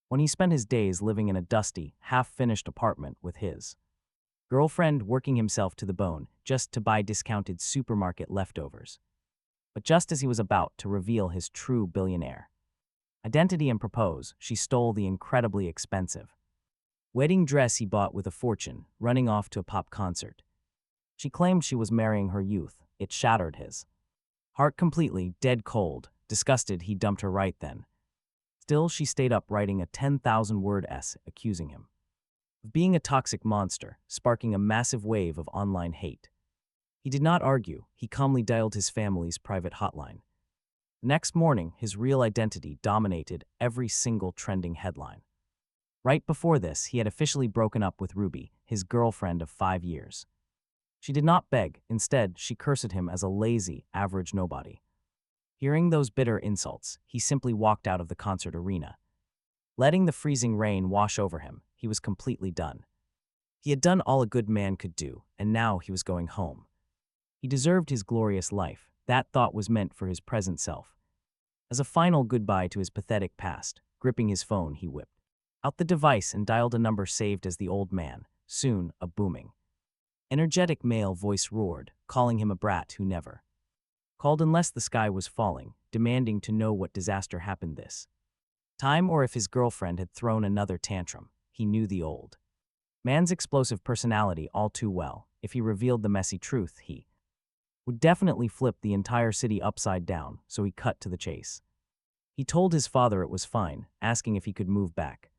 when he spent his days living in a dusty, half-finished apartment with his girlfriend working himself to the bone just to buy discounted supermarket leftovers. But just as he was about to reveal his true billionaire identity and propose, she stole the incredibly expensive wedding dress he bought with a fortune, running off to a pop concert. She claimed she was marrying her youth. It shattered his heart completely, dead cold. Disgusted, he dumped her right then. Still, she stayed up writing a 10,000-word essay accusing him of being a toxic monster, sparking a massive wave of online hate. He did not argue. He calmly dialed his family's private hotline. The next morning, his real identity dominated every single trending headline. Right before this, he had officially broken up with Ruby, his girlfriend of 5 years. She did not beg. Instead, she cursed him as a lazy, average nobody. Hearing those bitter insults, he simply walked out of the concert arena. Letting the freezing rain wash over him, he was completely done. He had done all a good man could do, and now he was going home. He deserved his glorious life. That thought was meant for his present self. As a final goodbye to his pathetic past, gripping his phone, he whipped out the device and dialed a number saved as the old man. Soon, a booming, energetic male voice roared, calling him a brat who never called unless the sky was falling, demanding to know what disaster happened this time or if his girlfriend had thrown another tantrum. He knew the old man's explosive personality all too well. If he revealed the messy truth, he would definitely flip the entire city upside down, so he cut to the chase. He told his father it was fine, asking if he could move back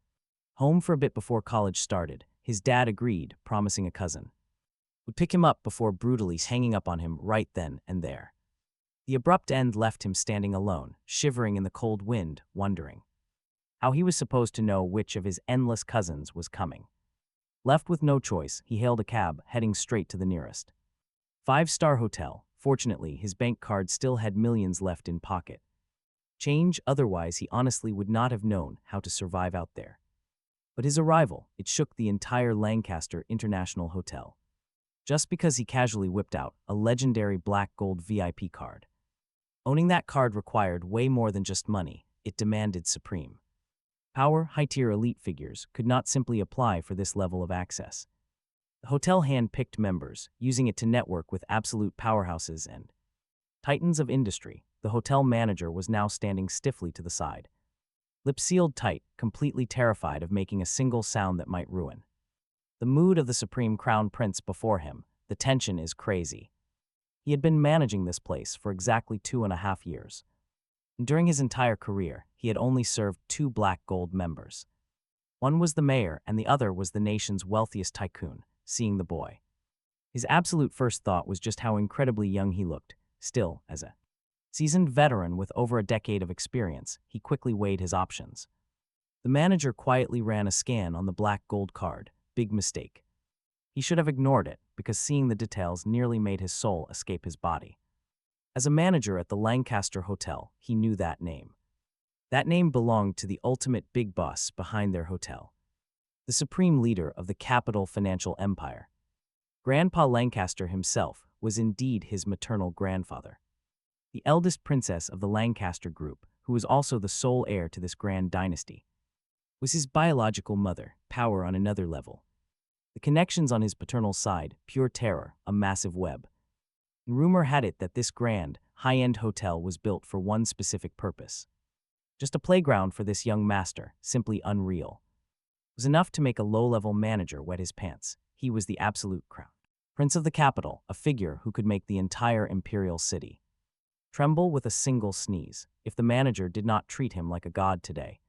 home for a bit before college started. His dad agreed, promising a cousin would pick him up before brutally hanging up on him right then and there. The abrupt end left him standing alone, shivering in the cold wind, wondering how he was supposed to know which of his endless cousins was coming. Left with no choice, he hailed a cab, heading straight to the nearest five-star hotel. Fortunately, his bank card still had millions left in pocket change, otherwise he honestly would not have known how to survive out there. But his arrival, it shook the entire Lancaster International Hotel. Just because he casually whipped out a legendary black gold VIP card. Owning that card required way more than just money. It demanded supreme power. High-tier elite figures could not simply apply for this level of access. The hotel hand-picked members, using it to network with absolute powerhouses and titans of industry. The hotel manager was now standing stiffly to the side, lips sealed tight, completely terrified of making a single sound that might ruin the mood of the supreme crown prince before him. The tension is crazy. He had been managing this place for exactly 2.5 years. And during his entire career, he had only served 2 black gold members. One was the mayor and the other was the nation's wealthiest tycoon. Seeing the boy, his absolute first thought was just how incredibly young he looked. Still, as a seasoned veteran with over a decade of experience, he quickly weighed his options. The manager quietly ran a scan on the black gold card. Big mistake. He should have ignored it, because seeing the details nearly made his soul escape his body. As a manager at the Lancaster Hotel, he knew that name. That name belonged to the ultimate big boss behind their hotel, the supreme leader of the capital financial empire. Grandpa Lancaster himself was indeed his maternal grandfather, the eldest princess of the Lancaster group, who was also the sole heir to this grand dynasty, was his biological mother. Power on another level. The connections on his paternal side, pure terror, a massive web. And rumor had it that this grand, high-end hotel was built for one specific purpose. Just a playground for this young master, simply unreal. It was enough to make a low-level manager wet his pants. He was the absolute crown prince of the capital, a figure who could make the entire imperial city tremble with a single sneeze. If the manager did not treat him like a god today,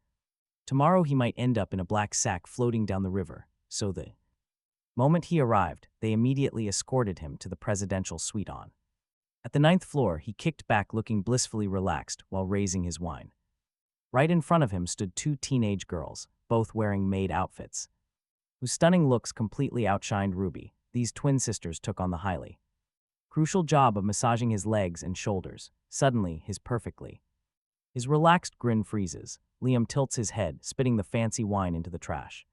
tomorrow he might end up in a black sack floating down the river. So the moment he arrived, they immediately escorted him to the presidential suite on. At the 9th floor, he kicked back looking blissfully relaxed while raising his wine. Right in front of him stood 2 teenage girls, both wearing maid outfits, whose stunning looks completely outshined Ruby. These twin sisters took on the highly crucial job of massaging his legs and shoulders. Suddenly, his relaxed grin freezes. Liam tilts his head, spitting the fancy wine into the trash.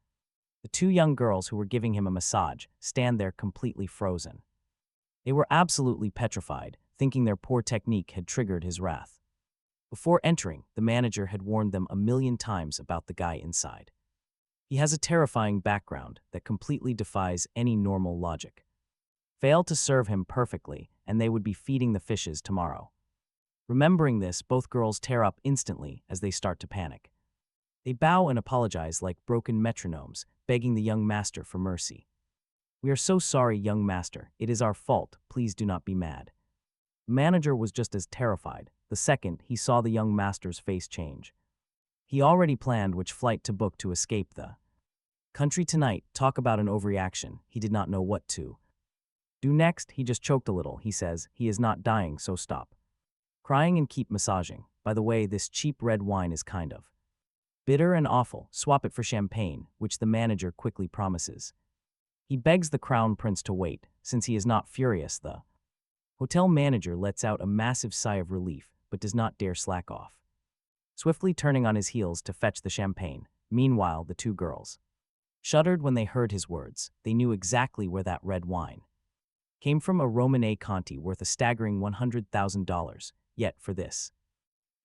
The 2 young girls who were giving him a massage stand there completely frozen. They were absolutely petrified, thinking their poor technique had triggered his wrath. Before entering, the manager had warned them a million times about the guy inside. He has a terrifying background that completely defies any normal logic. Fail to serve him perfectly, and they would be feeding the fishes tomorrow. Remembering this, both girls tear up instantly as they start to panic. They bow and apologize like broken metronomes, begging the young master for mercy. "We are so sorry, young master. It is our fault. Please do not be mad." The manager was just as terrified the second he saw the young master's face change. He already planned which flight to book to escape the country tonight. Talk about an overreaction. He did not know what to do next. He just choked a little. He says, "He is not dying, so stop crying and keep massaging. By the way, this cheap red wine is kind of bitter and awful. Swap it for champagne," which the manager quickly promises. He begs the crown prince to wait, since he is not furious. The hotel manager lets out a massive sigh of relief, but does not dare slack off, swiftly turning on his heels to fetch the champagne. Meanwhile, the two girls shuddered when they heard his words. They knew exactly where that red wine came from, a Romanée Conti worth a staggering $100,000. Yet for this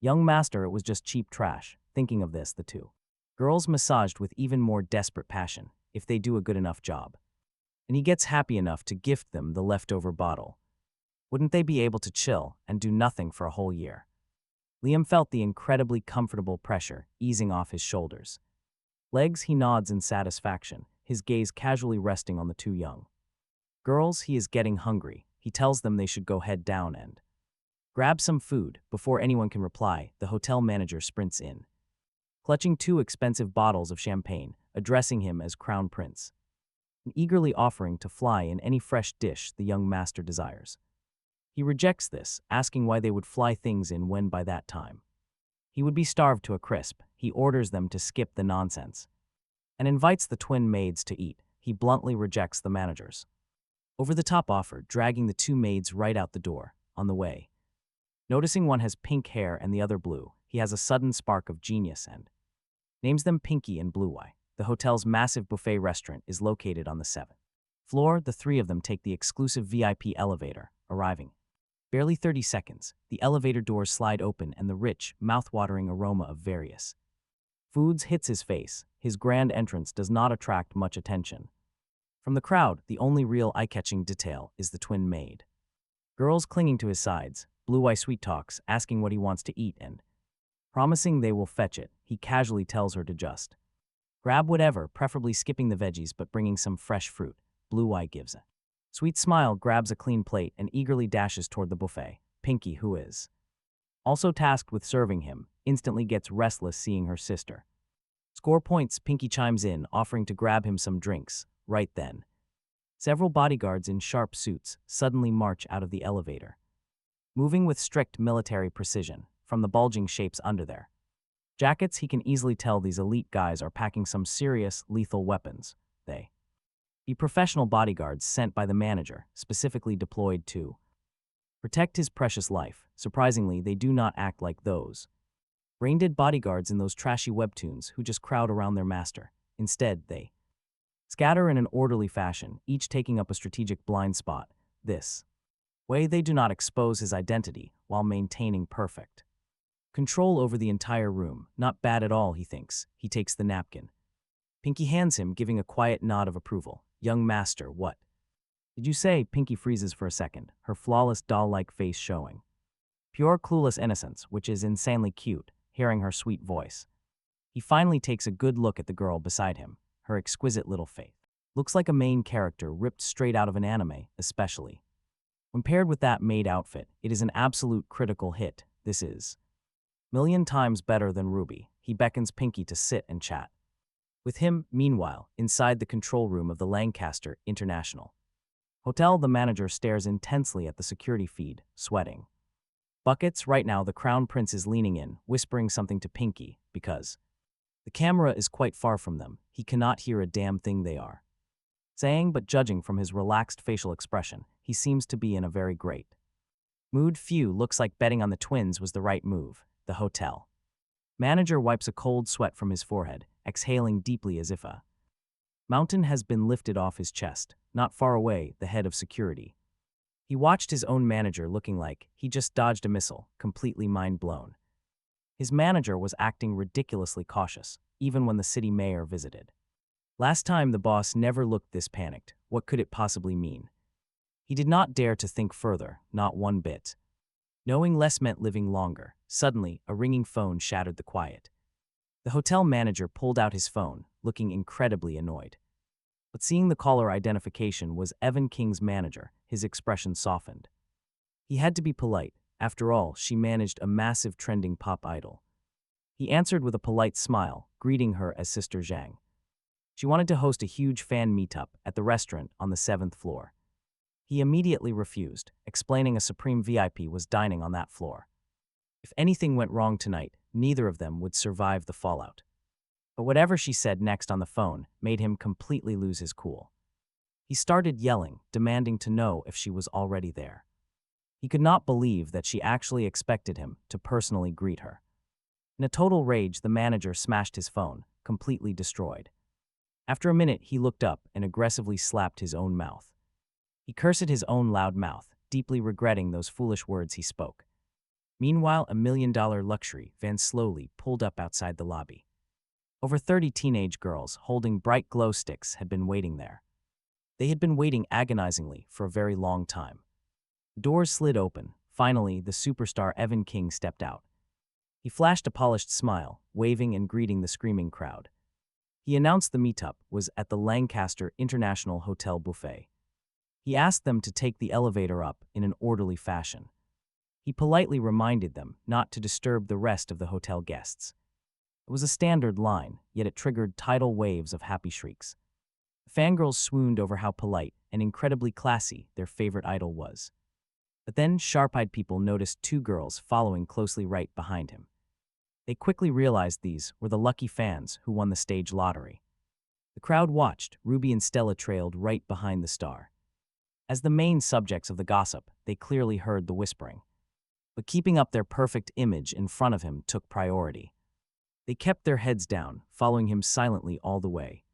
young master, it was just cheap trash. Thinking of this, the two girls massaged with even more desperate passion, if they do a good enough job. And he gets happy enough to gift them the leftover bottle. Wouldn't they be able to chill and do nothing for a whole year? Liam felt the incredibly comfortable pressure easing off his shoulders. Legs, he nods in satisfaction, his gaze casually resting on the two young girls. He is getting hungry. He tells them they should go head down and grab some food. Before anyone can reply, the hotel manager sprints in, clutching two expensive bottles of champagne, addressing him as Crown Prince, and eagerly offering to fly in any fresh dish the young master desires. He rejects this, asking why they would fly things in when by that time he would be starved to a crisp. He orders them to skip the nonsense and invites the twin maids to eat. He bluntly rejects the manager's over-the-top offer, dragging the two maids right out the door. On the way, noticing one has pink hair and the other blue, he has a sudden spark of genius and names them Pinky and Blue Eye. The hotel's massive buffet restaurant is located on the 7th floor. The three of them take the exclusive VIP elevator, arriving barely 30 seconds. The elevator doors slide open and the rich, mouth-watering aroma of various foods hits his face. His grand entrance does not attract much attention from the crowd. The only real eye-catching detail is the twin maid girls clinging to his sides. Blue Eye sweet talks, asking what he wants to eat and promising they will fetch it. He casually tells her to just grab whatever, preferably skipping the veggies but bringing some fresh fruit. Blue Eye gives a sweet smile, grabs a clean plate, and eagerly dashes toward the buffet. Pinky, who is also tasked with serving him, instantly gets restless seeing her sister score points. Pinky chimes in, offering to grab him some drinks. Right then, several bodyguards in sharp suits suddenly march out of the elevator, moving with strict military precision. From the bulging shapes under their jackets, he can easily tell these elite guys are packing some serious, lethal weapons. They be professional bodyguards sent by the manager, specifically deployed to protect his precious life. Surprisingly, they do not act like those brain-dead bodyguards in those trashy webtoons who just crowd around their master. Instead, they scatter in an orderly fashion, each taking up a strategic blind spot. This way, they do not expose his identity while maintaining perfect control over the entire room. Not bad at all, he thinks. He takes the napkin Pinky hands him, giving a quiet nod of approval. "Young master, what did you say?" Pinky freezes for a second, her flawless doll-like face showing pure clueless innocence, which is insanely cute, hearing her sweet voice. He finally takes a good look at the girl beside him. Her exquisite little face looks like a main character ripped straight out of an anime, especially when paired with that maid outfit. It is an absolute critical hit. This is million times better than Ruby. He beckons Pinky to sit and chat with him. Meanwhile, inside the control room of the Lancaster International Hotel, the manager stares intensely at the security feed, sweating buckets. Right now, the Crown Prince is leaning in, whispering something to Pinky. Because the camera is quite far from them, he cannot hear a damn thing they are saying, but judging from his relaxed facial expression, he seems to be in a very great mood. Phew, looks like betting on the twins was the right move. The hotel manager wipes a cold sweat from his forehead, exhaling deeply as if a mountain has been lifted off his chest. Not far away, the head of security. He watched his own manager looking like he just dodged a missile, completely mind blown. His manager was acting ridiculously cautious, even when the city mayor visited. Last time the boss never looked this panicked. What could it possibly mean? He did not dare to think further, not one bit. Knowing less meant living longer. Suddenly, a ringing phone shattered the quiet. The hotel manager pulled out his phone, looking incredibly annoyed. But seeing the caller identification was Evan King's manager, his expression softened. He had to be polite. After all, she managed a massive trending pop idol. He answered with a polite smile, greeting her as Sister Zhang. She wanted to host a huge fan meetup at the restaurant on the 7th floor. He immediately refused, explaining a Supreme VIP was dining on that floor. If anything went wrong tonight, neither of them would survive the fallout. But whatever she said next on the phone made him completely lose his cool. He started yelling, demanding to know if she was already there. He could not believe that she actually expected him to personally greet her. In a total rage, the manager smashed his phone, completely destroyed. After a minute, he looked up and aggressively slapped his own mouth. He cursed his own loud mouth, deeply regretting those foolish words he spoke. Meanwhile, a $1 million luxury van slowly pulled up outside the lobby. Over 30 teenage girls holding bright glow sticks had been waiting there. They had been waiting agonizingly for a very long time. The doors slid open. Finally, the superstar Evan King stepped out. He flashed a polished smile, waving and greeting the screaming crowd. He announced the meetup was at the Lancaster International Hotel buffet. He asked them to take the elevator up in an orderly fashion. He politely reminded them not to disturb the rest of the hotel guests. It was a standard line, yet it triggered tidal waves of happy shrieks. The fangirls swooned over how polite and incredibly classy their favorite idol was. But then sharp-eyed people noticed two girls following closely right behind him. They quickly realized these were the lucky fans who won the stage lottery. The crowd watched. Ruby and Stella trailed right behind the star. As the main subjects of the gossip, they clearly heard the whispering. But keeping up their perfect image in front of him took priority. They kept their heads down, following him silently all the way.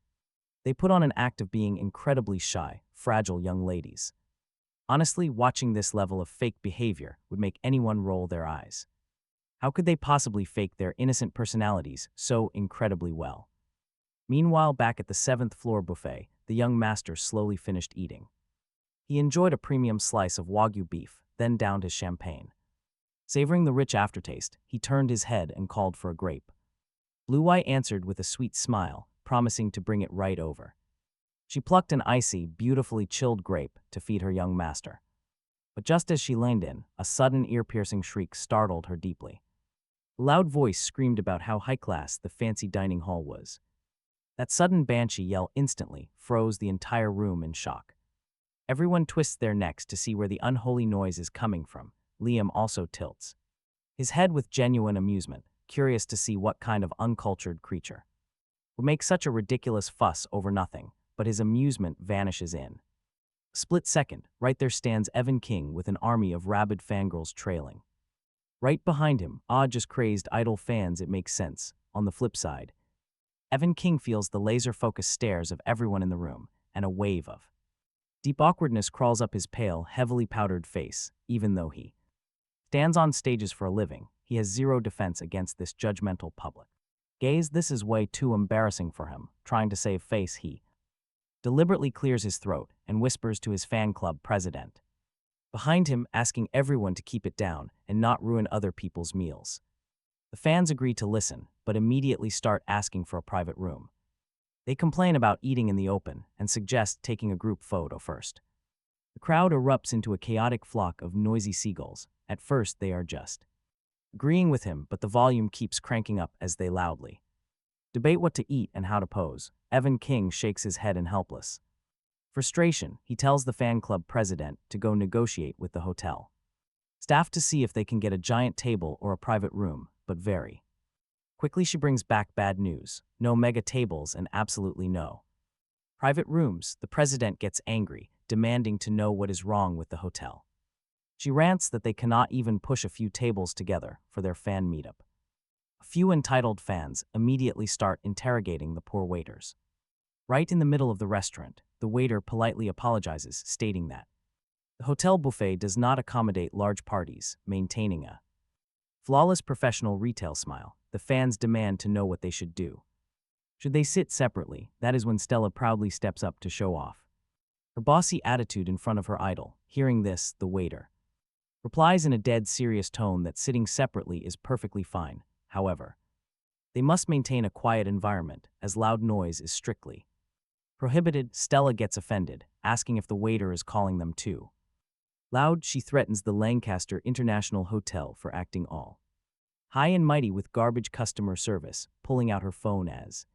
They put on an act of being incredibly shy, fragile young ladies. Honestly, watching this level of fake behavior would make anyone roll their eyes. How could they possibly fake their innocent personalities so incredibly well? Meanwhile, back at the 7th floor buffet, the young master slowly finished eating. He enjoyed a premium slice of Wagyu beef, then downed his champagne. Savoring the rich aftertaste, he turned his head and called for a grape. Blue Eye answered with a sweet smile, promising to bring it right over. She plucked an icy, beautifully chilled grape to feed her young master. But just as she leaned in, a sudden ear-piercing shriek startled her deeply. A loud voice screamed about how high-class the fancy dining hall was. That sudden banshee yell instantly froze the entire room in shock. Everyone twists their necks to see where the unholy noise is coming from. Liam also tilts, his head with genuine amusement, curious to see what kind of uncultured creature would make such a ridiculous fuss over nothing, but his amusement vanishes in a split second. Right there stands Evan King with an army of rabid fangirls trailing. Right behind him, just crazed idol fans. It makes sense. On the flip side, Evan King feels the laser-focused stares of everyone in the room, and a wave of deep awkwardness crawls up his pale, heavily powdered face. Even though he stands on stages for a living, he has zero defense against this judgmental public gaze. This is way too embarrassing for him. Trying to save face, he deliberately clears his throat and whispers to his fan club president behind him, asking everyone to keep it down and not ruin other people's meals. The fans agree to listen, but immediately start asking for a private room. They complain about eating in the open and suggest taking a group photo first. The crowd erupts into a chaotic flock of noisy seagulls. At first, they are just agreeing with him, but the volume keeps cranking up as they loudly debate what to eat and how to pose. Evan King shakes his head in helpless frustration. He tells the fan club president to go negotiate with the hotel staff to see if they can get a giant table or a private room, but very quickly she brings back bad news. No mega tables and absolutely no private rooms. The president gets angry, demanding to know what is wrong with the hotel. She rants that they cannot even push a few tables together for their fan meetup. A few entitled fans immediately start interrogating the poor waiters. Right in the middle of the restaurant, the waiter politely apologizes, stating that the hotel buffet does not accommodate large parties, maintaining a Flawless professional retail smile. The fans demand to know what they should do. Should they sit separately? That is when Stella proudly steps up to show off her bossy attitude in front of her idol. Hearing this, the waiter replies in a dead serious tone that sitting separately is perfectly fine. However, they must maintain a quiet environment, as loud noise is strictly prohibited. Stella gets offended, asking if the waiter is calling them too loud. She threatens the Lancaster International Hotel for acting all high and mighty with garbage customer service, pulling out her phone as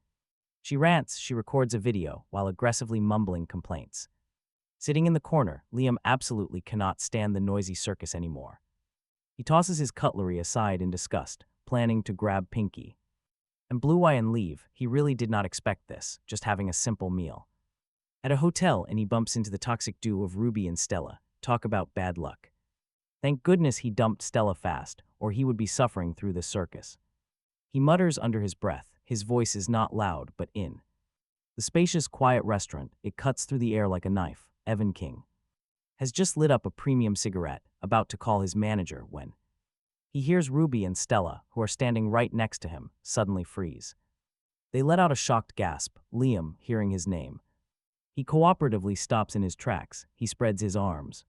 she rants. She records a video while aggressively mumbling complaints. Sitting in the corner, Liam absolutely cannot stand the noisy circus anymore. He tosses his cutlery aside in disgust, planning to grab Pinky and Blue Eye and leave. He really did not expect this, just having a simple meal at a hotel, and he bumps into the toxic duo of Ruby and Stella. Talk about bad luck. Thank goodness he dumped Stella fast, or he would be suffering through this circus. He mutters under his breath. His voice is not loud, but in the spacious, quiet restaurant, it cuts through the air like a knife. Evan King has just lit up a premium cigarette, about to call his manager when he hears Ruby and Stella, who are standing right next to him, suddenly freeze. They let out a shocked gasp. Liam, hearing his name, he cooperatively stops in his tracks. He spreads his arms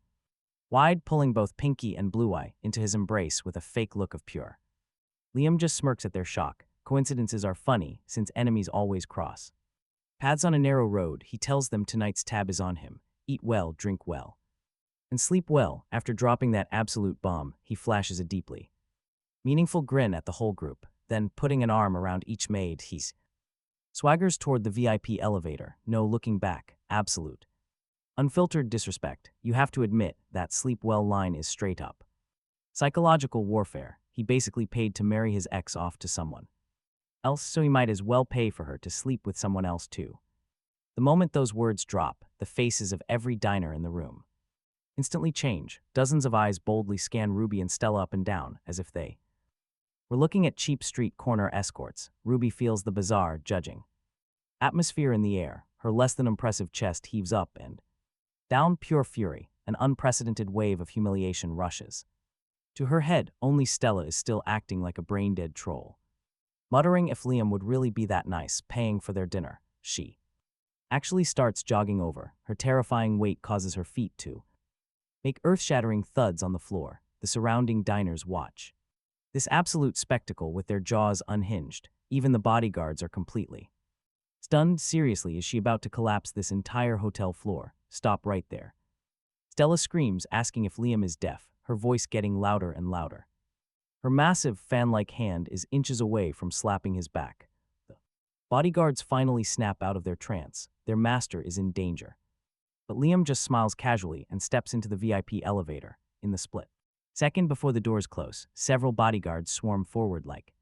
wide, pulling both Pinky and Blue Eye into his embrace with a fake look of pure. Liam just smirks at their shock. Coincidences are funny, since enemies always cross paths on a narrow road. He tells them tonight's tab is on him. Eat well, drink well, and sleep well. After dropping that absolute bomb, he flashes a deeply meaningful grin at the whole group. Then, putting an arm around each maid, he swaggers toward the VIP elevator. No looking back. Absolute unfiltered disrespect. You have to admit, that sleep well line is straight up psychological warfare. He basically paid to marry his ex off to someone else, so he might as well pay for her to sleep with someone else too. The moment those words drop, the faces of every diner in the room instantly change. Dozens of eyes boldly scan Ruby and Stella up and down, as if they were looking at cheap street corner escorts. Ruby feels the bizarre, judging atmosphere in the air. Her less than impressive chest heaves up and down. Pure fury. An unprecedented wave of humiliation rushes to her head. Only Stella is still acting like a brain-dead troll, muttering if Liam would really be that nice, paying for their dinner. She actually starts jogging over. Her terrifying weight causes her feet to make earth-shattering thuds on the floor. The surrounding diners watch this absolute spectacle with their jaws unhinged. Even the bodyguards are completely stunned. Seriously, is she about to collapse this entire hotel floor? Stop right there. Stella screams, asking if Liam is deaf, her voice getting louder and louder. Her massive, fan-like hand is inches away from slapping his back. The bodyguards finally snap out of their trance. Their master is in danger. But Liam just smiles casually and steps into the VIP elevator. In the split second before the doors close, several bodyguards swarm forward like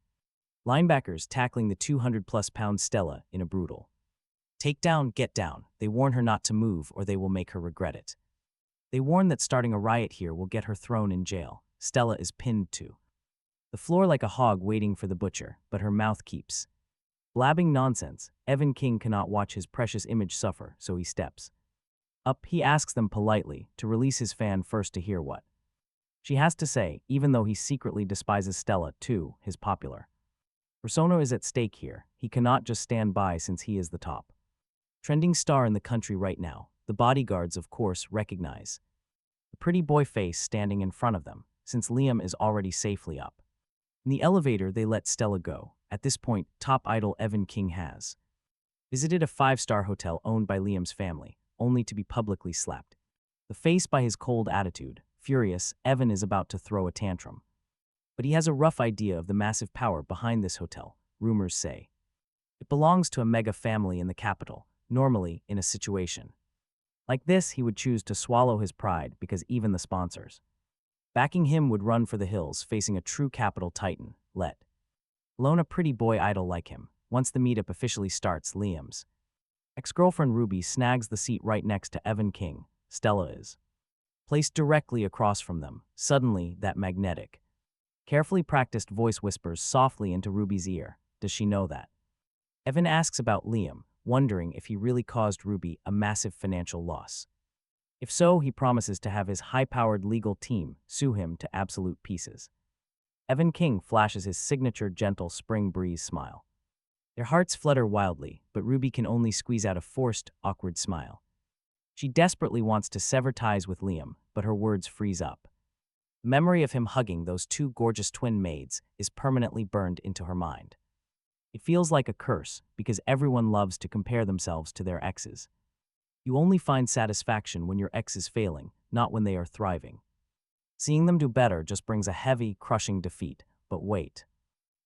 linebackers, tackling the 200-plus-pound Stella in a brutal take down. Get down. They warn her not to move or they will make her regret it. They warn that starting a riot here will get her thrown in jail. Stella is pinned to the floor like a hog waiting for the butcher, but her mouth keeps blabbing nonsense. Evan King cannot watch his precious image suffer, so he steps up. He asks them politely to release his fan first to hear what she has to say, even though he secretly despises Stella too. His popular persona is at stake here. He cannot just stand by since he is the top trending star in the country right now. The bodyguards, of course, recognize the pretty boy face standing in front of them, since Liam is already safely up. In the elevator, they let Stella go. At this point, top idol Evan King has visited a 5-star hotel owned by Liam's family, only to be publicly slapped the face by his cold attitude. Furious, Evan is about to throw a tantrum. But he has a rough idea of the massive power behind this hotel. Rumors say it belongs to a mega family in the capital. Normally, in a situation like this, he would choose to swallow his pride because even the sponsors backing him would run for the hills, facing a true capital titan, let alone a pretty boy idol like him. Once the meetup officially starts, Liam's ex-girlfriend Ruby snags the seat right next to Evan King. Stella is placed directly across from them. Suddenly, that magnetic, carefully practiced voice whispers softly into Ruby's ear. Does she know that? Evan asks about Liam, wondering if he really caused Ruby a massive financial loss. If so, he promises to have his high-powered legal team sue him to absolute pieces. Evan King flashes his signature gentle spring breeze smile. Their hearts flutter wildly, but Ruby can only squeeze out a forced, awkward smile. She desperately wants to sever ties with Liam, but her words freeze up. The memory of him hugging those two gorgeous twin maids is permanently burned into her mind. It feels like a curse, because everyone loves to compare themselves to their exes. You only find satisfaction when your ex is failing, not when they are thriving. Seeing them do better just brings a heavy, crushing defeat. But wait.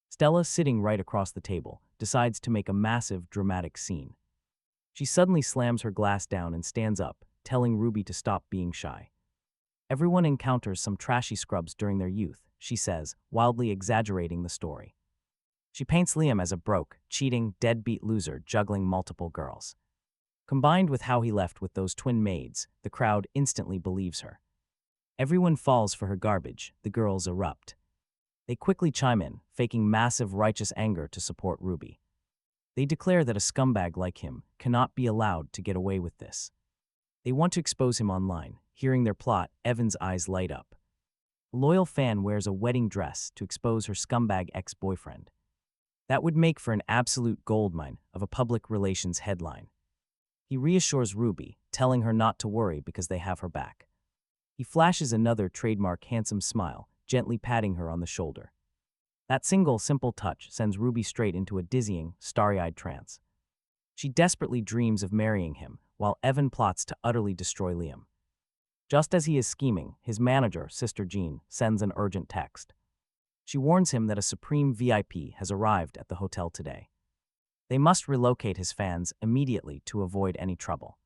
Stella, sitting right across the table, decides to make a massive, dramatic scene. She suddenly slams her glass down and stands up, telling Ruby to stop being shy. Everyone encounters some trashy scrubs during their youth, she says, wildly exaggerating the story. She paints Liam as a broke, cheating, deadbeat loser juggling multiple girls. Combined with how he left with those twin maids, the crowd instantly believes her. Everyone falls for her garbage, the girls erupt. They quickly chime in, faking massive righteous anger to support Ruby. They declare that a scumbag like him cannot be allowed to get away with this. They want to expose him online. Hearing their plot, Evan's eyes light up. A loyal fan wears a wedding dress to expose her scumbag ex-boyfriend. That would make for an absolute goldmine of a public relations headline. He reassures Ruby, telling her not to worry because they have her back. He flashes another trademark handsome smile, gently patting her on the shoulder. That single, simple touch sends Ruby straight into a dizzying, starry-eyed trance. She desperately dreams of marrying him, while Evan plots to utterly destroy Liam. Just as he is scheming, his manager, Sister Jean, sends an urgent text. She warns him that a supreme VIP has arrived at the hotel today. They must relocate his fans immediately to avoid any trouble.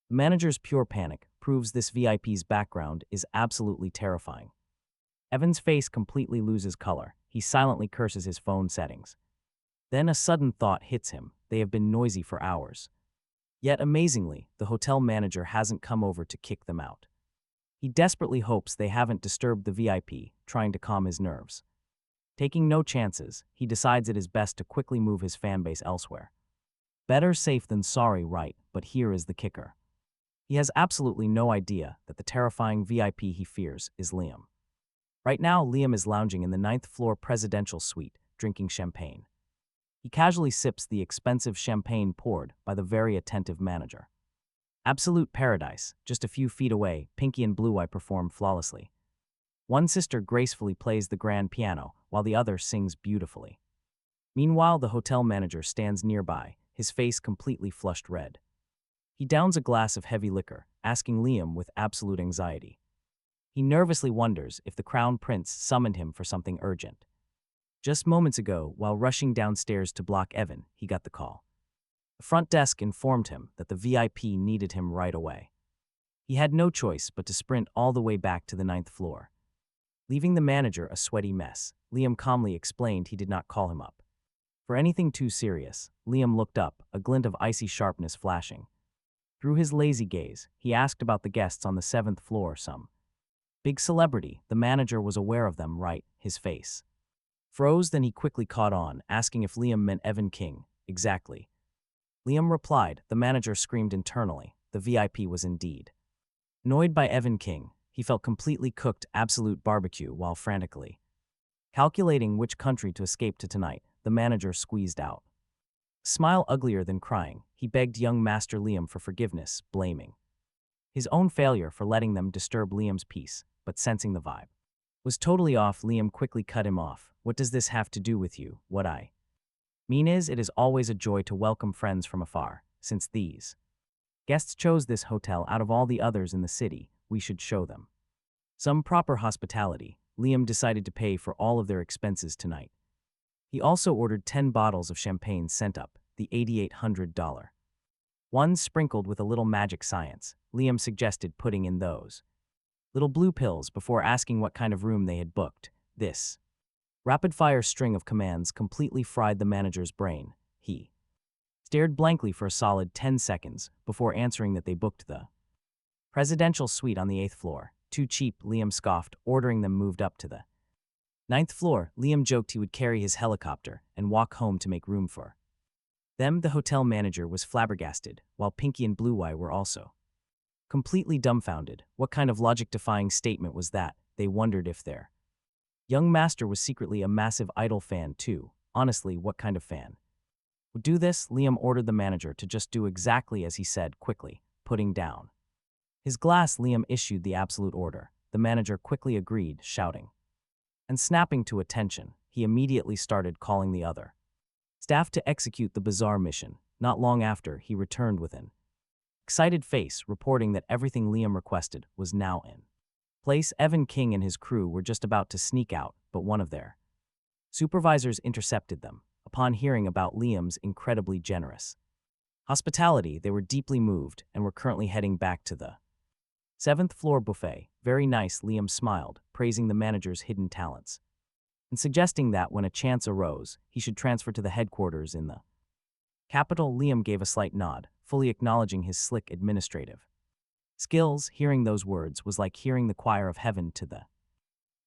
The manager's pure panic proves this VIP's background is absolutely terrifying. Evan's face completely loses color. He silently curses his phone settings. Then a sudden thought hits him. They have been noisy for hours. Yet amazingly, the hotel manager hasn't come over to kick them out. He desperately hopes they haven't disturbed the VIP, trying to calm his nerves. Taking no chances, he decides it is best to quickly move his fanbase elsewhere. Better safe than sorry, right? But here is the kicker. He has absolutely no idea that the terrifying VIP he fears is Liam. Right now, Liam is lounging in the 9th floor presidential suite, drinking champagne. He casually sips the expensive champagne poured by the very attentive manager. Absolute paradise. Just a few feet away, Pinky and Blue Eye perform flawlessly. One sister gracefully plays the grand piano, while the other sings beautifully. Meanwhile, the hotel manager stands nearby, his face completely flushed red. He downs a glass of heavy liquor, asking Liam with absolute anxiety. He nervously wonders if the Crown Prince summoned him for something urgent. Just moments ago, while rushing downstairs to block Evan, he got the call. The front desk informed him that the VIP needed him right away. He had no choice but to sprint all the way back to the 9th floor. Leaving the manager a sweaty mess, Liam calmly explained he did not call him up. For anything too serious, Liam looked up, a glint of icy sharpness flashing. Through his lazy gaze, he asked about the guests on the 7th floor some. Big celebrity, the manager was aware of them, right? His face froze, then he quickly caught on, asking if Liam meant Evan King. Exactly. Liam replied. The manager screamed internally. The VIP was indeed annoyed by Evan King. He felt completely cooked absolute barbecue while frantically calculating which country to escape to tonight. The manager squeezed out a smile uglier than crying. He begged young Master Liam for forgiveness, blaming his own failure for letting them disturb Liam's peace, but sensing the vibe was totally off, Liam quickly cut him off. What does this have to do with you? What I mean is, it is always a joy to welcome friends from afar. Since these guests chose this hotel out of all the others in the city, we should show them some proper hospitality. Liam decided to pay for all of their expenses tonight. He also ordered 10 bottles of champagne sent up, the $8,800 ones sprinkled with a little magic science. Liam suggested putting in those little blue pills before asking what kind of room they had booked. This rapid-fire string of commands completely fried the manager's brain. He stared blankly for a solid 10 seconds before answering that they booked the presidential suite on the 8th floor. Too cheap, Liam scoffed, ordering them moved up to the 9th floor. Liam joked he would carry his helicopter and walk home to make room for them. The hotel manager was flabbergasted, while Pinky and Blue Eye were also completely dumbfounded. What kind of logic-defying statement was that? They wondered if their Young Master was secretly a massive Idol fan too. Honestly, what kind of fan would do this? Liam ordered the manager to just do exactly as he said quickly, putting down his glass. Liam issued the absolute order. The manager quickly agreed, shouting and snapping to attention. He immediately started calling the other staff to execute the bizarre mission. Not long after, he returned with an excited face, reporting that everything Liam requested was now in place. Evan King and his crew were just about to sneak out, but one of their supervisors intercepted them. Upon hearing about Liam's incredibly generous hospitality, they were deeply moved and were currently heading back to the seventh floor buffet. Very nice, Liam smiled, praising the manager's hidden talents and suggesting that when a chance arose, he should transfer to the headquarters in the capital. Liam gave a slight nod, fully acknowledging his slick administrative skills. Hearing those words was like hearing the choir of heaven to the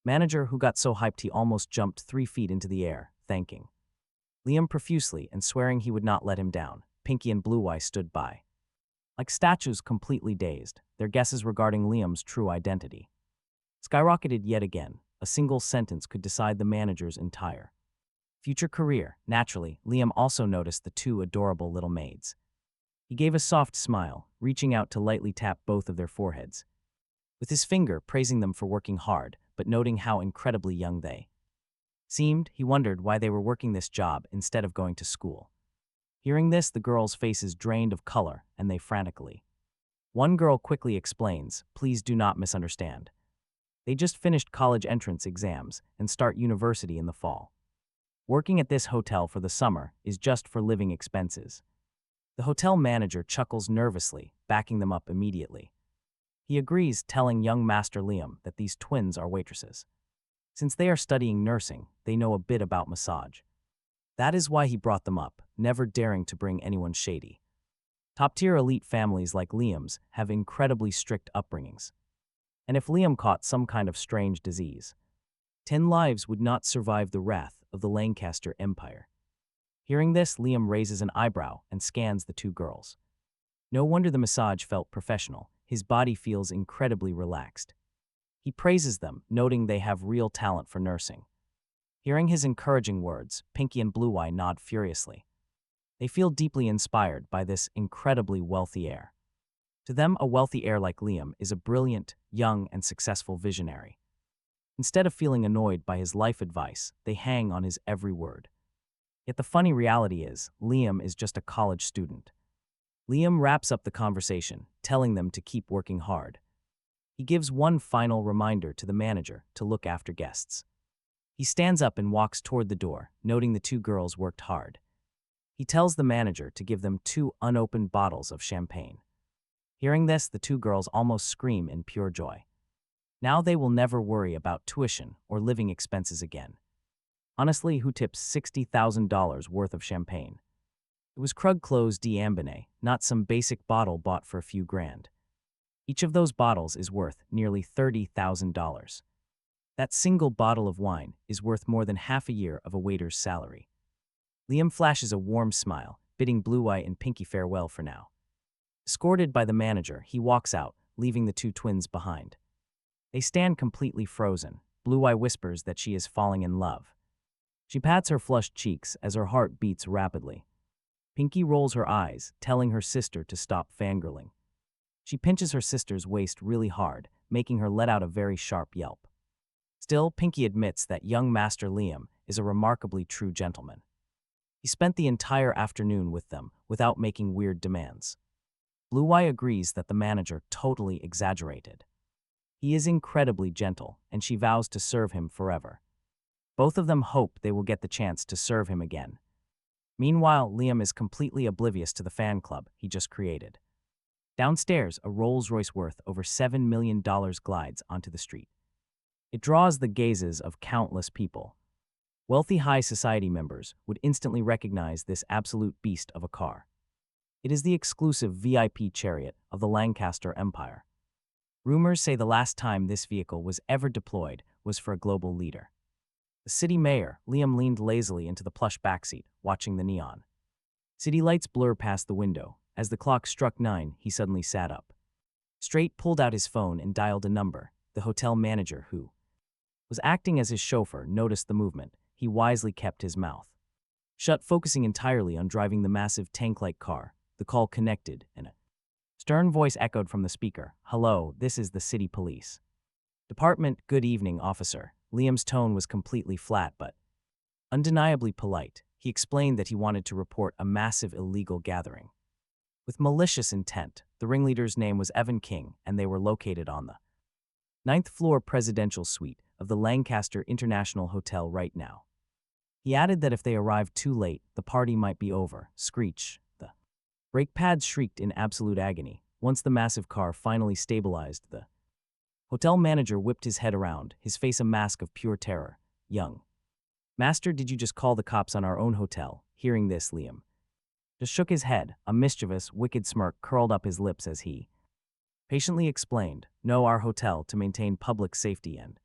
manager, who got so hyped he almost jumped 3 feet into the air, thanking Liam profusely and swearing he would not let him down. Pinky and Blue Eye stood by like statues, completely dazed. Their guesses regarding Liam's true identity skyrocketed yet again. A single sentence could decide the manager's entire future career. Naturally, Liam also noticed the 2 adorable little maids. He gave a soft smile, reaching out to lightly tap both of their foreheads with his finger, praising them for working hard, but noting how incredibly young they seemed. He wondered why they were working this job instead of going to school. Hearing this, the girls' faces drained of color, and they frantically. One girl quickly explains, "Please do not misunderstand. They just finished college entrance exams and start university in the fall. Working at this hotel for the summer is just for living expenses." The hotel manager chuckles nervously, backing them up immediately. He agrees, telling young Master Liam that these twins are waitresses. Since they are studying nursing, they know a bit about massage. That is why he brought them up, never daring to bring anyone shady. Top-tier elite families like Liam's have incredibly strict upbringings. And if Liam caught some kind of strange disease, 10 lives would not survive the wrath of the Lancaster Empire. Hearing this, Liam raises an eyebrow and scans the 2 girls. No wonder the massage felt professional. His body feels incredibly relaxed. He praises them, noting they have real talent for nursing. Hearing his encouraging words, Pinky and Blue Eye nod furiously. They feel deeply inspired by this incredibly wealthy heir. To them, a wealthy heir like Liam is a brilliant, young, and successful visionary. Instead of feeling annoyed by his life advice, they hang on his every word. Yet the funny reality is, Liam is just a college student. Liam wraps up the conversation, telling them to keep working hard. He gives one final reminder to the manager to look after guests. He stands up and walks toward the door, noting the 2 girls worked hard. He tells the manager to give them 2 unopened bottles of champagne. Hearing this, the 2 girls almost scream in pure joy. Now they will never worry about tuition or living expenses again. Honestly, who tips $60,000 worth of champagne? It was Krug Clos d'Ambonnet, not some basic bottle bought for a few grand. Each of those bottles is worth nearly $30,000. That single bottle of wine is worth more than half a year of a waiter's salary. Liam flashes a warm smile, bidding Blue Eye and Pinky farewell for now. Escorted by the manager, he walks out, leaving the 2 twins behind. They stand completely frozen. Blue Eye whispers that she is falling in love. She pats her flushed cheeks as her heart beats rapidly. Pinky rolls her eyes, telling her sister to stop fangirling. She pinches her sister's waist really hard, making her let out a very sharp yelp. Still, Pinky admits that young Master Liam is a remarkably true gentleman. He spent the entire afternoon with them without making weird demands. Blue Eye agrees that the manager totally exaggerated. He is incredibly gentle, and she vows to serve him forever. Both of them hope they will get the chance to serve him again. Meanwhile, Liam is completely oblivious to the fan club he just created. Downstairs, a Rolls-Royce worth over $7 million glides onto the street. It draws the gazes of countless people. Wealthy high society members would instantly recognize this absolute beast of a car. It is the exclusive VIP chariot of the Lancaster Empire. Rumors say the last time this vehicle was ever deployed was for a global leader. The city mayor, Liam, leaned lazily into the plush backseat, watching the neon city lights blur past the window. As the clock struck 9, he suddenly sat up. Straight pulled out his phone and dialed a number, the hotel manager who was acting as his chauffeur, noticed the movement. He wisely kept his mouth shut, focusing entirely on driving the massive tank-like car. The call connected, and a stern voice echoed from the speaker. "Hello, this is the city police department. Good evening, officer." Liam's tone was completely flat but undeniably polite. He explained that he wanted to report a massive illegal gathering with malicious intent. The ringleader's name was Evan King, and they were located on the ninth floor presidential suite of the Lancaster International Hotel right now. He added that if they arrived too late, the party might be over. Screech. The brake pads shrieked in absolute agony. Once the massive car finally stabilized, the hotel manager whipped his head around, his face a mask of pure terror. "Young master, did you just call the cops on our own hotel?" Hearing this, Liam just shook his head. A mischievous, wicked smirk curled up his lips as he patiently explained, "No, our hotel, to maintain public safety and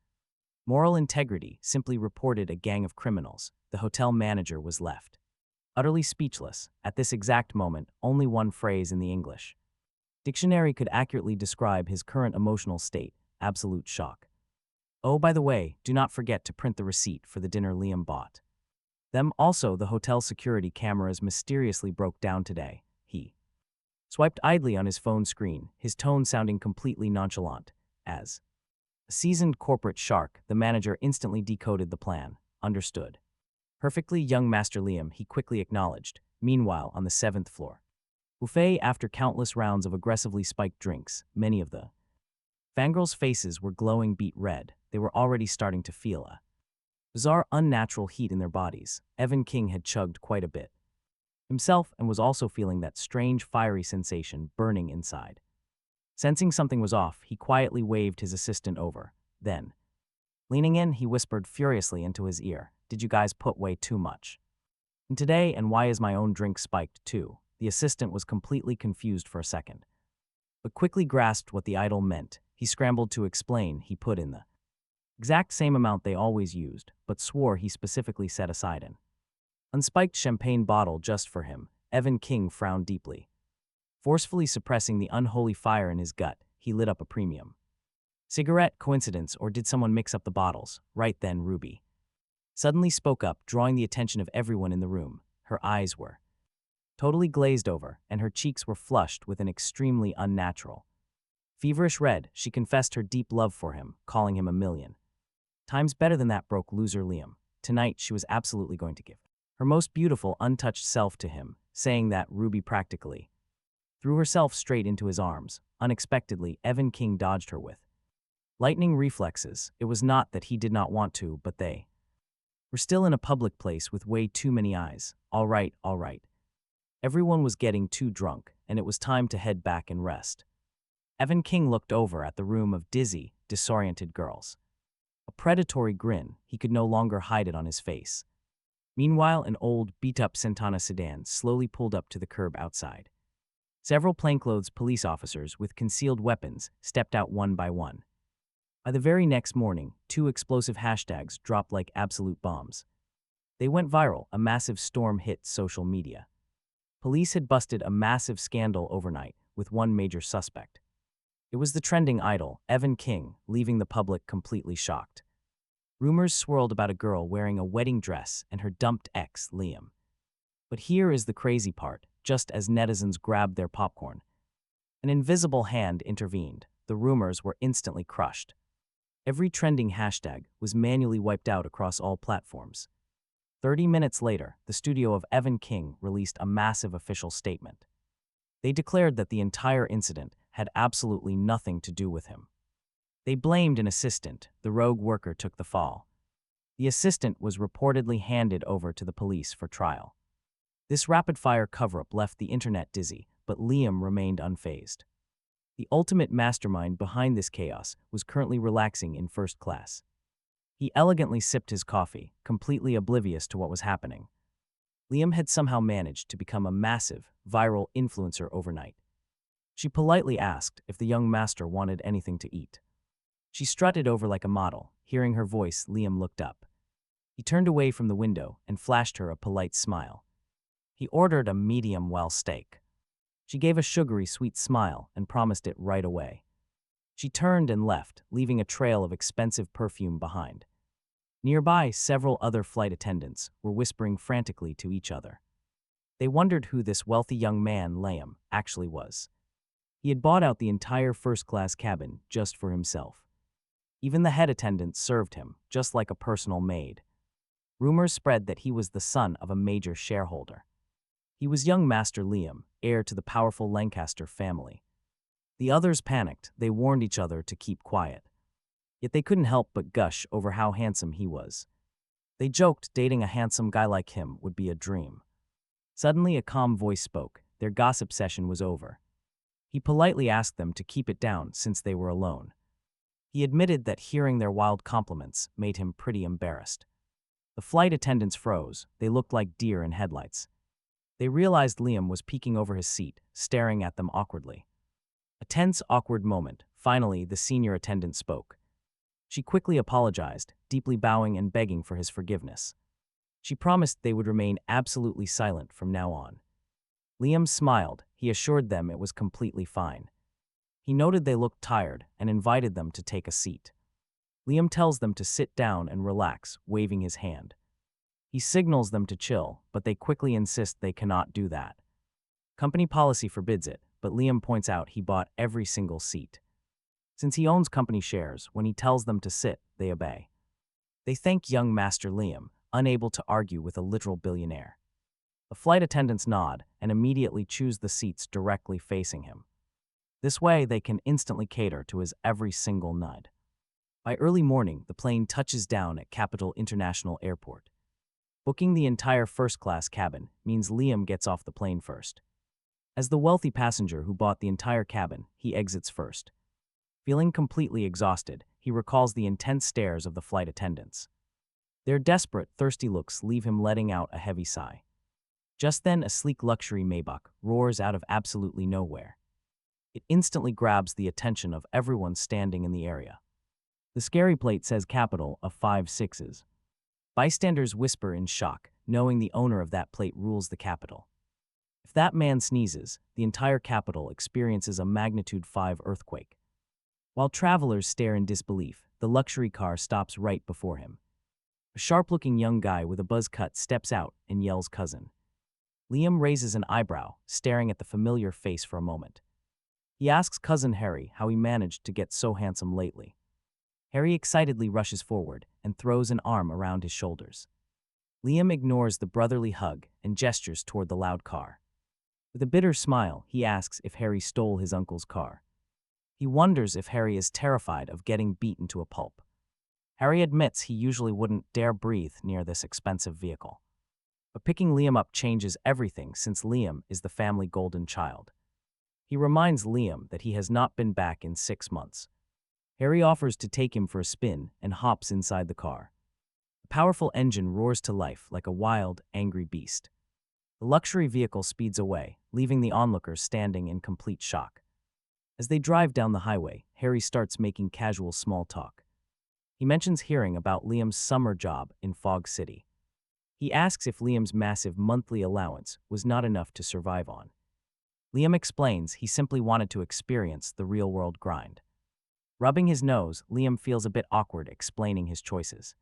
moral integrity, simply reported a gang of criminals." The hotel manager was left utterly speechless. At this exact moment, only one phrase in the English dictionary could accurately describe his current emotional state: absolute shock. "Oh, by the way, do not forget to print the receipt for the dinner Liam bought them. Also, the hotel security cameras mysteriously broke down today." He swiped idly on his phone screen, his tone sounding completely nonchalant. As a seasoned corporate shark, the manager instantly decoded the plan. "Understood perfectly, young Master Liam," he quickly acknowledged. Meanwhile, on the 7th floor buffet, after countless rounds of aggressively spiked drinks, many of the fangirls' faces were glowing beet red. They were already starting to feel a bizarre, unnatural heat in their bodies. Evan King had chugged quite a bit himself and was also feeling that strange, fiery sensation burning inside. Sensing something was off, he quietly waved his assistant over. Then, leaning in, he whispered furiously into his ear, "Did you guys put way too much in today, and why is my own drink spiked too?" The assistant was completely confused for a second, but quickly grasped what the idol meant. He scrambled to explain he put in the exact same amount they always used, but swore he specifically set aside an unspiked champagne bottle just for him. Evan King frowned deeply. Forcefully suppressing the unholy fire in his gut, he lit up a premium cigarette. Coincidence, or did someone mix up the bottles? Right then, Ruby suddenly spoke up, drawing the attention of everyone in the room. Her eyes were totally glazed over, and her cheeks were flushed with an extremely unnatural, feverish red. She confessed her deep love for him, calling him a million times better than that broke loser Liam. Tonight, she was absolutely going to give her most beautiful, untouched self to him. Saying that, Ruby practically threw herself straight into his arms. Unexpectedly, Evan King dodged her with lightning reflexes. It was not that he did not want to, but they were still in a public place with way too many eyes. All right. Everyone was getting too drunk, and it was time to head back and rest. Evan King looked over at the room of dizzy, disoriented girls. A predatory grin, he could no longer hide it on his face. Meanwhile, an old, beat-up Santana sedan slowly pulled up to the curb outside. Several plainclothes police officers with concealed weapons stepped out one by one. By the very next morning, 2 explosive hashtags dropped like absolute bombs. They went viral. A massive storm hit social media. Police had busted a massive scandal overnight with one major suspect. It was the trending idol, Evan King, leaving the public completely shocked. Rumors swirled about a girl wearing a wedding dress and her dumped ex, Liam. But here is the crazy part. Just as netizens grabbed their popcorn, an invisible hand intervened. The rumors were instantly crushed. Every trending hashtag was manually wiped out across all platforms. 30 minutes later, the studio of Evan King released a massive official statement. They declared that the entire incident had absolutely nothing to do with him. They blamed an assistant. The rogue worker took the fall. The assistant was reportedly handed over to the police for trial. This rapid-fire cover-up left the internet dizzy, but Liam remained unfazed. The ultimate mastermind behind this chaos was currently relaxing in first class. He elegantly sipped his coffee, completely oblivious to what was happening. Liam had somehow managed to become a massive, viral influencer overnight. She politely asked if the young master wanted anything to eat. She strutted over like a model. Hearing her voice, Liam looked up. He turned away from the window and flashed her a polite smile. He ordered a medium-well steak. She gave a sugary, sweet smile and promised it right away. She turned and left, leaving a trail of expensive perfume behind. Nearby, several other flight attendants were whispering frantically to each other. They wondered who this wealthy young man, Liam, actually was. He had bought out the entire first-class cabin just for himself. Even the head attendant served him, just like a personal maid. Rumors spread that he was the son of a major shareholder. He was young Master Liam, heir to the powerful Lancaster family. The others panicked. They warned each other to keep quiet. Yet they couldn't help but gush over how handsome he was. They joked dating a handsome guy like him would be a dream. Suddenly, a calm voice spoke. Their gossip session was over. He politely asked them to keep it down since they were alone. He admitted that hearing their wild compliments made him pretty embarrassed. The flight attendants froze. They looked like deer in headlights. They realized Liam was peeking over his seat, staring at them awkwardly. A tense, awkward moment. Finally, the senior attendant spoke. She quickly apologized, deeply bowing and begging for his forgiveness. She promised they would remain absolutely silent from now on. Liam smiled. He assured them it was completely fine. He noted they looked tired and invited them to take a seat. Liam tells them to sit down and relax, waving his hand. He signals them to chill, but they quickly insist they cannot do that. Company policy forbids it, but Liam points out he bought every single seat. Since he owns company shares, when he tells them to sit, they obey. They thank young Master Liam, unable to argue with a literal billionaire. The flight attendants nod and immediately choose the seats directly facing him. This way, they can instantly cater to his every single nod. By early morning, the plane touches down at Capital International Airport. Booking the entire first-class cabin means Liam gets off the plane first. As the wealthy passenger who bought the entire cabin, he exits first. Feeling completely exhausted, he recalls the intense stares of the flight attendants. Their desperate, thirsty looks leave him letting out a heavy sigh. Just then, a sleek luxury Maybach roars out of absolutely nowhere. It instantly grabs the attention of everyone standing in the area. The scary plate says capital of 5 6s. Bystanders whisper in shock, knowing the owner of that plate rules the capital. If that man sneezes, the entire capital experiences a magnitude 5 earthquake. While travelers stare in disbelief, the luxury car stops right before him. A sharp-looking young guy with a buzz cut steps out and yells cousin. Liam raises an eyebrow, staring at the familiar face for a moment. He asks cousin Harry how he managed to get so handsome lately. Harry excitedly rushes forward and throws an arm around his shoulders. Liam ignores the brotherly hug and gestures toward the loud car. With a bitter smile, he asks if Harry stole his uncle's car. He wonders if Harry is terrified of getting beaten to a pulp. Harry admits he usually wouldn't dare breathe near this expensive vehicle. But picking Liam up changes everything since Liam is the family golden child. He reminds Liam that he has not been back in 6 months. Harry offers to take him for a spin and hops inside the car. The powerful engine roars to life like a wild, angry beast. The luxury vehicle speeds away, leaving the onlookers standing in complete shock. As they drive down the highway, Harry starts making casual small talk. He mentions hearing about Liam's summer job in Fog City. He asks if Liam's massive monthly allowance was not enough to survive on. Liam explains he simply wanted to experience the real-world grind. Rubbing his nose, Liam feels a bit awkward explaining his choices.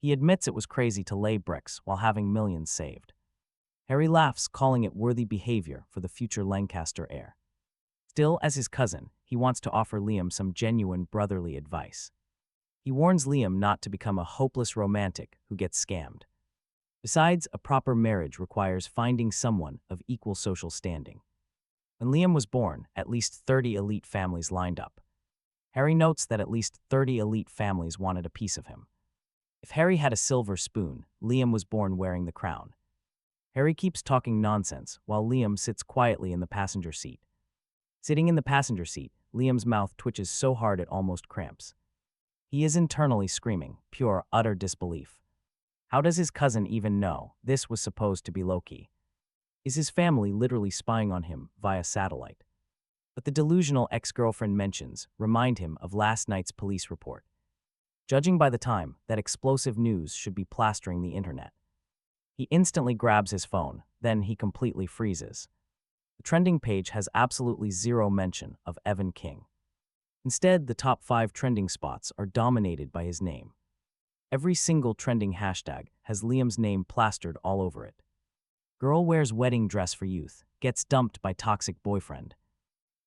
He admits it was crazy to lay bricks while having millions saved. Harry laughs, calling it worthy behavior for the future Lancaster heir. Still, as his cousin, he wants to offer Liam some genuine brotherly advice. He warns Liam not to become a hopeless romantic who gets scammed. Besides, a proper marriage requires finding someone of equal social standing. When Liam was born, at least 30 elite families lined up. Harry notes that at least 30 elite families wanted a piece of him. If Harry had a silver spoon, Liam was born wearing the crown. Harry keeps talking nonsense while Liam sits quietly in the passenger seat. Sitting in the passenger seat, Liam's mouth twitches so hard it almost cramps. He is internally screaming, pure, utter disbelief. How does his cousin even know this was supposed to be Loki? Is his family literally spying on him via satellite? But the delusional ex-girlfriend mentions remind him of last night's police report. Judging by the time, that explosive news should be plastering the internet. He instantly grabs his phone, then he completely freezes. The trending page has absolutely zero mention of Evan King. Instead, the top 5 trending spots are dominated by his name. Every single trending hashtag has Liam's name plastered all over it. Girl wears wedding dress for youth, gets dumped by toxic boyfriend.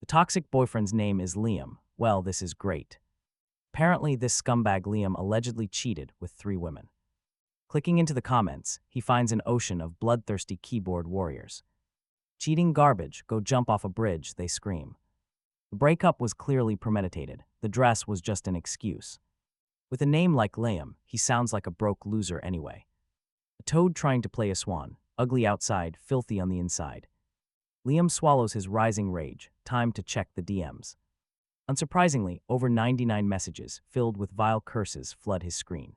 The toxic boyfriend's name is Liam. Well, this is great. Apparently, this scumbag Liam allegedly cheated with 3 women. Clicking into the comments, he finds an ocean of bloodthirsty keyboard warriors. Cheating garbage, go jump off a bridge, they scream. The breakup was clearly premeditated. The dress was just an excuse. With a name like Liam, he sounds like a broke loser anyway. A toad trying to play a swan, ugly outside, filthy on the inside. Liam swallows his rising rage. Time to check the DMs. Unsurprisingly, over 99 messages filled with vile curses flood his screen.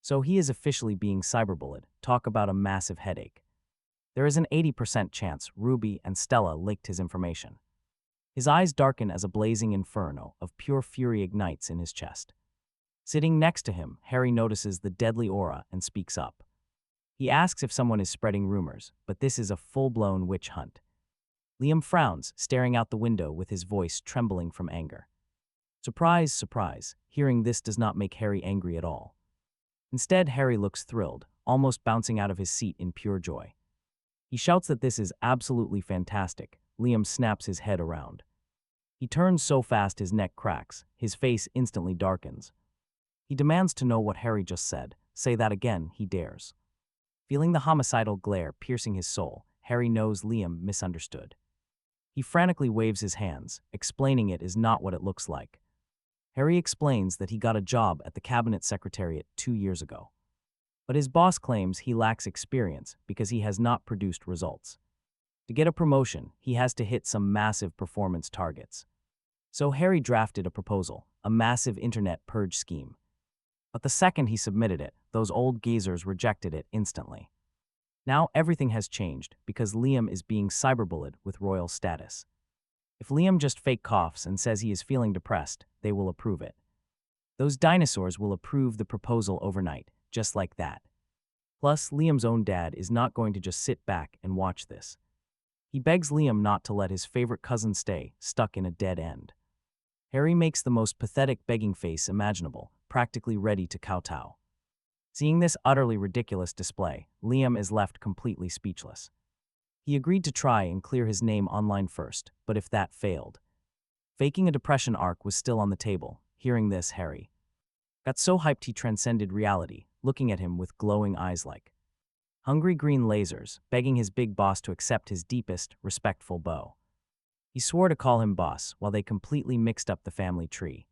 So he is officially being cyberbullied. Talk about a massive headache. There is an 80% chance Ruby and Stella leaked his information. His eyes darken as a blazing inferno of pure fury ignites in his chest. Sitting next to him, Harry notices the deadly aura and speaks up. He asks if someone is spreading rumors, but this is a full-blown witch hunt. Liam frowns, staring out the window with his voice trembling from anger. Surprise, surprise, hearing this does not make Harry angry at all. Instead, Harry looks thrilled, almost bouncing out of his seat in pure joy. He shouts that this is absolutely fantastic. Liam snaps his head around. He turns so fast his neck cracks, his face instantly darkens. He demands to know what Harry just said. Say that again, he dares. Feeling the homicidal glare piercing his soul, Harry knows Liam misunderstood. He frantically waves his hands, explaining it is not what it looks like. Harry explains that he got a job at the Cabinet Secretariat 2 years ago. But his boss claims he lacks experience because he has not produced results. To get a promotion, he has to hit some massive performance targets. So Harry drafted a proposal, a massive internet purge scheme. But the second he submitted it, those old geezers rejected it instantly. Now everything has changed because Liam is being cyberbullied with royal status. If Liam just fake coughs and says he is feeling depressed, they will approve it. Those dinosaurs will approve the proposal overnight, just like that. Plus, Liam's own dad is not going to just sit back and watch this. He begs Liam not to let his favorite cousin stay stuck in a dead end. Harry makes the most pathetic begging face imaginable, practically ready to kowtow. Seeing this utterly ridiculous display, Liam is left completely speechless. He agreed to try and clear his name online first, but if that failed. Faking a depression arc was still on the table. Hearing this, Harry got so hyped he transcended reality, looking at him with glowing eyes like hungry green lasers, begging his big boss to accept his deepest, respectful bow. He swore to call him boss while they completely mixed up the family tree.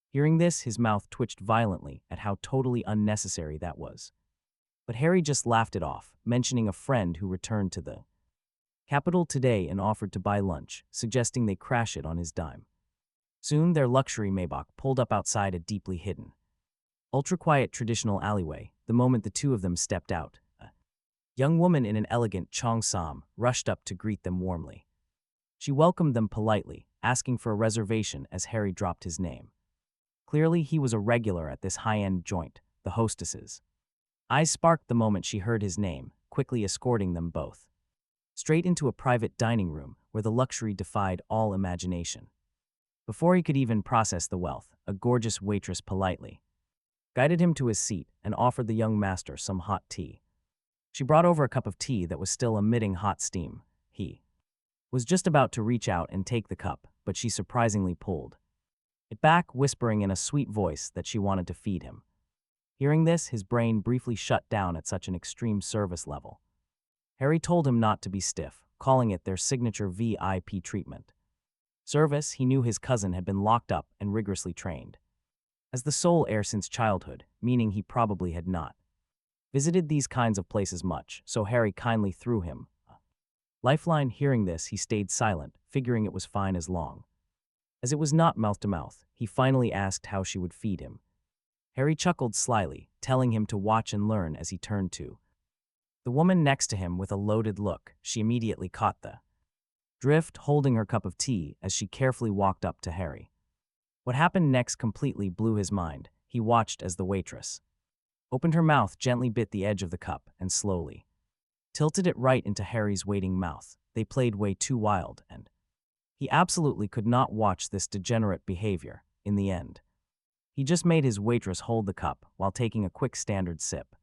Hearing this, his mouth twitched violently at how totally unnecessary that was. But Harry just laughed it off, mentioning a friend who returned to the capital today and offered to buy lunch, suggesting they crash it on his dime. Soon, their luxury Maybach pulled up outside a deeply hidden, ultra-quiet traditional alleyway. The moment the two of them stepped out, a young woman in an elegant cheongsam rushed up to greet them warmly. She welcomed them politely, asking for a reservation as Harry dropped his name. Clearly, he was a regular at this high-end joint, the hostess's eyes sparked the moment she heard his name, quickly escorting them both straight into a private dining room where the luxury defied all imagination. Before he could even process the wealth, a gorgeous waitress politely guided him to his seat and offered the young master some hot tea. She brought over a cup of tea that was still emitting hot steam. He was just about to reach out and take the cup, but she surprisingly pulled it back, whispering in a sweet voice that she wanted to feed him. Hearing this, his brain briefly shut down at such an extreme service level. Harry told him not to be stiff, calling it their signature VIP treatment. Service, he knew his cousin had been locked up and rigorously trained as the sole heir since childhood, meaning he probably had not visited these kinds of places much, so Harry kindly threw him a lifeline. Hearing this, he stayed silent, figuring it was fine as long as it was not mouth-to-mouth. He finally asked how she would feed him. Harry chuckled slyly, telling him to watch and learn as he turned to the woman next to him with a loaded look. She immediately caught the drift, holding her cup of tea as she carefully walked up to Harry. What happened next completely blew his mind. He watched as the waitress opened her mouth, gently bit the edge of the cup, and slowly tilted it right into Harry's waiting mouth. They played way too wild, and he absolutely could not watch this degenerate behavior. In the end, He just made his waitress hold the cup while taking a quick standard sip.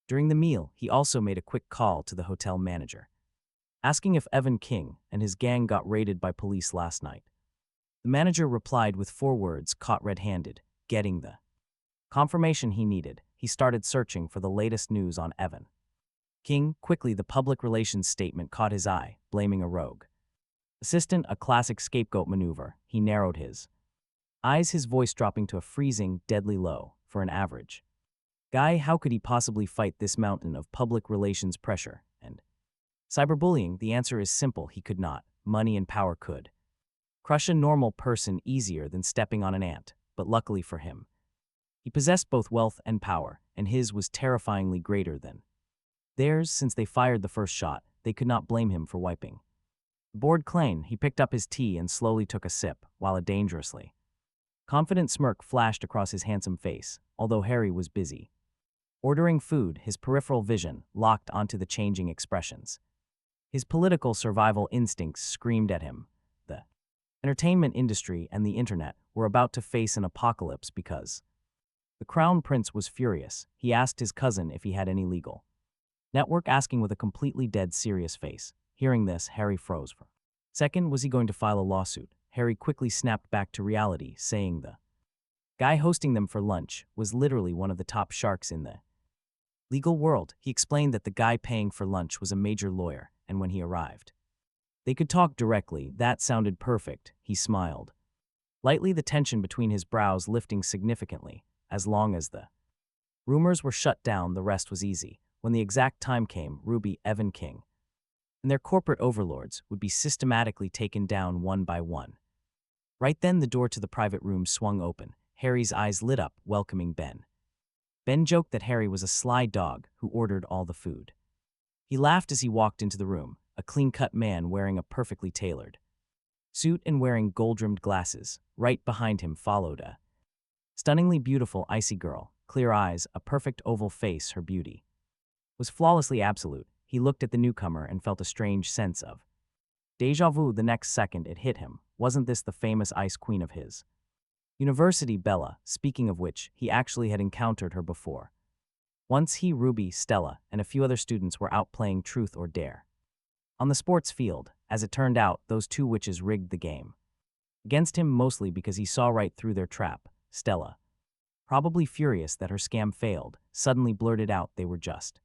During the meal, he also made a quick call to the hotel manager, asking if Evan King and his gang got raided by police last night. The manager replied with 4 words caught red-handed, getting the confirmation he needed. He started searching for the latest news on Evan King. Quickly, the public relations statement caught his eye, blaming a rogue assistant, a classic scapegoat maneuver. He narrowed his eyes, his voice dropping to a freezing, deadly low. For an average guy, how could he possibly fight this mountain of public relations pressure and cyberbullying? The answer is simple: he could not. Money and power could crush a normal person easier than stepping on an ant, but luckily for him, he possessed both wealth and power, and his was terrifyingly greater than theirs. Since they fired the first shot, they could not blame him for wiping the board clean. He picked up his tea and slowly took a sip, while a dangerously confident smirk flashed across his handsome face. Although Harry was busy ordering food, his peripheral vision locked onto the changing expressions. His political survival instincts screamed at him. The entertainment industry and the internet were about to face an apocalypse because the Crown Prince was furious. He asked his cousin if he had any legal network, asking with a completely dead serious face. Hearing this, Harry froze for a second. Was he going to file a lawsuit? Harry quickly snapped back to reality, saying the guy hosting them for lunch was literally one of the top sharks in the legal world. He explained that the guy paying for lunch was a major lawyer, and when he arrived, they could talk directly. That sounded perfect. He smiled lightly, the tension between his brows lifting significantly. As long as the rumors were shut down, the rest was easy. When the exact time came, Ruby, Evan King, and their corporate overlords would be systematically taken down one by one. Right then, the door to the private room swung open. Harry's eyes lit up, welcoming Ben. Ben joked that Harry was a sly dog who ordered all the food. He laughed as he walked into the room, a clean-cut man wearing a perfectly tailored suit and wearing gold-rimmed glasses. Right behind him followed a stunningly beautiful icy girl, clear eyes, a perfect oval face. Her beauty was flawlessly absolute. He looked at the newcomer and felt a strange sense of déjà vu. The next second it hit him. Wasn't this the famous ice queen of his university, Bella? Speaking of which, he actually had encountered her before. Once he, Ruby, Stella, and a few other students were out playing Truth or Dare on the sports field. As it turned out, those 2 witches rigged the game against him, mostly because he saw right through their trap. Stella, probably furious that her scam failed, suddenly blurted out they were just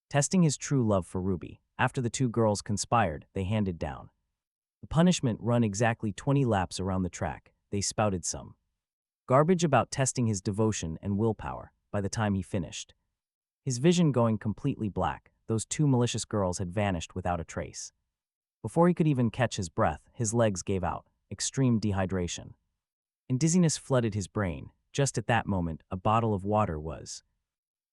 testing his true love for Ruby. After the 2 girls conspired, they handed down the punishment: run exactly 20 laps around the track. They spouted some garbage about testing his devotion and willpower. By the time he finished, his vision going completely black, those 2 malicious girls had vanished without a trace. Before he could even catch his breath, his legs gave out, extreme dehydration, and dizziness flooded his brain. Just at that moment, a bottle of water was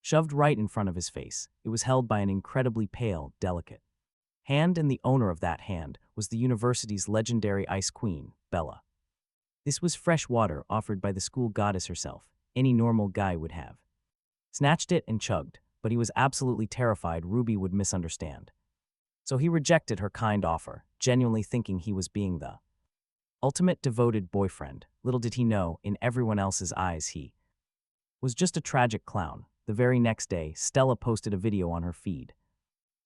shoved right in front of his face. It was held by an incredibly pale, delicate hand, and the owner of that hand was the university's legendary ice queen, Bella. This was fresh water offered by the school goddess herself. Any normal guy would have snatched it and chugged, but he was absolutely terrified Ruby would misunderstand. So he rejected her kind offer, genuinely thinking he was being the ultimate devoted boyfriend. Little did he know, in everyone else's eyes, he was just a tragic clown. The very next day, Stella posted a video on her feed.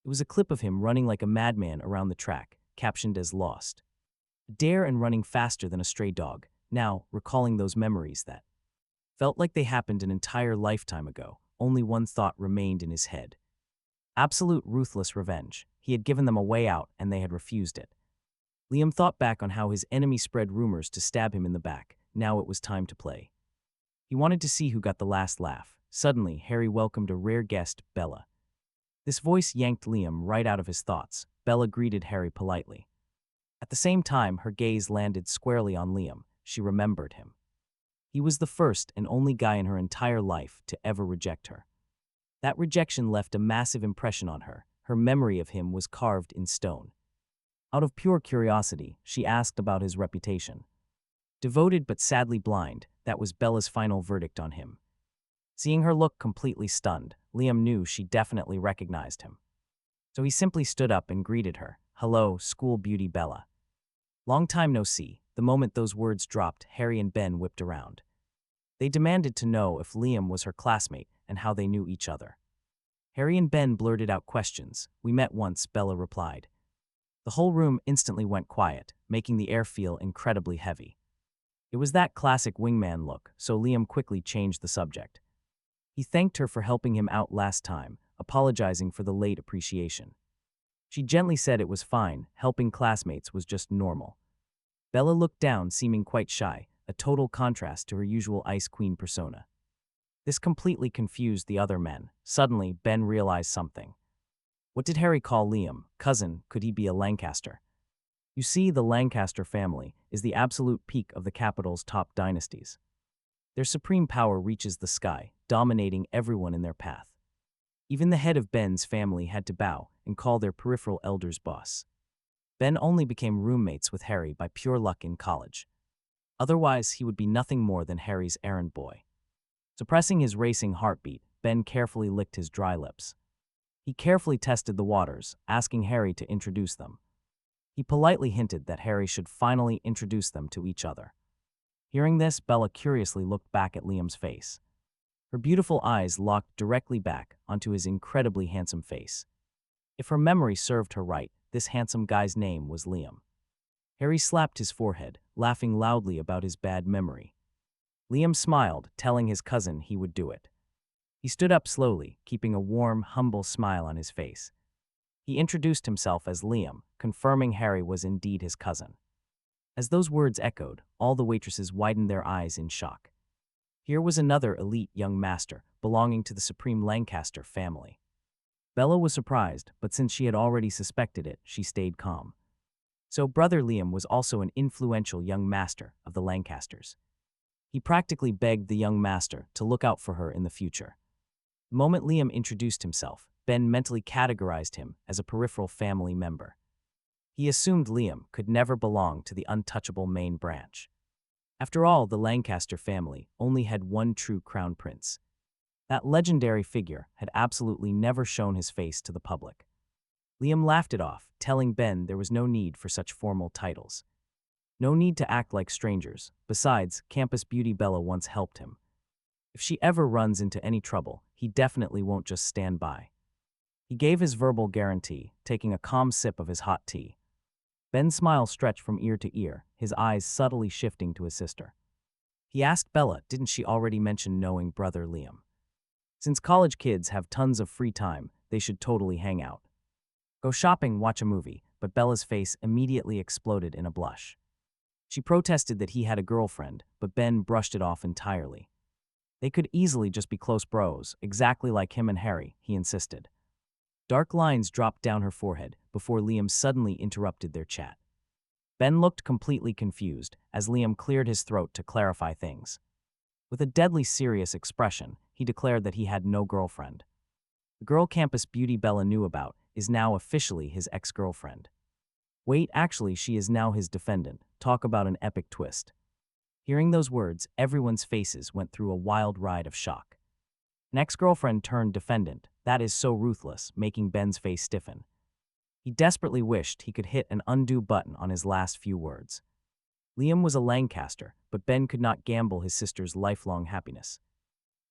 It was a clip of him running like a madman around the track, captioned as "Lost Dare and running faster than a stray dog." Now, recalling those memories that felt like they happened an entire lifetime ago, only one thought remained in his head: absolute ruthless revenge. He had given them a way out, and they had refused it. Liam thought back on how his enemy spread rumors to stab him in the back. Now it was time to play. He wanted to see who got the last laugh. Suddenly, Harry welcomed a rare guest, Bella. This voice yanked Liam right out of his thoughts. Bella greeted Harry politely. At the same time, her gaze landed squarely on Liam. She remembered him. He was the first and only guy in her entire life to ever reject her. That rejection left a massive impression on her. Her memory of him was carved in stone. Out of pure curiosity, she asked about his reputation. Devoted but sadly blind, that was Bella's final verdict on him. Seeing her look completely stunned, Liam knew she definitely recognized him. So he simply stood up and greeted her. "Hello, school beauty Bella. Long time no see." The moment those words dropped, Harry and Ben whipped around. They demanded to know if Liam was her classmate and how they knew each other. Harry and Ben blurted out questions. "We met once," Bella replied. The whole room instantly went quiet, making the air feel incredibly heavy. It was that classic wingman look, so Liam quickly changed the subject. He thanked her for helping him out last time, apologizing for the late appreciation. She gently said it was fine, helping classmates was just normal. Bella looked down, seeming quite shy, a total contrast to her usual Ice Queen persona. This completely confused the other men. Suddenly, Ben realized something. What did Harry call Liam? Cousin? Could he be a Lancaster? You see, the Lancaster family is the absolute peak of the capital's top dynasties. Their supreme power reaches the sky, dominating everyone in their path. Even the head of Ben's family had to bow and call their peripheral elders boss. Ben only became roommates with Harry by pure luck in college. Otherwise, he would be nothing more than Harry's errand boy. Suppressing his racing heartbeat, Ben carefully licked his dry lips. He carefully tested the waters, asking Harry to introduce them. He politely hinted that Harry should finally introduce them to each other. Hearing this, Bella curiously looked back at Liam's face. Her beautiful eyes locked directly back onto his incredibly handsome face. If her memory served her right, this handsome guy's name was Liam. Harry slapped his forehead, laughing loudly about his bad memory. Liam smiled, telling his cousin he would do it. He stood up slowly, keeping a warm, humble smile on his face. He introduced himself as Liam, confirming Harry was indeed his cousin. As those words echoed, all the waitresses widened their eyes in shock. Here was another elite young master, belonging to the Supreme Lancaster family. Bella was surprised, but since she had already suspected it, she stayed calm. So brother Liam was also an influential young master of the Lancasters. He practically begged the young master to look out for her in the future. The moment Liam introduced himself, Ben mentally categorized him as a peripheral family member. He assumed Liam could never belong to the untouchable main branch. After all, the Lancaster family only had one true crown prince. That legendary figure had absolutely never shown his face to the public. Liam laughed it off, telling Ben there was no need for such formal titles. No need to act like strangers. Besides, campus beauty Bella once helped him. If she ever runs into any trouble, he definitely won't just stand by. He gave his verbal guarantee, taking a calm sip of his hot tea. Ben's smile stretched from ear to ear, his eyes subtly shifting to his sister. He asked Bella, didn't she already mention knowing brother Liam? Since college kids have tons of free time, they should totally hang out. Go shopping, watch a movie, but Bella's face immediately exploded in a blush. She protested that he had a girlfriend, but Ben brushed it off entirely. They could easily just be close bros, exactly like him and Harry, he insisted. Dark lines dropped down her forehead before Liam suddenly interrupted their chat. Ben looked completely confused as Liam cleared his throat to clarify things. With a deadly serious expression, he declared that he had no girlfriend. The girl campus beauty Bella knew about is now officially his ex-girlfriend. Wait, actually, she is now his defendant. Talk about an epic twist. Hearing those words, everyone's faces went through a wild ride of shock. An ex-girlfriend turned defendant. That is so ruthless, making Ben's face stiffen. He desperately wished he could hit an undo button on his last few words. Liam was a Lancaster, but Ben could not gamble his sister's lifelong happiness.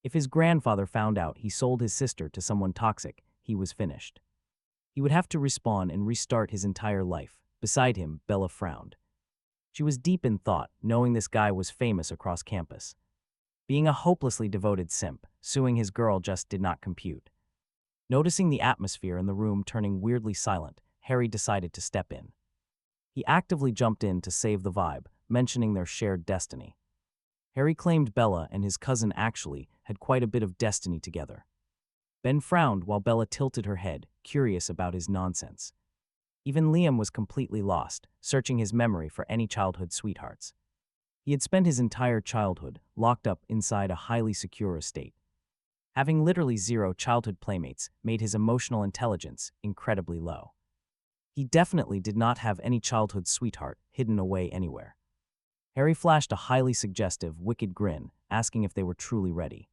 If his grandfather found out he sold his sister to someone toxic, he was finished. He would have to respawn and restart his entire life. Beside him, Bella frowned. She was deep in thought, knowing this guy was famous across campus. Being a hopelessly devoted simp, suing his girl just did not compute. Noticing the atmosphere in the room turning weirdly silent, Harry decided to step in. He actively jumped in to save the vibe, mentioning their shared destiny. Harry claimed Bella and his cousin actually had quite a bit of destiny together. Ben frowned while Bella tilted her head, curious about his nonsense. Even Liam was completely lost, searching his memory for any childhood sweethearts. He had spent his entire childhood locked up inside a highly secure estate. Having literally zero childhood playmates made his emotional intelligence incredibly low. He definitely did not have any childhood sweetheart hidden away anywhere. Harry flashed a highly suggestive, wicked grin, asking if they were truly ready.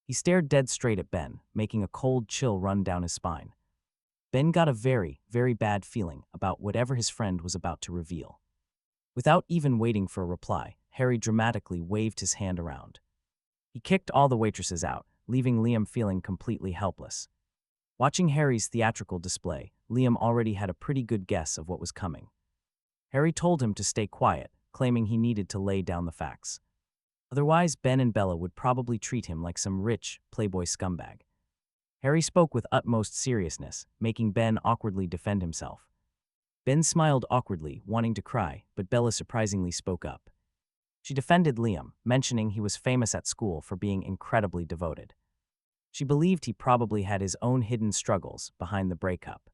He stared dead straight at Ben, making a cold chill run down his spine. Ben got a very, very bad feeling about whatever his friend was about to reveal. Without even waiting for a reply, Harry dramatically waved his hand around. He kicked all the waitresses out, leaving Liam feeling completely helpless. Watching Harry's theatrical display, Liam already had a pretty good guess of what was coming. Harry told him to stay quiet, claiming he needed to lay down the facts. Otherwise, Ben and Bella would probably treat him like some rich, playboy scumbag. Harry spoke with utmost seriousness, making Ben awkwardly defend himself. Ben smiled awkwardly, wanting to cry, but Bella surprisingly spoke up. She defended Liam, mentioning he was famous at school for being incredibly devoted. She believed he probably had his own hidden struggles behind the breakup.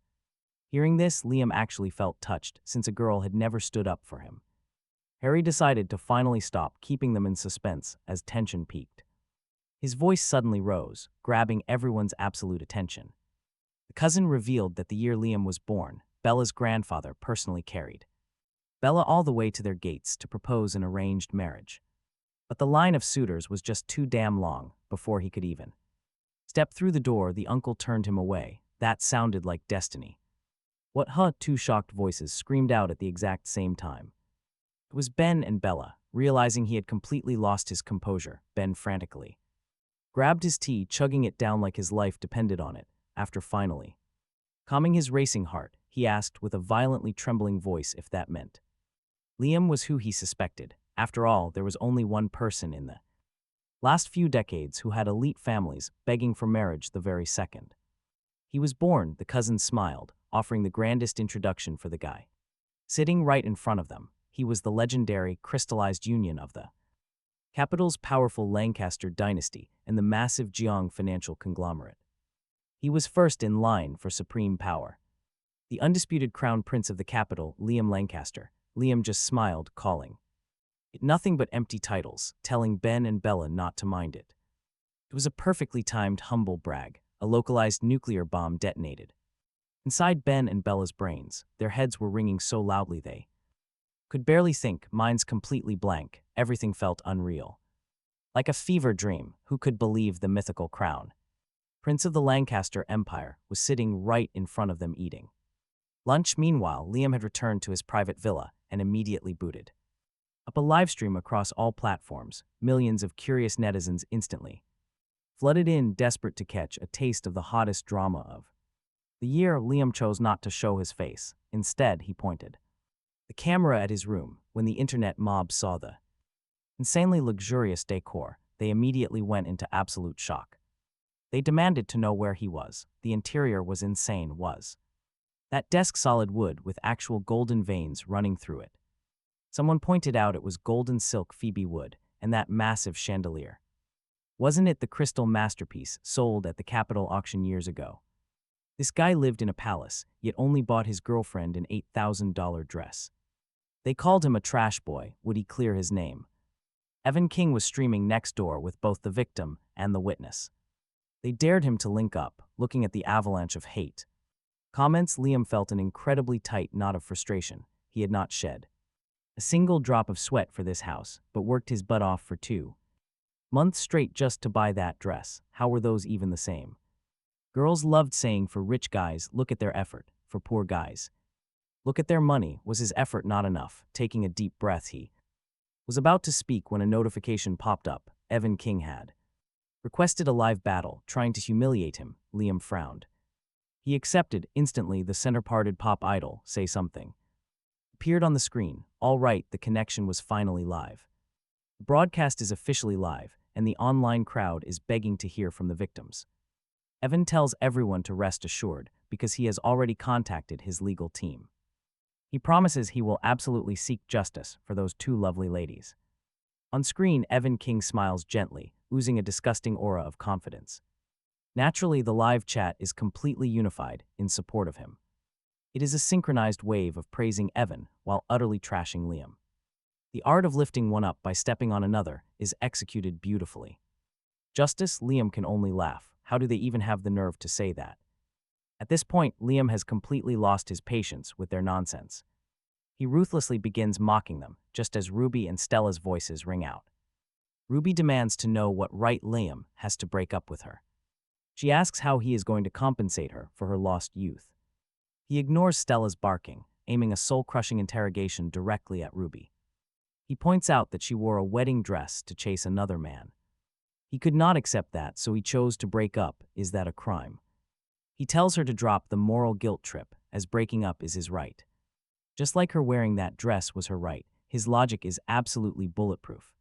Hearing this, Liam actually felt touched, since a girl had never stood up for him. Harry decided to finally stop keeping them in suspense as tension peaked. His voice suddenly rose, grabbing everyone's absolute attention. The cousin revealed that the year Liam was born, Bella's grandfather personally carried Bella all the way to their gates to propose an arranged marriage. But the line of suitors was just too damn long before he could even step through the door. The uncle turned him away. That sounded like destiny. What huh? Two shocked voices screamed out at the exact same time. It was Ben and Bella. Realizing he had completely lost his composure, Ben frantically grabbed his tea, chugging it down like his life depended on it. After finally calming his racing heart, he asked with a violently trembling voice if that meant Liam was who he suspected. After all, there was only one person in the last few decades who had elite families begging for marriage the very second he was born. The cousin smiled, offering the grandest introduction for the guy sitting right in front of them. He was the legendary crystallized union of the capital's powerful Lancaster dynasty and the massive Jeong financial conglomerate. He was first in line for supreme power. The undisputed crown prince of the capital, Liam Lancaster. Liam just smiled, calling it nothing but empty titles, telling Ben and Bella not to mind it. It was a perfectly timed humble brag. A localized nuclear bomb detonated inside Ben and Bella's brains. Their heads were ringing so loudly they could barely think, minds completely blank. Everything felt unreal. Like a fever dream. Who could believe the mythical crown prince of the Lancaster Empire was sitting right in front of them eating lunch? Meanwhile, Liam had returned to his private villa and immediately booted up a livestream across all platforms. Millions of curious netizens instantly flooded in, desperate to catch a taste of the hottest drama of the year. Liam chose not to show his face. Instead, he pointed the camera at his room. When the internet mob saw the insanely luxurious decor, they immediately went into absolute shock. They demanded to know where he was. The interior was insane. Was that desk solid wood with actual golden veins running through it? Someone pointed out it was golden silk Phoebe wood, and that massive chandelier. Wasn't it the crystal masterpiece sold at the Capitol auction years ago? This guy lived in a palace, yet only bought his girlfriend an $8,000 dress. They called him a trash boy. Would he clear his name? Evan King was streaming next door with both the victim and the witness. They dared him to link up. Looking at the avalanche of hate comments, Liam felt an incredibly tight knot of frustration. He had not shed a single drop of sweat for this house, but worked his butt off for 2 months straight just to buy that dress. How were those even the same? Girls loved saying, for rich guys, look at their effort. For poor guys, look at their money. Was his effort not enough? Taking a deep breath, he was about to speak when a notification popped up. Evan King had requested a live battle, trying to humiliate him. Liam frowned. He accepted. Instantly, the center-parted pop idol, Say Something, appeared on the screen. All right, the connection was finally live. The broadcast is officially live, and the online crowd is begging to hear from the victims. Evan tells everyone to rest assured because he has already contacted his legal team. He promises he will absolutely seek justice for those 2 lovely ladies. On screen, Evan King smiles gently, oozing a disgusting aura of confidence. Naturally, the live chat is completely unified in support of him. It is a synchronized wave of praising Evan while utterly trashing Liam. The art of lifting one up by stepping on another is executed beautifully. Justice? Liam can only laugh. How do they even have the nerve to say that? At this point, Liam has completely lost his patience with their nonsense. He ruthlessly begins mocking them, just as Ruby and Stella's voices ring out. Ruby demands to know what right Liam has to break up with her. She asks how he is going to compensate her for her lost youth. He ignores Stella's barking, aiming a soul-crushing interrogation directly at Ruby. He points out that she wore a wedding dress to chase another man. He could not accept that, so he chose to break up. Is that a crime? He tells her to drop the moral guilt trip, as breaking up is his right. Just like her wearing that dress was her right, his logic is absolutely bulletproof.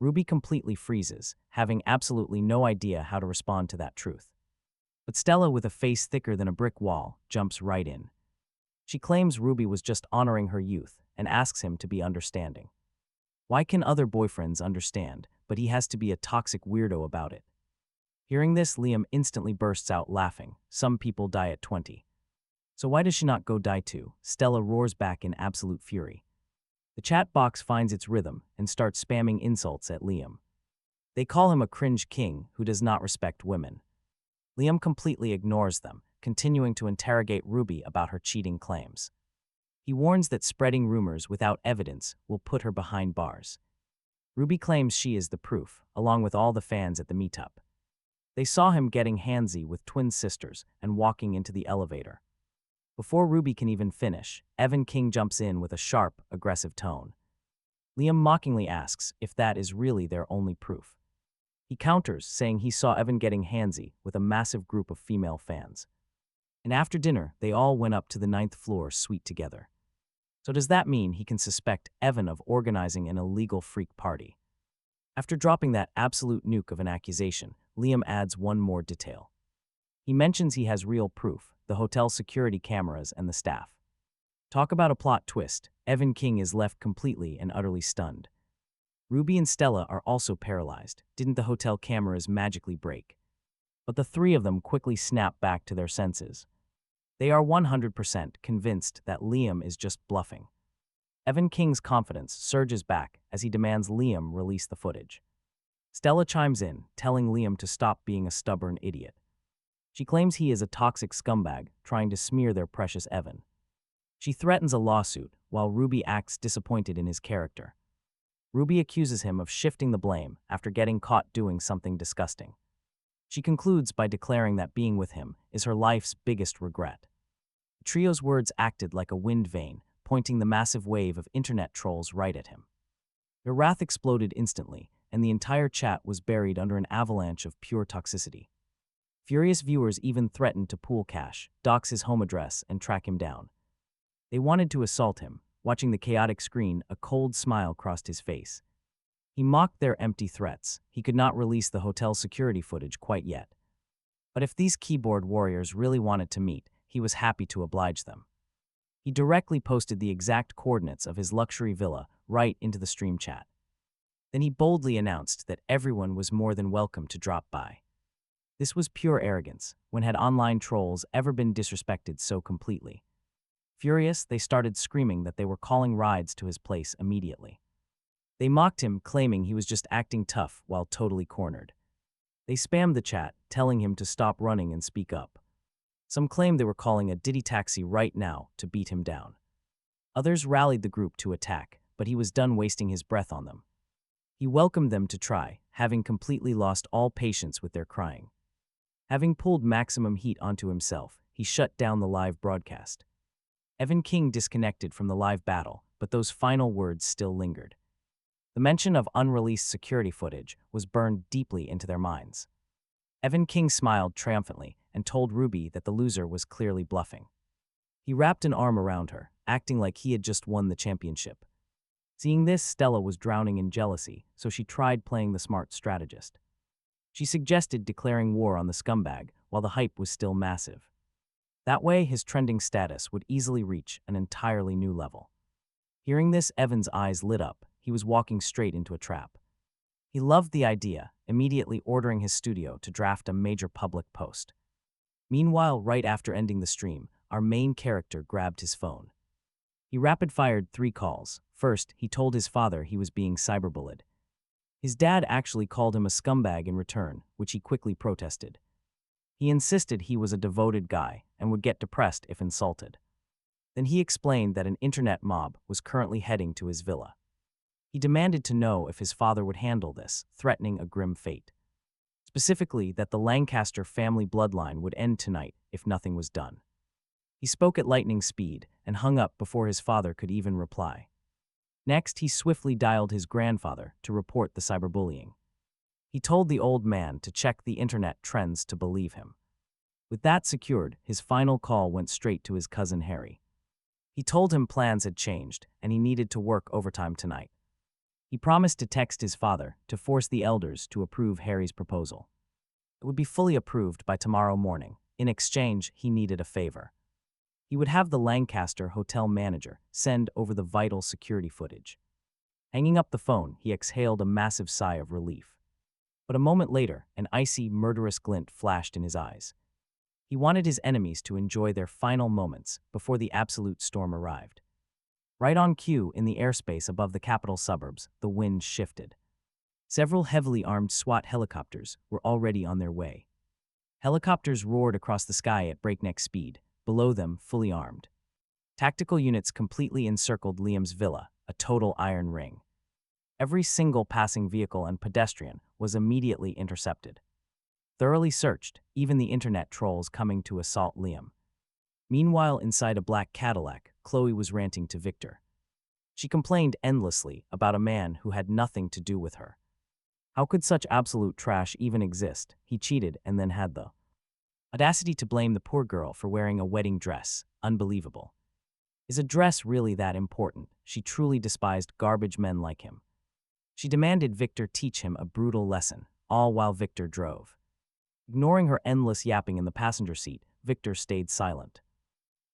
Ruby completely freezes, having absolutely no idea how to respond to that truth. But Stella, with a face thicker than a brick wall, jumps right in. She claims Ruby was just honoring her youth and asks him to be understanding. Why can other boyfriends understand, but he has to be a toxic weirdo about it? Hearing this, Liam instantly bursts out laughing. Some people die at 20. So why does she not go die too? Stella roars back in absolute fury. The chat box finds its rhythm and starts spamming insults at Liam. They call him a cringe king who does not respect women. Liam completely ignores them, continuing to interrogate Ruby about her cheating claims. He warns that spreading rumors without evidence will put her behind bars. Ruby claims she is the proof, along with all the fans at the meetup. They saw him getting handsy with twin sisters and walking into the elevator. Before Ruby can even finish, Evan King jumps in with a sharp, aggressive tone. Liam mockingly asks if that is really their only proof. He counters, saying he saw Evan getting handsy with a massive group of female fans. And after dinner, they all went up to the 9th floor suite together. So does that mean he can suspect Evan of organizing an illegal freak party? After dropping that absolute nuke of an accusation, Liam adds one more detail. He mentions he has real proof, the hotel security cameras and the staff. Talk about a plot twist. Evan King is left completely and utterly stunned. Ruby and Stella are also paralyzed. Didn't the hotel cameras magically break? But the three of them quickly snap back to their senses. They are 100% convinced that Liam is just bluffing. Evan King's confidence surges back as he demands Liam release the footage. Stella chimes in, telling Liam to stop being a stubborn idiot. She claims he is a toxic scumbag trying to smear their precious Evan. She threatens a lawsuit, while Ruby acts disappointed in his character. Ruby accuses him of shifting the blame after getting caught doing something disgusting. She concludes by declaring that being with him is her life's biggest regret. The trio's words acted like a wind vane, pointing the massive wave of internet trolls right at him. Their wrath exploded instantly, and the entire chat was buried under an avalanche of pure toxicity. Furious viewers even threatened to pool cash, dox his home address, and track him down. They wanted to assault him. Watching the chaotic screen, a cold smile crossed his face. He mocked their empty threats. He could not release the hotel security footage quite yet. But if these keyboard warriors really wanted to meet, he was happy to oblige them. He directly posted the exact coordinates of his luxury villa right into the stream chat. Then he boldly announced that everyone was more than welcome to drop by. This was pure arrogance. When had online trolls ever been disrespected so completely? Furious, they started screaming that they were calling rides to his place immediately. They mocked him, claiming he was just acting tough while totally cornered. They spammed the chat, telling him to stop running and speak up. Some claimed they were calling a Diddy taxi right now to beat him down. Others rallied the group to attack, but he was done wasting his breath on them. He welcomed them to try, having completely lost all patience with their crying. Having pulled maximum heat onto himself, he shut down the live broadcast. Evan King disconnected from the live battle, but those final words still lingered. The mention of unreleased security footage was burned deeply into their minds. Evan King smiled triumphantly and told Ruby that the loser was clearly bluffing. He wrapped an arm around her, acting like he had just won the championship. Seeing this, Stella was drowning in jealousy, so she tried playing the smart strategist. She suggested declaring war on the scumbag while the hype was still massive. That way, his trending status would easily reach an entirely new level. Hearing this, Evan's eyes lit up. He was walking straight into a trap. He loved the idea, immediately ordering his studio to draft a major public post. Meanwhile, right after ending the stream, our main character grabbed his phone. He rapid-fired 3 calls. First, he told his father he was being cyberbullied. His dad actually called him a scumbag in return, which he quickly protested. He insisted he was a devoted guy and would get depressed if insulted. Then he explained that an internet mob was currently heading to his villa. He demanded to know if his father would handle this, threatening a grim fate. Specifically, that the Lancaster family bloodline would end tonight if nothing was done. He spoke at lightning speed and hung up before his father could even reply. Next, he swiftly dialed his grandfather to report the cyberbullying. He told the old man to check the internet trends to believe him. With that secured, his final call went straight to his cousin Harry. He told him plans had changed and he needed to work overtime tonight. He promised to text his father to force the elders to approve Harry's proposal. It would be fully approved by tomorrow morning. In exchange, he needed a favor. He would have the Lancaster hotel manager send over the vital security footage. Hanging up the phone, he exhaled a massive sigh of relief. But a moment later, an icy, murderous glint flashed in his eyes. He wanted his enemies to enjoy their final moments before the absolute storm arrived. Right on cue, in the airspace above the capital suburbs, the wind shifted. Several heavily armed SWAT helicopters were already on their way. Helicopters roared across the sky at breakneck speed, below them fully armed. Tactical units completely encircled Liam's villa, a total iron ring. Every single passing vehicle and pedestrian was immediately intercepted. Thoroughly searched, even the internet trolls coming to assault Liam. Meanwhile, inside a black Cadillac, Chloe was ranting to Victor. She complained endlessly about a man who had nothing to do with her. How could such absolute trash even exist? He cheated and then had the audacity to blame the poor girl for wearing a wedding dress. Unbelievable. Is a dress really that important? She truly despised garbage men like him. She demanded Victor teach him a brutal lesson, all while Victor drove. Ignoring her endless yapping in the passenger seat, Victor stayed silent.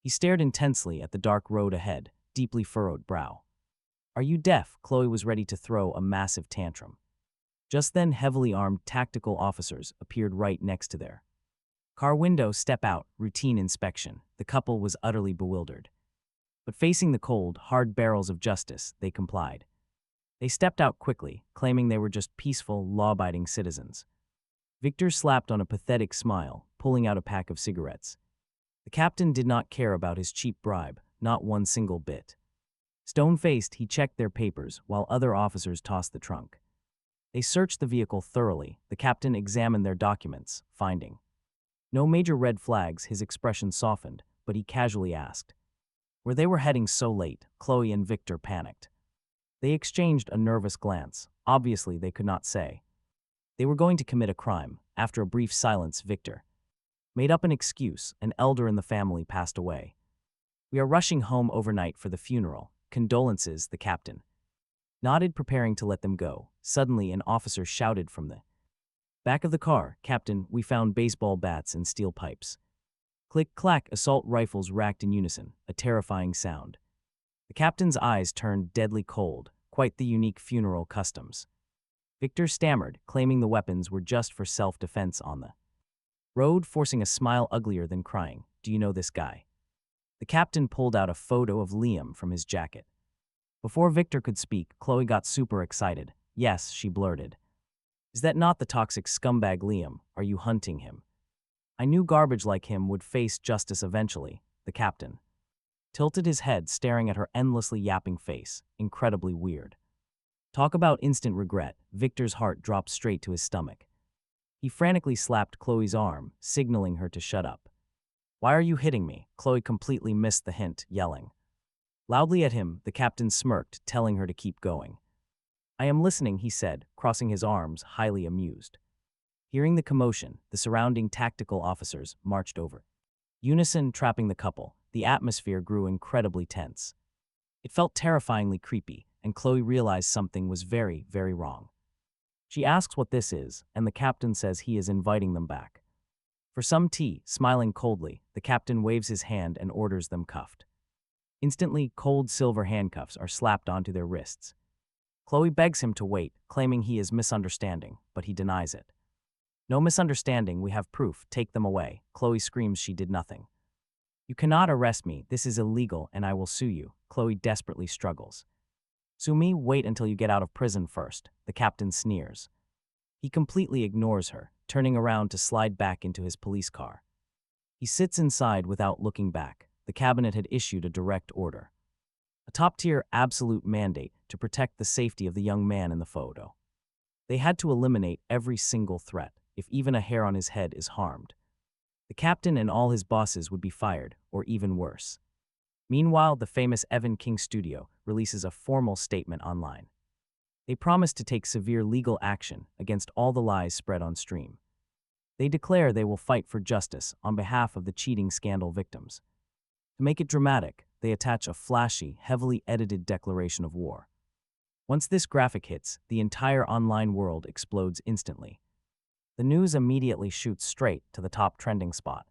He stared intensely at the dark road ahead, deeply furrowed brow. Are you deaf? Chloe was ready to throw a massive tantrum. Just then, heavily armed tactical officers appeared right next to their car window. Step out, routine inspection. The couple was utterly bewildered. But facing the cold, hard barrels of justice, they complied. They stepped out quickly, claiming they were just peaceful, law-abiding citizens. Victor slapped on a pathetic smile, pulling out a pack of cigarettes. The captain did not care about his cheap bribe, not one single bit. Stone-faced, he checked their papers while other officers tossed the trunk. They searched the vehicle thoroughly. The captain examined their documents, finding no major red flags. His expression softened, but he casually asked where they were heading so late. Chloe and Victor panicked. They exchanged a nervous glance. Obviously, they could not say they were going to commit a crime. After a brief silence, Victor made up an excuse. An elder in the family passed away. We are rushing home overnight for the funeral. Condolences, the captain nodded, preparing to let them go. Suddenly, an officer shouted from the back of the car, Captain, we found baseball bats and steel pipes. Click-clack, assault rifles racked in unison, a terrifying sound. The captain's eyes turned deadly cold, quite the unique funeral customs. Victor stammered, claiming the weapons were just for self-defense on the road, forcing a smile uglier than crying. Do you know this guy? The captain pulled out a photo of Liam from his jacket. Before Victor could speak, Chloe got super excited. Yes, she blurted. Is that not the toxic scumbag Liam? Are you hunting him? I knew garbage like him would face justice eventually. The captain tilted his head, staring at her endlessly yapping face. Incredibly weird. Talk about instant regret. Victor's heart dropped straight to his stomach. He frantically slapped Chloe's arm, signaling her to shut up. Why are you hitting me? Chloe completely missed the hint, yelling loudly at him. The captain smirked, telling her to keep going. I am listening, he said, crossing his arms, highly amused. Hearing the commotion, the surrounding tactical officers marched over. Unison trapping the couple, the atmosphere grew incredibly tense. It felt terrifyingly creepy, and Chloe realized something was very, very wrong. She asks what this is, and the captain says he is inviting them back. For some tea, smiling coldly, the captain waves his hand and orders them cuffed. Instantly, cold silver handcuffs are slapped onto their wrists. Chloe begs him to wait, claiming he is misunderstanding, but he denies it. No misunderstanding, we have proof, take them away. Chloe screams she did nothing. You cannot arrest me, this is illegal and I will sue you. Chloe desperately struggles. Sue me? Wait until you get out of prison first. The captain sneers. He completely ignores her, turning around to slide back into his police car. He sits inside without looking back. The cabinet had issued a direct order. A top-tier absolute mandate to protect the safety of the young man in the photo. They had to eliminate every single threat, if even a hair on his head is harmed. The captain and all his bosses would be fired, or even worse. Meanwhile, the famous Evan King studio releases a formal statement online. They promise to take severe legal action against all the lies spread on stream. They declare they will fight for justice on behalf of the cheating scandal victims. To make it dramatic, they attach a flashy, heavily edited declaration of war. Once this graphic hits, the entire online world explodes instantly. The news immediately shoots straight to the top trending spot.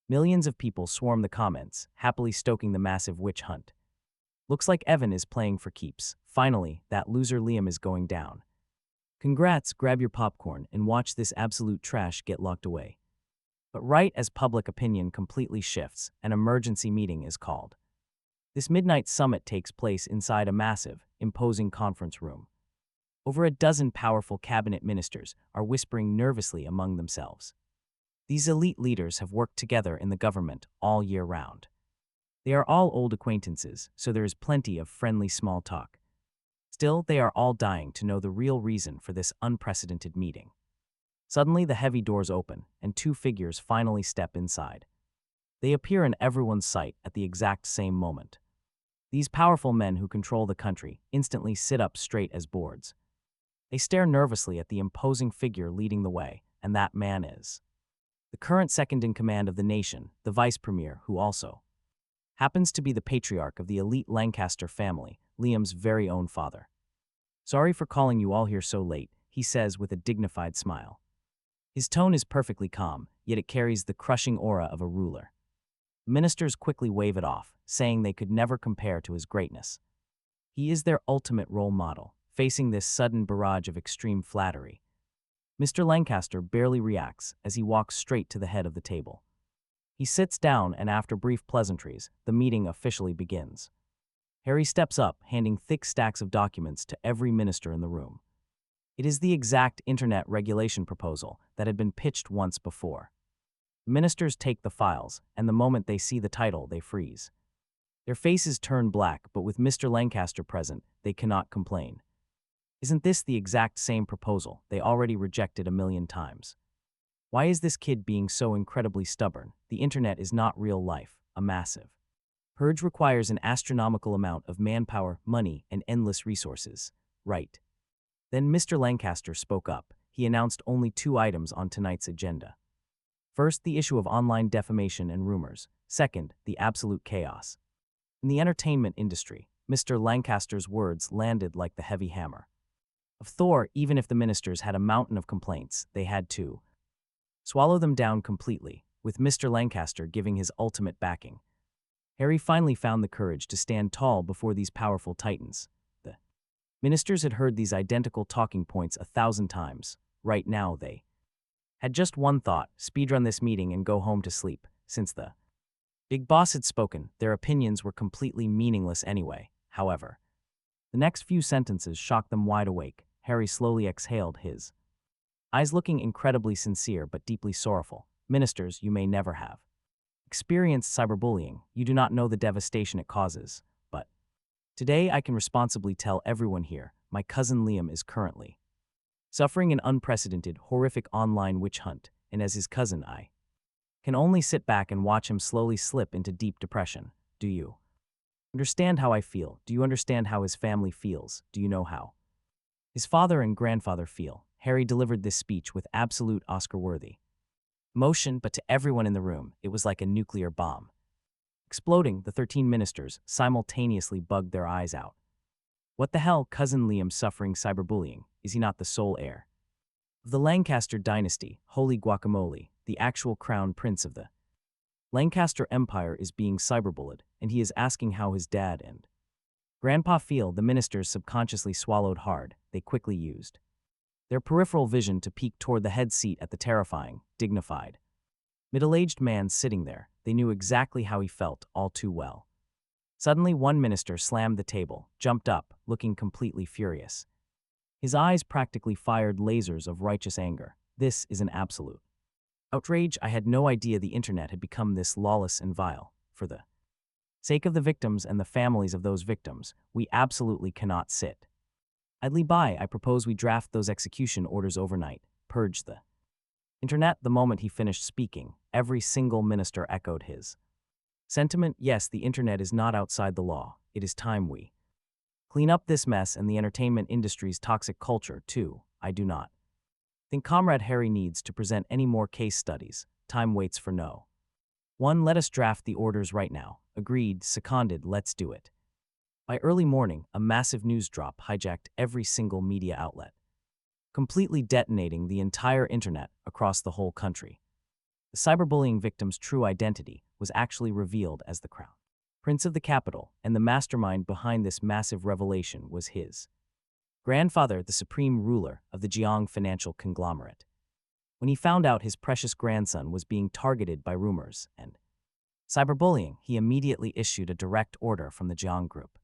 Millions of people swarm the comments, happily stoking the massive witch hunt. Looks like Evan is playing for keeps. Finally, that loser Liam is going down. Congrats, grab your popcorn and watch this absolute trash get locked away. But right as public opinion completely shifts, an emergency meeting is called. This midnight summit takes place inside a massive, imposing conference room. Over a dozen powerful cabinet ministers are whispering nervously among themselves. These elite leaders have worked together in the government all year round. They are all old acquaintances, so there is plenty of friendly small talk. Still, they are all dying to know the real reason for this unprecedented meeting. Suddenly, the heavy doors open, and two figures finally step inside. They appear in everyone's sight at the exact same moment. These powerful men who control the country instantly sit up straight as boards. They stare nervously at the imposing figure leading the way, and that man is the current second-in-command of the nation, the vice premier, who also happens to be the patriarch of the elite Lancaster family, Liam's very own father. "Sorry for calling you all here so late," he says with a dignified smile. His tone is perfectly calm, yet it carries the crushing aura of a ruler. The ministers quickly wave it off, saying they could never compare to his greatness. He is their ultimate role model, facing this sudden barrage of extreme flattery. Mr. Lancaster barely reacts as he walks straight to the head of the table. He sits down, and after brief pleasantries, the meeting officially begins. Harry steps up, handing thick stacks of documents to every minister in the room. It is the exact internet regulation proposal that had been pitched once before. The ministers take the files, and the moment they see the title, they freeze. Their faces turn black, but with Mr. Lancaster present, they cannot complain. Isn't this the exact same proposal they already rejected a million times? Why is this kid being so incredibly stubborn? The internet is not real life, a massive purge requires an astronomical amount of manpower, money, and endless resources. Right. Then Mr. Lancaster spoke up. He announced only 2 items on tonight's agenda. First, the issue of online defamation and rumors. Second, the absolute chaos. In the entertainment industry, Mr. Lancaster's words landed like the heavy hammer of Thor. Even if the ministers had a mountain of complaints, they had to swallow them down completely, with Mr. Lancaster giving his ultimate backing. Harry finally found the courage to stand tall before these powerful titans. The ministers had heard these identical talking points 1,000 times. Right now they had just one thought: speedrun this meeting and go home to sleep. Since the big boss had spoken, their opinions were completely meaningless anyway. However, the next few sentences shocked them wide awake. Harry slowly exhaled, his eyes looking incredibly sincere but deeply sorrowful. "Ministers, you may never have experienced cyberbullying. You do not know the devastation it causes. But today I can responsibly tell everyone here, my cousin Liam is currently suffering an unprecedented, horrific online witch hunt, and as his cousin I can only sit back and watch him slowly slip into deep depression. Do you understand how I feel? Do you understand how his family feels? Do you know how his father and grandfather feel?" Harry delivered this speech with absolute Oscar-worthy emotion, but to everyone in the room, it was like a nuclear bomb. Exploding, the 13 ministers simultaneously bugged their eyes out. What the hell? Cousin Liam suffering cyberbullying? Is he not the sole heir of the Lancaster dynasty? Holy guacamole, the actual crown prince of the Lancaster Empire is being cyberbullied, and he is asking how his dad and grandpa feel. The ministers subconsciously swallowed hard. They quickly used their peripheral vision to peek toward the head seat at the terrifying, dignified, middle-aged man sitting there. They knew exactly how he felt all too well. Suddenly, one minister slammed the table, jumped up, looking completely furious. His eyes practically fired lasers of righteous anger. "This is an absolute outrage. I had no idea the internet had become this lawless and vile. For the sake of the victims and the families of those victims, we absolutely cannot sit idly by. I propose we draft those execution orders overnight. Purge the internet." The moment he finished speaking, every single minister echoed his sentiment. Yes, the internet is not outside the law. It is time we Clean up this mess and the entertainment industry's toxic culture, too. I do not think Comrade Harry needs to present any more case studies. Time waits for no one. Let us draft the orders right now. Agreed, seconded, let's do it. By early morning, a massive news drop hijacked every single media outlet, completely detonating the entire internet across the whole country. The cyberbullying victim's true identity was actually revealed as the Crown Prince of the capital, and the mastermind behind this massive revelation was his grandfather, the supreme ruler of the Jiang financial conglomerate. When he found out his precious grandson was being targeted by rumors and cyberbullying, he immediately issued a direct order from the Jiang group,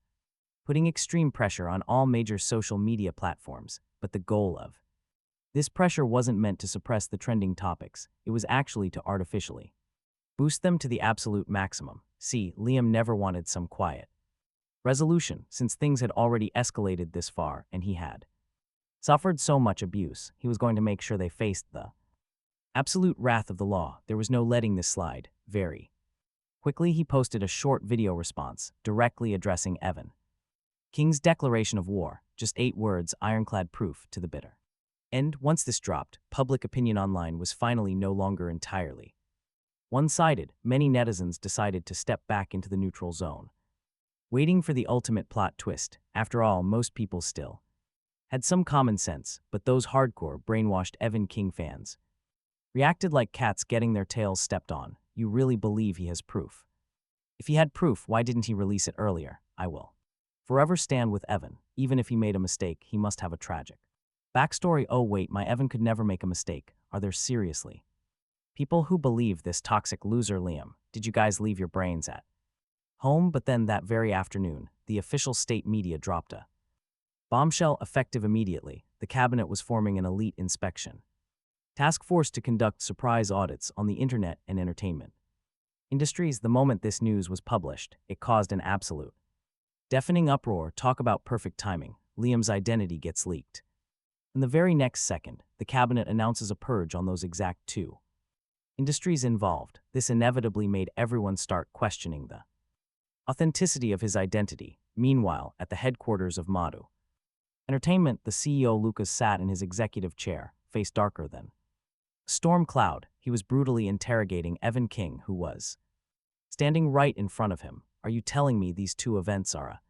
putting extreme pressure on all major social media platforms. But the goal of this pressure wasn't meant to suppress the trending topics, it was actually to artificially boost them to the absolute maximum. See, Liam never wanted some quiet resolution, since things had already escalated this far and he had suffered so much abuse. He was going to make sure they faced the absolute wrath of the law. There was no letting this slide. Very quickly, he posted a short video response directly addressing Evan King's declaration of war, just 8 words, ironclad proof to the bitter end. Once this dropped, public opinion online was finally no longer entirely one-sided. Many netizens decided to step back into the neutral zone, waiting for the ultimate plot twist. After all, most people still had some common sense, but those hardcore, brainwashed Evan King fans reacted like cats getting their tails stepped on. You really believe he has proof? If he had proof, why didn't he release it earlier? I will forever stand with Evan. Even if he made a mistake, he must have a tragic backstory. Oh wait, my Evan could never make a mistake. Are there seriously people who believe this toxic loser? Liam, did you guys leave your brains at home? But then that very afternoon, the official state media dropped a bombshell. Effective immediately, the cabinet was forming an elite inspection task force to conduct surprise audits on the internet and entertainment industries. The moment this news was published, it caused an absolute deafening uproar. Talk about perfect timing. Liam's identity gets leaked. In the very next second, the cabinet announces a purge on those exact 2 industries involved. This inevitably made everyone start questioning the authenticity of his identity. Meanwhile, at the headquarters of Manhwa Entertainment, the CEO Lucas sat in his executive chair, face darker than a storm cloud. He was brutally interrogating Evan King, who was standing right in front of him. Are you telling me these 2 events are a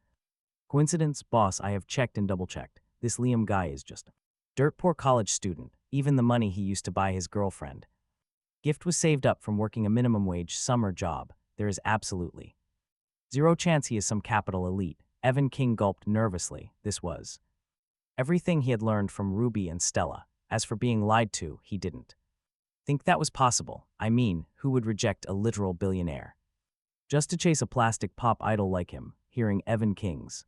coincidence? Boss, I have checked and double-checked. This Liam guy is just a dirt poor college student. Even the money he used to buy his girlfriend gift was saved up from working a minimum wage summer job. There is absolutely zero chance he is some capital elite. Evan King gulped nervously. This was everything he had learned from Ruby and Stella. As for being lied to, he didn't think that was possible. I mean, who would reject a literal billionaire just to chase a plastic pop idol like him? Hearing Evan King's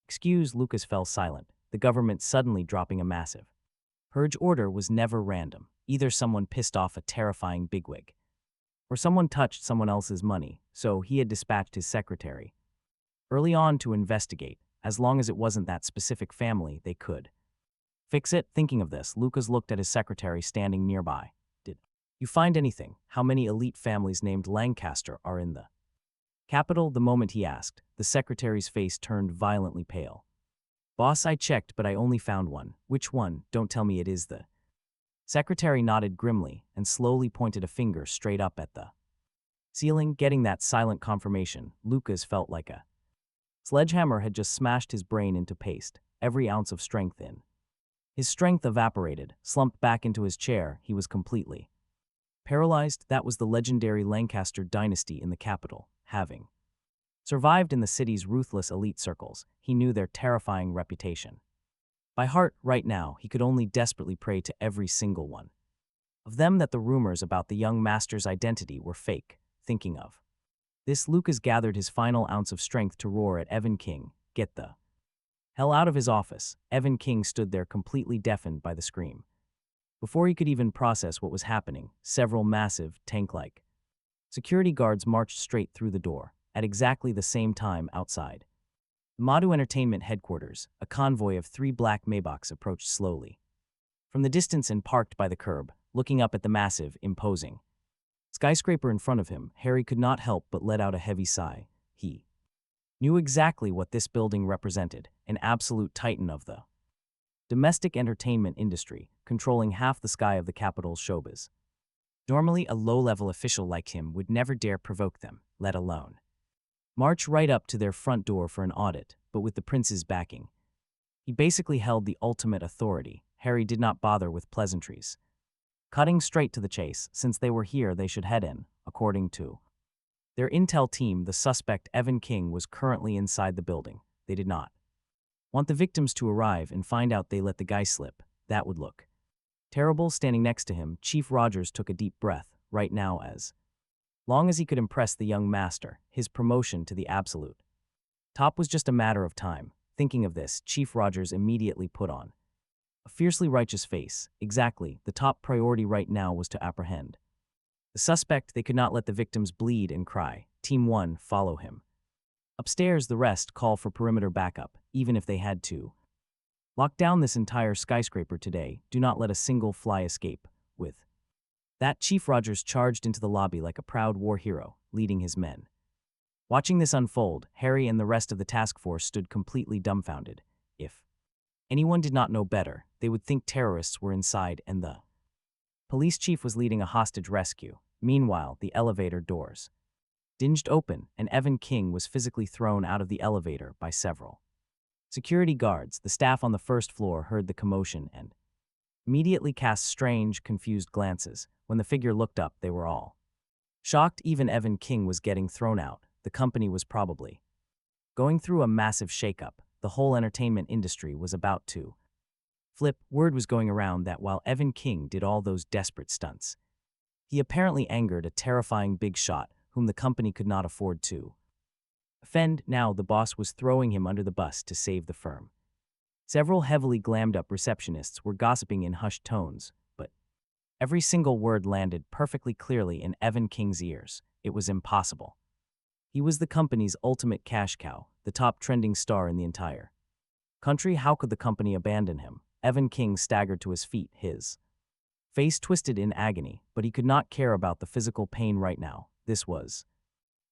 excuse, Lucas fell silent, the government suddenly dropping a massive purge order was never random. Either someone pissed off a terrifying bigwig, or someone touched someone else's money, so he had dispatched his secretary early on to investigate. As long as it wasn't that specific family, they could fix it. Thinking of this, Lucas looked at his secretary standing nearby. Did you find anything? How many elite families named Lancaster are in the capital? The moment he asked, the secretary's face turned violently pale. Boss, I checked, but I only found one. Which one? Don't tell me it is the secretary nodded grimly and slowly pointed a finger straight up at the ceiling. Getting that silent confirmation, Lucas felt like a sledgehammer had just smashed his brain into paste. Every ounce of strength in his strength evaporated. Slumped back into his chair, he was completely paralyzed. That was the legendary Lancaster dynasty in the capital. Having survived in the city's ruthless elite circles, he knew their terrifying reputation by heart. Right now, he could only desperately pray to every single one of them that the rumors about the young master's identity were fake. Thinking of this, Lucas gathered his final ounce of strength to roar at Evan King, "Get the hell out of his office." Evan King stood there completely deafened by the scream. Before he could even process what was happening, several massive, tank-like security guards marched straight through the door. At exactly the same time, outside Manhwa Entertainment headquarters, a convoy of 3 black Maybachs approached slowly from the distance and parked by the curb. Looking up at the massive, imposing skyscraper in front of him, Harry could not help but let out a heavy sigh. He knew exactly what this building represented, an absolute titan of the domestic entertainment industry, controlling half the sky of the capital's showbiz. Normally, a low-level official like him would never dare provoke them, let alone march right up to their front door for an audit, but with the prince's backing, he basically held the ultimate authority. Harry did not bother with pleasantries. Cutting straight to the chase, since they were here, they should head in, according to their intel team. The suspect, Evan King, was currently inside the building. They did not want the victims to arrive and find out they let the guy slip. That would look terrible. Standing next to him, Chief Rogers took a deep breath. Right now, as long as he could impress the young master, his promotion to the absolute top was just a matter of time. Thinking of this, Chief Rogers immediately put on a fiercely righteous face. Exactly, the top priority right now was to apprehend the suspect. They could not let the victims bleed and cry. Team 1, follow him upstairs. The rest call for perimeter backup, even if they had to lock down this entire skyscraper today. Do not let a single fly escape. With that, Chief Rogers charged into the lobby like a proud war hero, leading his men. Watching this unfold, Harry and the rest of the task force stood completely dumbfounded. If anyone did not know better, they would think terrorists were inside and the police chief was leading a hostage rescue. Meanwhile, the elevator doors dinged open, and Evan King was physically thrown out of the elevator by several security guards. The staff on the first floor heard the commotion and immediately cast strange, confused glances. When the figure looked up, they were all shocked. Even Evan King was getting thrown out. The company was probably going through a massive shakeup. The whole entertainment industry was about to flip. Word was going around that while Evan King did all those desperate stunts, he apparently angered a terrifying big shot whom the company could not afford to offend. Now the boss was throwing him under the bus to save the firm. Several heavily glammed-up receptionists were gossiping in hushed tones, but every single word landed perfectly clearly in Evan King's ears. It was impossible. He was the company's ultimate cash cow, the top trending star in the entire country. How could the company abandon him? Evan King staggered to his feet, his face twisted in agony, but he could not care about the physical pain right now. This was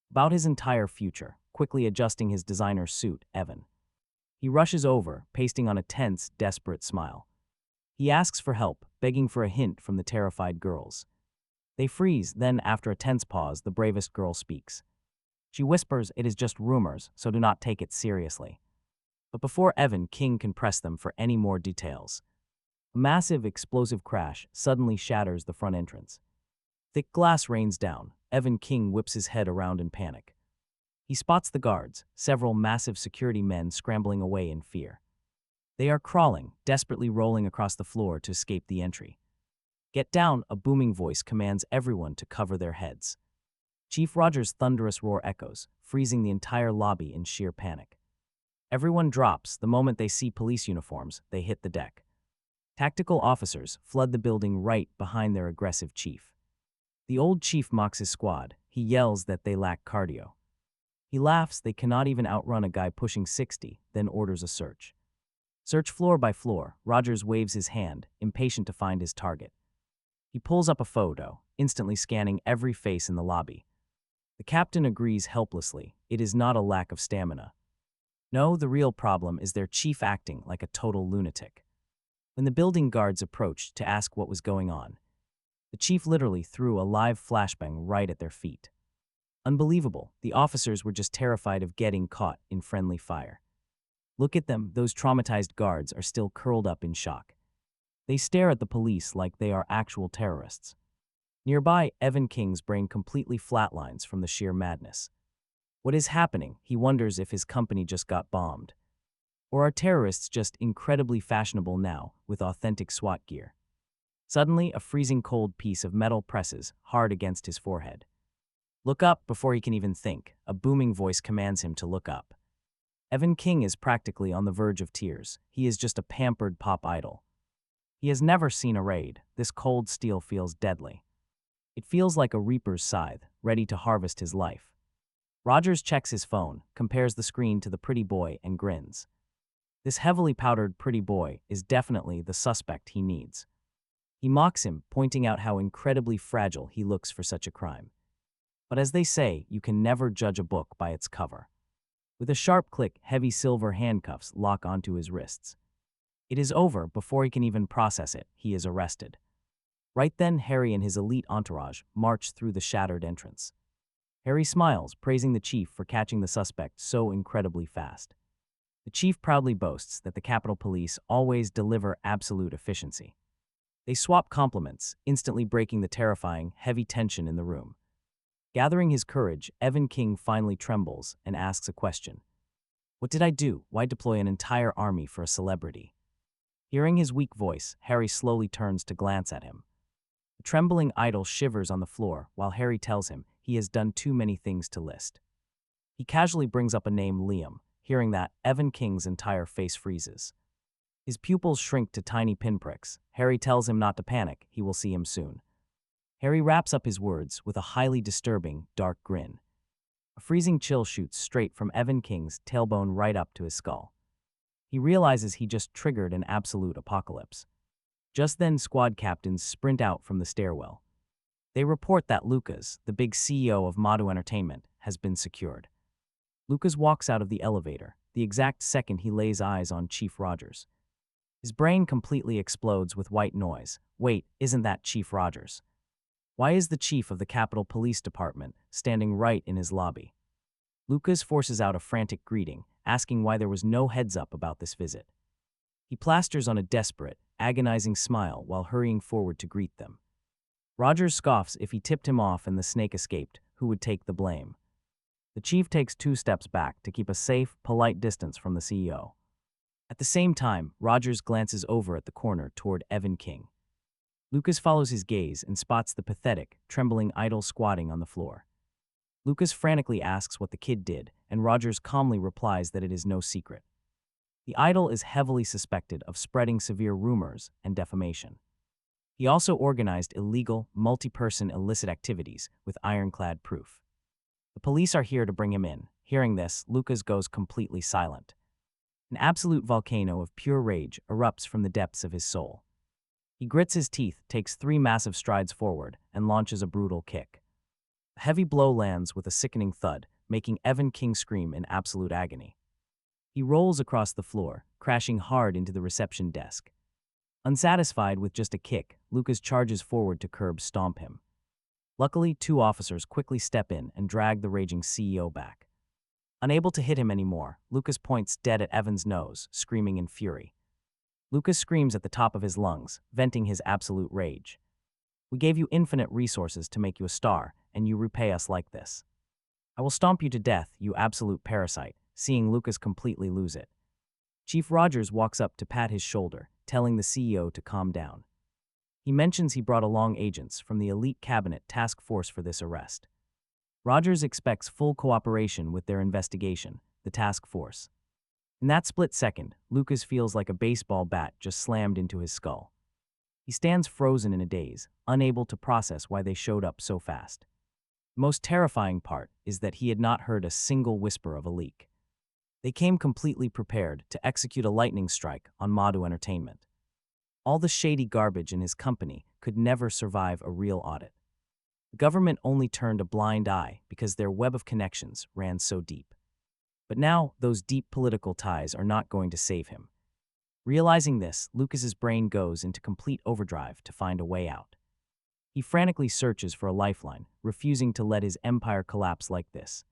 about his entire future. Quickly adjusting his designer suit, he rushes over, pasting on a tense, desperate smile. He asks for help, begging for a hint from the terrified girls. They freeze. Then, after a tense pause, the bravest girl speaks. She whispers, "It is just rumors, so do not take it seriously." But before Evan King can press them for any more details, a massive explosive crash suddenly shatters the front entrance. Thick glass rains down. Evan King whips his head around in panic. He spots the guards, several massive security men scrambling away in fear. They are crawling, desperately rolling across the floor to escape the entry. "Get down," a booming voice commands everyone to cover their heads. Chief Rogers' thunderous roar echoes, freezing the entire lobby in sheer panic. Everyone drops. The moment they see police uniforms, they hit the deck. Tactical officers flood the building right behind their aggressive chief. The old chief mocks his squad. He yells that they lack cardio. He laughs. They cannot even outrun a guy pushing 60, then orders a search. Search floor by floor. Rogers waves his hand, impatient to find his target. He pulls up a photo, instantly scanning every face in the lobby. The captain agrees helplessly. It is not a lack of stamina. No, the real problem is their chief acting like a total lunatic. When the building guards approached to ask what was going on, the chief literally threw a live flashbang right at their feet. Unbelievable. The officers were just terrified of getting caught in friendly fire. Look at them. Those traumatized guards are still curled up in shock. They stare at the police like they are actual terrorists. Nearby, Evan King's brain completely flatlines from the sheer madness. What is happening? He wonders if his company just got bombed. Or are terrorists just incredibly fashionable now, with authentic SWAT gear? Suddenly, a freezing cold piece of metal presses hard against his forehead. Look up. Before he can even think, a booming voice commands him to look up. Evan King is practically on the verge of tears. He is just a pampered pop idol. He has never seen a raid. This cold steel feels deadly. It feels like a reaper's scythe, ready to harvest his life. Rogers checks his phone, compares the screen to the pretty boy, and grins. This heavily powdered pretty boy is definitely the suspect he needs. He mocks him, pointing out how incredibly fragile he looks for such a crime. But as they say, you can never judge a book by its cover. With a sharp click, heavy silver handcuffs lock onto his wrists. It is over. Before he can even process it, he is arrested. Right then, Harry and his elite entourage march through the shattered entrance. Harry smiles, praising the chief for catching the suspect so incredibly fast. The chief proudly boasts that the Capitol Police always deliver absolute efficiency. They swap compliments, instantly breaking the terrifying, heavy tension in the room. Gathering his courage, Evan King finally trembles and asks a question. What did I do? Why deploy an entire army for a celebrity? Hearing his weak voice, Harry slowly turns to glance at him. The trembling idol shivers on the floor while Harry tells him he has done too many things to list. He casually brings up a name, Liam. Hearing that, Evan King's entire face freezes. His pupils shrink to tiny pinpricks. Harry tells him not to panic, he will see him soon. Harry wraps up his words with a highly disturbing, dark grin. A freezing chill shoots straight from Evan King's tailbone right up to his skull. He realizes he just triggered an absolute apocalypse. Just then, squad captains sprint out from the stairwell. They report that Lucas, the big CEO of Manhwa Entertainment, has been secured. Lucas walks out of the elevator, the exact second he lays eyes on Chief Rogers. His brain completely explodes with white noise. Wait, isn't that Chief Rogers? Why is the chief of the Capitol Police Department standing right in his lobby? Lucas forces out a frantic greeting, asking why there was no heads-up about this visit. He plasters on a desperate, agonizing smile while hurrying forward to greet them. Rogers scoffs. If he tipped him off and the snake escaped, who would take the blame? The chief takes 2 steps back to keep a safe, polite distance from the CEO. At the same time, Rogers glances over at the corner toward Evan King. Lucas follows his gaze and spots the pathetic, trembling idol squatting on the floor. Lucas frantically asks what the kid did, and Rogers calmly replies that it is no secret. The idol is heavily suspected of spreading severe rumors and defamation. He also organized illegal, multi-person illicit activities with ironclad proof. The police are here to bring him in. Hearing this, Lucas goes completely silent. An absolute volcano of pure rage erupts from the depths of his soul. He grits his teeth, takes 3 massive strides forward, and launches a brutal kick. A heavy blow lands with a sickening thud, making Evan King scream in absolute agony. He rolls across the floor, crashing hard into the reception desk. Unsatisfied with just a kick, Lucas charges forward to curb stomp him. Luckily, 2 officers quickly step in and drag the raging CEO back. Unable to hit him anymore, Lucas points dead at Evan's nose, screaming in fury. Lucas screams at the top of his lungs, venting his absolute rage. We gave you infinite resources to make you a star, and you repay us like this. I will stomp you to death, you absolute parasite, seeing Lucas completely lose it. Chief Rogers walks up to pat his shoulder, telling the CEO to calm down. He mentions he brought along agents from the elite cabinet task force for this arrest. Rogers expects full cooperation with their investigation, the task force. In that split second, Lucas feels like a baseball bat just slammed into his skull. He stands frozen in a daze, unable to process why they showed up so fast. The most terrifying part is that he had not heard a single whisper of a leak. They came completely prepared to execute a lightning strike on Manhwa Entertainment. All the shady garbage in his company could never survive a real audit. The government only turned a blind eye because their web of connections ran so deep. But now, those deep political ties are not going to save him. Realizing this, Lucas's brain goes into complete overdrive to find a way out. He frantically searches for a lifeline, refusing to let his empire collapse like this.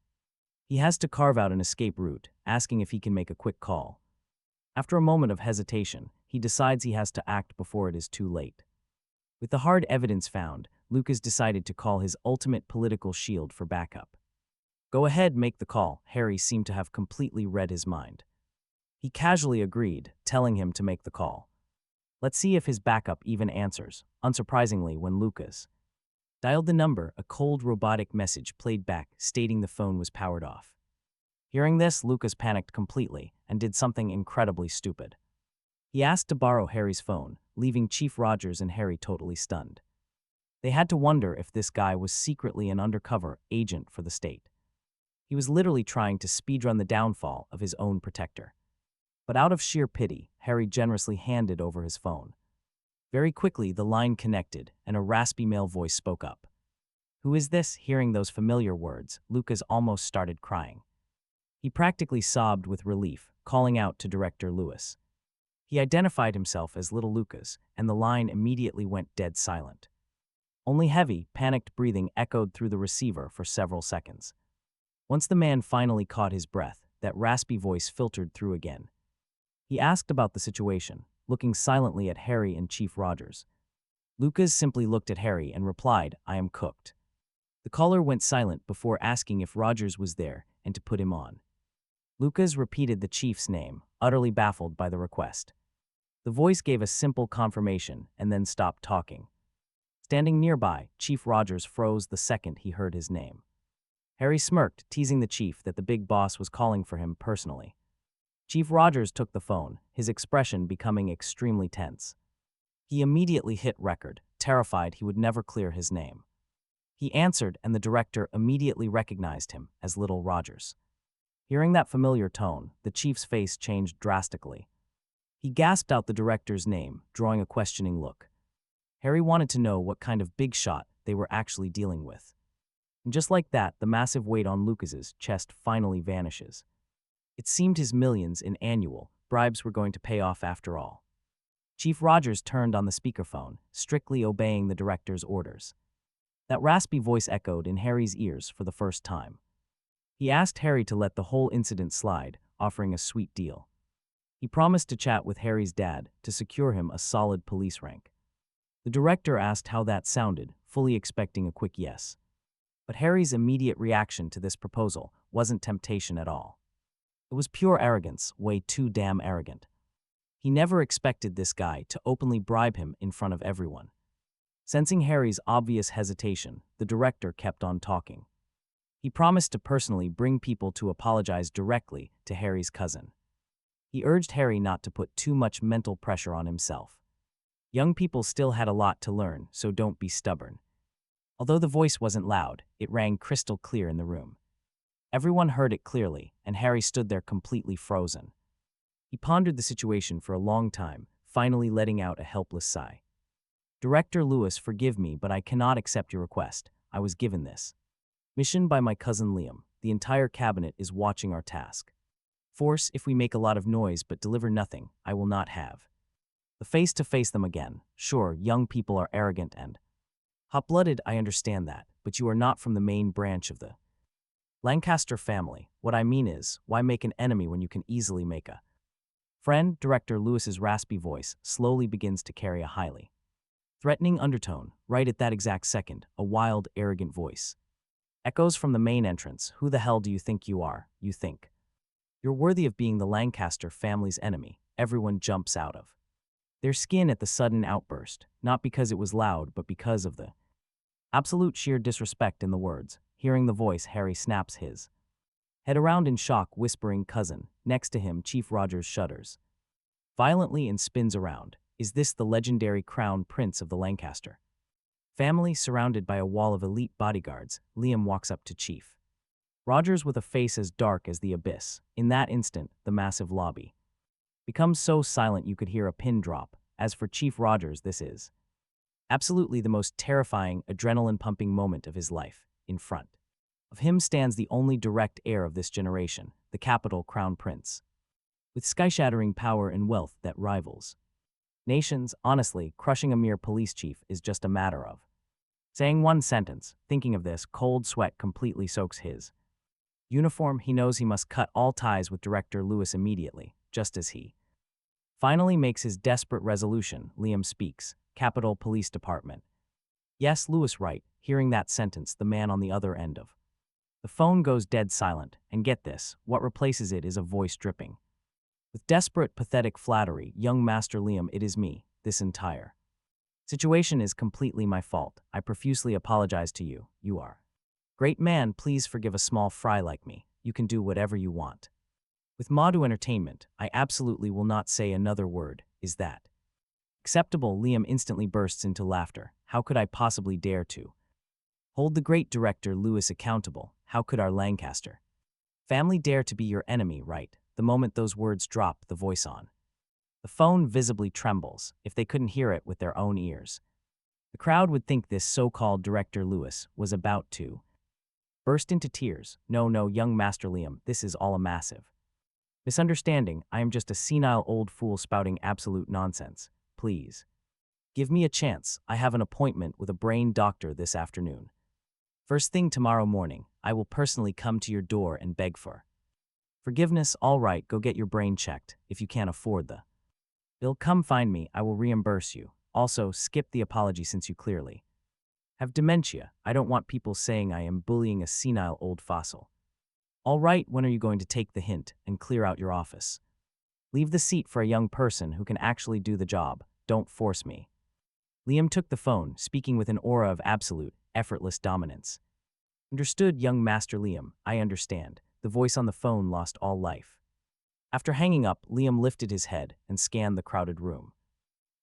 He has to carve out an escape route, asking if he can make a quick call. After a moment of hesitation, he decides he has to act before it is too late. With the hard evidence found, Lucas decided to call his ultimate political shield for backup. Go ahead, make the call. Harry seemed to have completely read his mind. He casually agreed, telling him to make the call. Let's see if his backup even answers. Unsurprisingly, when Lucas dialed the number, a cold robotic message played back stating the phone was powered off. Hearing this, Lucas panicked completely and did something incredibly stupid. He asked to borrow Harry's phone, leaving Chief Rogers and Harry totally stunned. They had to wonder if this guy was secretly an undercover agent for the state. He was literally trying to speedrun the downfall of his own protector. But out of sheer pity, Harry generously handed over his phone. Very quickly, the line connected, and a raspy male voice spoke up. Who is this? Hearing those familiar words, Lucas almost started crying. He practically sobbed with relief, calling out to Director Lewis. He identified himself as Little Lucas, and the line immediately went dead silent. Only heavy, panicked breathing echoed through the receiver for several seconds. Once the man finally caught his breath, that raspy voice filtered through again. He asked about the situation, looking silently at Harry and Chief Rogers. Lucas simply looked at Harry and replied, "I am cooked." The caller went silent before asking if Rogers was there and to put him on. Lucas repeated the chief's name, utterly baffled by the request. The voice gave a simple confirmation and then stopped talking. Standing nearby, Chief Rogers froze the second he heard his name. Harry smirked, teasing the chief that the big boss was calling for him personally. Chief Rogers took the phone, his expression becoming extremely tense. He immediately hit record, terrified he would never clear his name. He answered, and the director immediately recognized him as Little Rogers. Hearing that familiar tone, the chief's face changed drastically. He gasped out the director's name, drawing a questioning look. Harry wanted to know what kind of big shot they were actually dealing with. And just like that, the massive weight on Lucas's chest finally vanishes. It seemed his millions in annual bribes were going to pay off after all. Chief Rogers turned on the speakerphone, strictly obeying the director's orders. That raspy voice echoed in Harry's ears for the first time. He asked Harry to let the whole incident slide, offering a sweet deal. He promised to chat with Harry's dad to secure him a solid police rank. The director asked how that sounded, fully expecting a quick yes. But Harry's immediate reaction to this proposal wasn't temptation at all. It was pure arrogance, way too damn arrogant. He never expected this guy to openly bribe him in front of everyone. Sensing Harry's obvious hesitation, the director kept on talking. He promised to personally bring people to apologize directly to Harry's cousin. He urged Harry not to put too much mental pressure on himself. Young people still had a lot to learn, so don't be stubborn. Although the voice wasn't loud, it rang crystal clear in the room. Everyone heard it clearly, and Harry stood there completely frozen. He pondered the situation for a long time, finally letting out a helpless sigh. "Director Lewis, forgive me, but I cannot accept your request. I was given this mission by my cousin Liam. The entire cabinet is watching our task. Force if we make a lot of noise but deliver nothing, I will not have. The face to face them again. Sure, young people are arrogant and hot-blooded, I understand that, but you are not from the main branch of the Lancaster family. What I mean is, why make an enemy when you can easily make a friend?" Director Lewis's raspy voice slowly begins to carry a highly threatening undertone. Right at that exact second, a wild, arrogant voice echoes from the main entrance. "Who the hell do you think you are? You think you're worthy of being the Lancaster family's enemy?" Everyone jumps out of their skin at the sudden outburst, not because it was loud, but because of the absolute sheer disrespect in the words. Hearing the voice, Harry snaps his head around in shock, whispering, "Cousin." Next to him, Chief Rogers shudders violently and spins around. Is this the legendary crown prince of the Lancaster family? Surrounded by a wall of elite bodyguards, Liam walks up to Chief Rogers with a face as dark as the abyss. In that instant, the massive lobby becomes so silent you could hear a pin drop. As for Chief Rogers, this is absolutely the most terrifying, adrenaline-pumping moment of his life. In front of him stands the only direct heir of this generation, the capital crown prince, with sky-shattering power and wealth that rivals nations. Honestly, crushing a mere police chief is just a matter of saying one sentence. Thinking of this, cold sweat completely soaks his uniform. He knows he must cut all ties with Director Lewis immediately. Just as he finally makes his desperate resolution, Liam speaks. "Capitol Police Department." "Yes, Lewis, right." Hearing that sentence, the man on the other end of the phone goes dead silent, and get this, what replaces it is a voice dripping with desperate, pathetic flattery. "Young Master Liam, it is me. This entire situation is completely my fault. I profusely apologize to you. You are great man. Please forgive a small fry like me. You can do whatever you want with Madu Entertainment. I absolutely will not say another word. Is that acceptable?" Liam instantly bursts into laughter. "How could I possibly dare to hold the great Director Lewis accountable? How could our Lancaster family dare to be your enemy?" Right. The moment those words drop, the voice on the phone visibly trembles. If they couldn't hear it with their own ears, the crowd would think this so-called Director Lewis was about to burst into tears. No, young Master Liam, this is all a massive misunderstanding. I am just a senile old fool spouting absolute nonsense. Please. Give me a chance. I have an appointment with a brain doctor this afternoon. First thing tomorrow morning, I will personally come to your door and beg for forgiveness. All right, go get your brain checked. If you can't afford the bill, come find me. I will reimburse you. Also, skip the apology since you clearly have dementia. I don't want people saying I am bullying a senile old fossil. All right, when are you going to take the hint and clear out your office? Leave the seat for a young person who can actually do the job. Don't force me. Liam took the phone, speaking with an aura of absolute, effortless dominance. Understood, young Master Liam, I understand. The voice on the phone lost all life. After hanging up, Liam lifted his head and scanned the crowded room.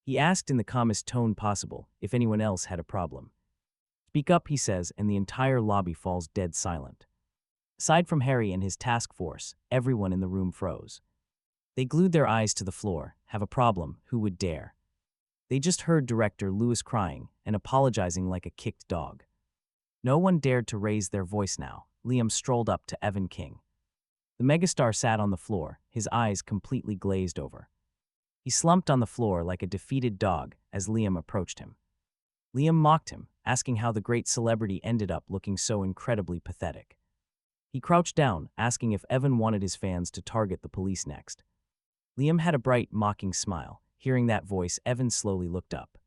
He asked in the calmest tone possible if anyone else had a problem. Speak up, he says, and the entire lobby falls dead silent. Aside from Harry and his task force, everyone in the room froze. They glued their eyes to the floor. Have a problem? Who would dare? They just heard director Lewis crying and apologizing like a kicked dog. No one dared to raise their voice now. Liam strolled up to Evan King. The megastar sat on the floor, his eyes completely glazed over. He slumped on the floor like a defeated dog as Liam approached him. Liam mocked him, asking how the great celebrity ended up looking so incredibly pathetic. He crouched down, asking if Evan wanted his fans to target the police next. Liam had a bright, mocking smile. Hearing that voice, Evan slowly looked up.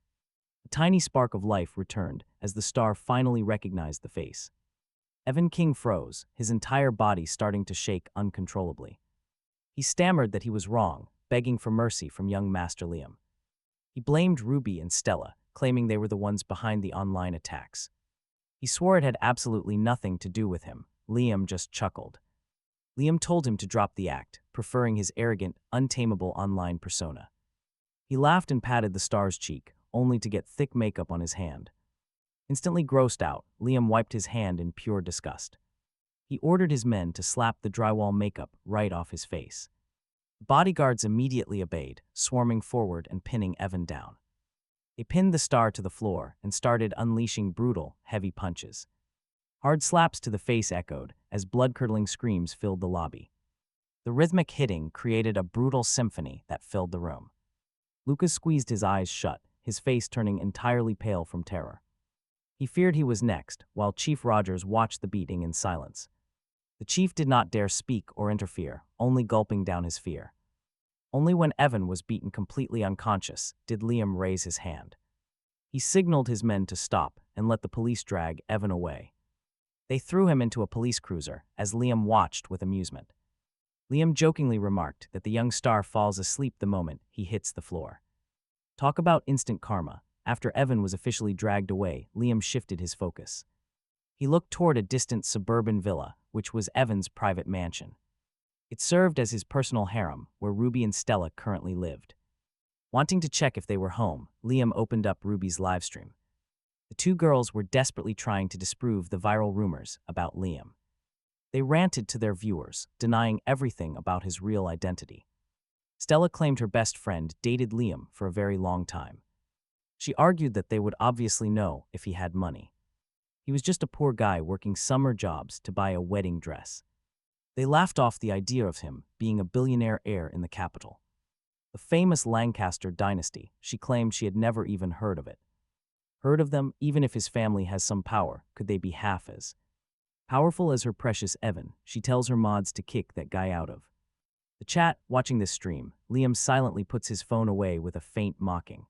A tiny spark of life returned as the star finally recognized the face. Evan King froze, his entire body starting to shake uncontrollably. He stammered that he was wrong, begging for mercy from young Master Liam. He blamed Ruby and Stella, claiming they were the ones behind the online attacks. He swore it had absolutely nothing to do with him. Liam just chuckled. Liam told him to drop the act, preferring his arrogant, untamable online persona. He laughed and patted the star's cheek, only to get thick makeup on his hand. Instantly grossed out, Liam wiped his hand in pure disgust. He ordered his men to slap the drywall makeup right off his face. Bodyguards immediately obeyed, swarming forward and pinning Evan down. They pinned the star to the floor and started unleashing brutal, heavy punches. Hard slaps to the face echoed as blood-curdling screams filled the lobby. The rhythmic hitting created a brutal symphony that filled the room. Lucas squeezed his eyes shut, his face turning entirely pale from terror. He feared he was next, while Chief Rogers watched the beating in silence. The chief did not dare speak or interfere, only gulping down his fear. Only when Evan was beaten completely unconscious did Liam raise his hand. He signaled his men to stop and let the police drag Evan away. They threw him into a police cruiser as Liam watched with amusement. Liam jokingly remarked that the young star falls asleep the moment he hits the floor. Talk about instant karma. After Evan was officially dragged away, Liam shifted his focus. He looked toward a distant suburban villa, which was Evan's private mansion. It served as his personal harem, where Ruby and Stella currently lived. Wanting to check if they were home, Liam opened up Ruby's livestream. The two girls were desperately trying to disprove the viral rumors about Liam. They ranted to their viewers, denying everything about his real identity. Stella claimed her best friend dated Liam for a very long time. She argued that they would obviously know if he had money. He was just a poor guy working summer jobs to buy a wedding dress. They laughed off the idea of him being a billionaire heir in the capital. The famous Lancaster dynasty, she claimed she had never even heard of it. Heard of them, even if his family has some power, could they be half as powerful as her precious Evan? She tells her mods to kick that guy out of the chat. Watching this stream, Liam silently puts his phone away with a faint mocking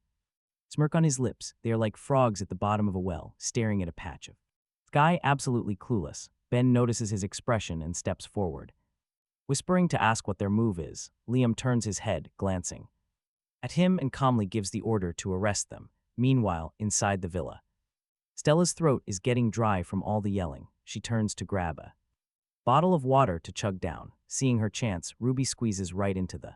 smirk on his lips. They are like frogs at the bottom of a well, staring at a patch of sky. Absolutely clueless, Ben notices his expression and steps forward. Whispering to ask what their move is, Liam turns his head, glancing at him and calmly gives the order to arrest them. Meanwhile, inside the villa, Stella's throat is getting dry from all the yelling. She turns to grab a bottle of water to chug down. Seeing her chance, Ruby squeezes right into the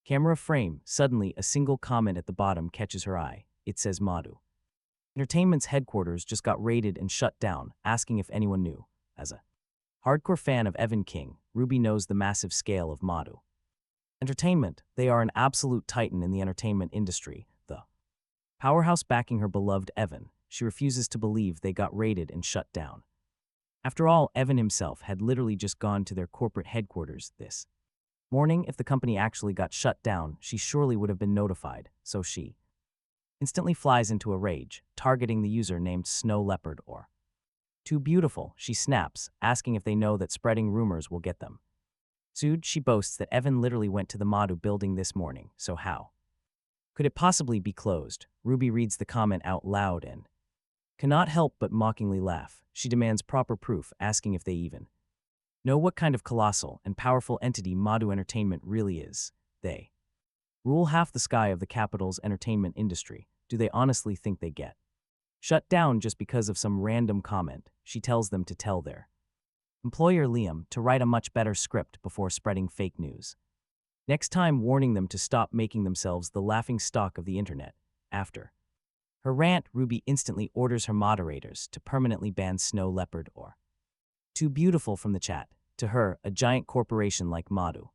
camera frame. Suddenly, a single comment at the bottom catches her eye. It says Madhu Entertainment's headquarters just got raided and shut down, asking if anyone knew. As a hardcore fan of Evan King, Ruby knows the massive scale of Madhu Entertainment. They are an absolute titan in the entertainment industry, the powerhouse backing her beloved Evan. She refuses to believe they got raided and shut down. After all, Evan himself had literally just gone to their corporate headquarters this morning. If the company actually got shut down, she surely would have been notified, so she instantly flies into a rage, targeting the user named Snow Leopard or Too Beautiful. She snaps, asking if they know that spreading rumors will get them sued. She boasts that Evan literally went to the Madu building this morning, so how could it possibly be closed? Ruby reads the comment out loud and cannot help but mockingly laugh. She demands proper proof, asking if they even know what kind of colossal and powerful entity Madu Entertainment really is. They rule half the sky of the capital's entertainment industry. Do they honestly think they get shut down just because of some random comment? She tells them to tell their employer Liam to write a much better script before spreading fake news. Next time, warning them to stop making themselves the laughing stock of the internet. After her rant, Ruby instantly orders her moderators to permanently ban Snow Leopard or Too Beautiful from the chat. To her, a giant corporation like Madu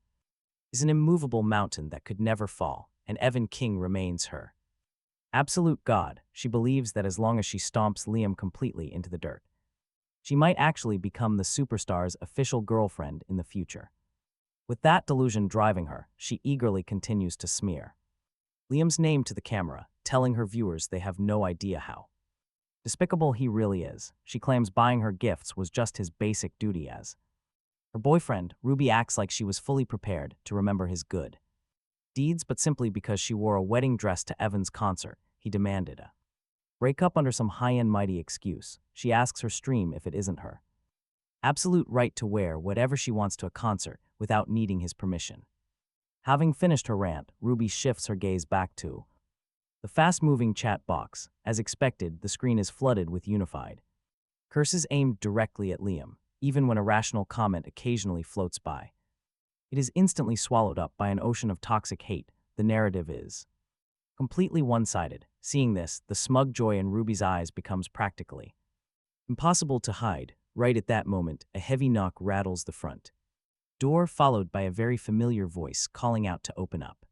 is an immovable mountain that could never fall, and Evan King remains her absolute god. She believes that as long as she stomps Liam completely into the dirt, she might actually become the superstar's official girlfriend in the future. With that delusion driving her, she eagerly continues to smear Liam's name to the camera, telling her viewers they have no idea how despicable he really is. She claims buying her gifts was just his basic duty as her boyfriend. Ruby acts like she was fully prepared to remember his good deeds, but simply because she wore a wedding dress to Evan's concert, he demanded a breakup under some high-end mighty excuse. She asks her stream if it isn't her absolute right to wear whatever she wants to a concert without needing his permission. Having finished her rant, Ruby shifts her gaze back to the fast-moving chat box. As expected, the screen is flooded with unified curses aimed directly at Liam. Even when a rational comment occasionally floats by, it is instantly swallowed up by an ocean of toxic hate. The narrative is completely one-sided. Seeing this, the smug joy in Ruby's eyes becomes practically impossible to hide. Right at that moment, a heavy knock rattles the front door, followed by a very familiar voice calling out to open up.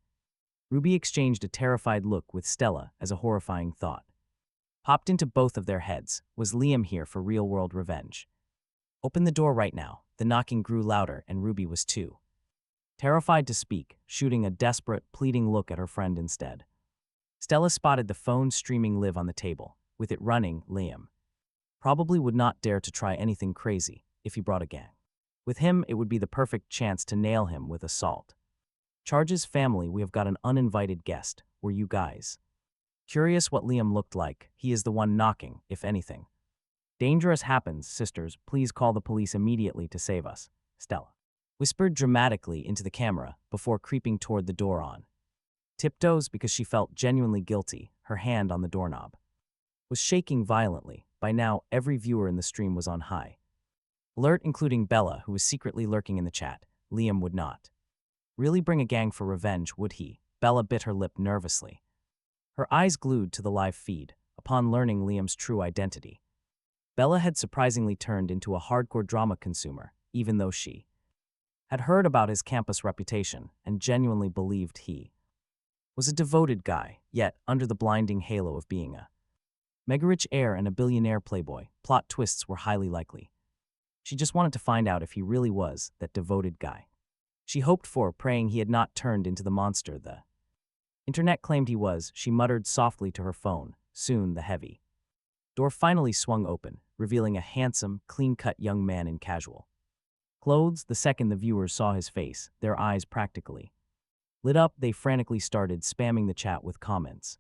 Ruby exchanged a terrified look with Stella as a horrifying thought popped into both of their heads. Was Liam here for real-world revenge? Open the door right now. The knocking grew louder, and Ruby was too terrified to speak, shooting a desperate, pleading look at her friend instead. Stella spotted the phone streaming live on the table. With it running, Liam probably would not dare to try anything crazy if he brought a gang. With him, it would be the perfect chance to nail him with assault charges. Family, we have got an uninvited guest. Were you guys curious what Liam looked like? He is the one knocking. If anything dangerous happens, sisters, please call the police immediately to save us, Stella whispered dramatically into the camera before creeping toward the door on tiptoes because she felt genuinely guilty. Her hand on the doorknob was shaking violently. By now, every viewer in the stream was on high alert, including Bella, who was secretly lurking in the chat. Liam would not really bring a gang for revenge, would he? Bella bit her lip nervously, her eyes glued to the live feed. Upon learning Liam's true identity, Bella had surprisingly turned into a hardcore drama consumer, even though she had heard about his campus reputation and genuinely believed he was a devoted guy. Yet, under the blinding halo of being a mega-rich heir and a billionaire playboy, plot twists were highly likely. She just wanted to find out if he really was that devoted guy she hoped for, praying he had not turned into the monster the internet claimed he was. She muttered softly to her phone. Soon, the heavy door finally swung open, revealing a handsome, clean-cut young man in casual clothes. The second the viewers saw his face, their eyes practically lit up. They frantically started spamming the chat with comments.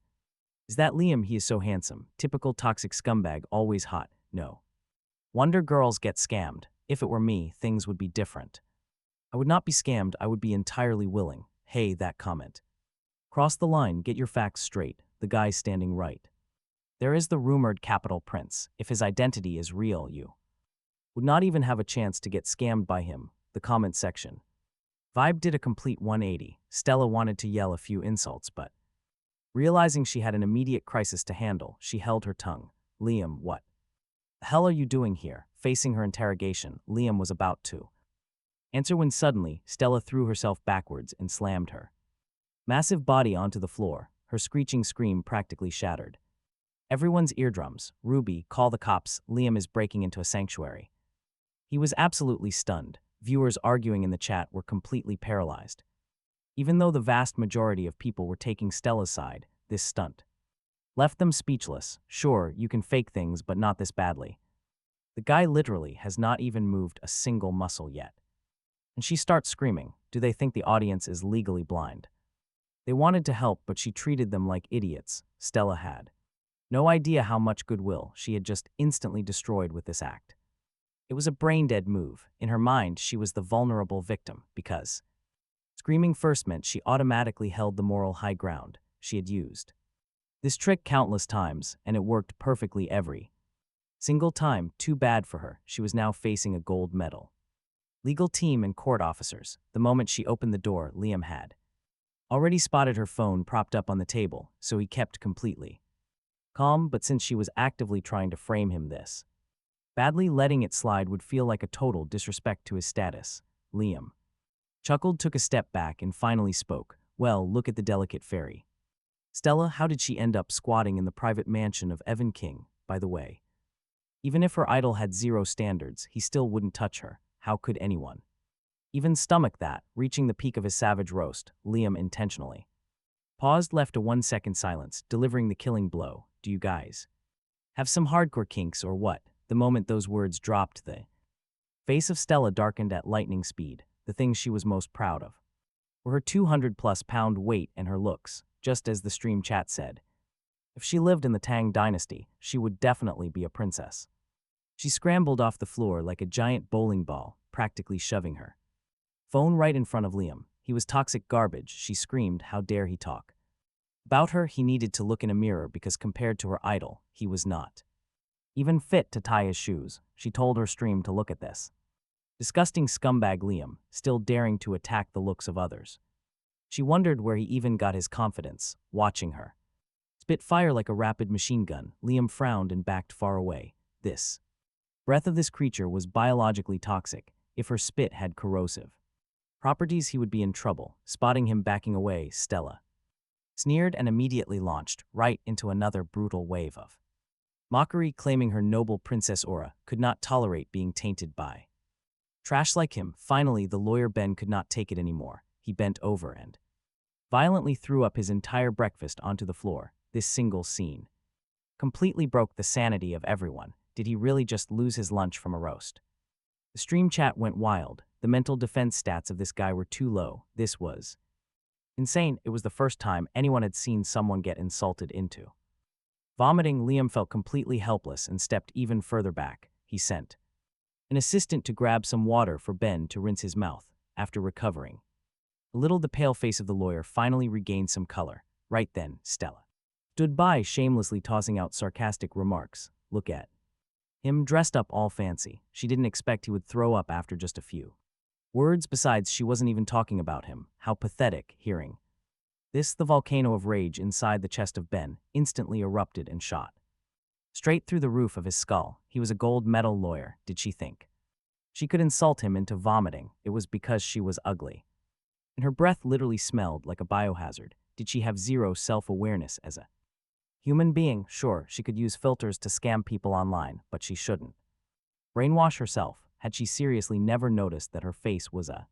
Is that Liam? He is so handsome. Typical toxic scumbag, always hot. No wonder girls get scammed. If it were me, things would be different. I would not be scammed. I would be entirely willing. Hey, that comment cross the line. Get your facts straight. The guy's standing right there is the rumored Capital Prince. If his identity is real, you would not even have a chance to get scammed by him. The comment section vibe did a complete 180. Stella wanted to yell a few insults, but realizing she had an immediate crisis to handle, she held her tongue. Liam, what the hell are you doing here? Facing her interrogation, Liam was about to answer when suddenly, Stella threw herself backwards and slammed her massive body onto the floor. Her screeching scream practically shattered everyone's eardrums. Ruby, call the cops. Liam is breaking into a sanctuary. He was absolutely stunned. Viewers arguing in the chat were completely paralyzed. Even though the vast majority of people were taking Stella's side, this stunt left them speechless. Sure, you can fake things, but not this badly. The guy literally has not even moved a single muscle yet. And she starts screaming. Do they think the audience is legally blind? They wanted to help, but she treated them like idiots. Stella had no idea how much goodwill she had just instantly destroyed with this act. It was a brain-dead move. In her mind, she was the vulnerable victim because screaming first meant she automatically held the moral high ground. She had used this trick countless times, and it worked perfectly every single time. Too bad for her. She was now facing a gold medal legal team and court officers. The moment she opened the door, Liam had already spotted her phone propped up on the table, so he kept completely calm. But since she was actively trying to frame him, this badly letting it slide would feel like a total disrespect to his status. Liam chuckled, took a step back, and finally spoke. Well, look at the delicate fairy. Stella, how did she end up squatting in the private mansion of Evan King, by the way? Even if her idol had zero standards, he still wouldn't touch her. How could anyone even stomach that? Reaching the peak of his savage roast, Liam intentionally paused, left a 1-second silence, delivering the killing blow. Do you guys have some hardcore kinks or what? The moment those words dropped, the face of Stella darkened at lightning speed. The things she was most proud of were her 200-plus-pound weight and her looks. Just as the stream chat said, if she lived in the Tang dynasty, she would definitely be a princess. She scrambled off the floor like a giant bowling ball, practically shoving her phone right in front of Liam. He was toxic garbage, she screamed. How dare he talk about her? He needed to look in a mirror because compared to her idol, he was not even fit to tie his shoes. She told her stream to look at this disgusting scumbag Liam, still daring to attack the looks of others. She wondered where he even got his confidence. Watching her spit fire like a rapid machine gun, Liam frowned and backed far away. This breath of this creature was biologically toxic. If her spit had corrosive properties, he would be in trouble. Spotting him backing away, Stella sneered and immediately launched right into another brutal wave of mockery, claiming her noble princess aura could not tolerate being tainted by trash like him. Finally, the lawyer Ben could not take it anymore. He bent over and violently threw up his entire breakfast onto the floor. This single scene completely broke the sanity of everyone. Did he really just lose his lunch from a roast? The stream chat went wild. The mental defense stats of this guy were too low. This was insane. It was the first time anyone had seen someone get insulted into vomiting. Liam felt completely helpless and stepped even further back. He sent an assistant to grab some water for Ben to rinse his mouth. After recovering a little, the pale face of the lawyer finally regained some color. Right then, Stella stood by, shamelessly tossing out sarcastic remarks. Look at him, dressed up all fancy. She didn't expect he would throw up after just a few words. Besides, she wasn't even talking about him. How pathetic. Hearing this, the volcano of rage inside the chest of Ben instantly erupted and shot straight through the roof of his skull. He was a gold medal lawyer. Did she think she could insult him into vomiting? It was because she was ugly, and her breath literally smelled like a biohazard. Did she have zero self-awareness as a human being? Sure, she could use filters to scam people online, but she shouldn't brainwash herself. Had she seriously never noticed that her face was a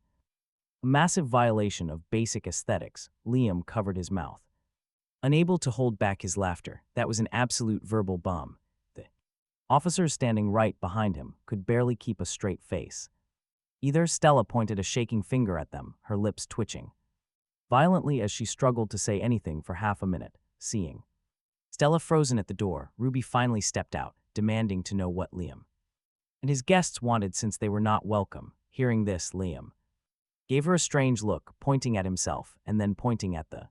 massive violation of basic aesthetics? Liam covered his mouth, unable to hold back his laughter. That was an absolute verbal bomb. The officers standing right behind him could barely keep a straight face. Either Stella pointed a shaking finger at them, her lips twitching violently as she struggled to say anything for half a minute. Seeing Stella frozen at the door, Ruby finally stepped out, demanding to know what Liam and his guests wanted since they were not welcome. Hearing this, Liam gave her a strange look, pointing at himself and then pointing at the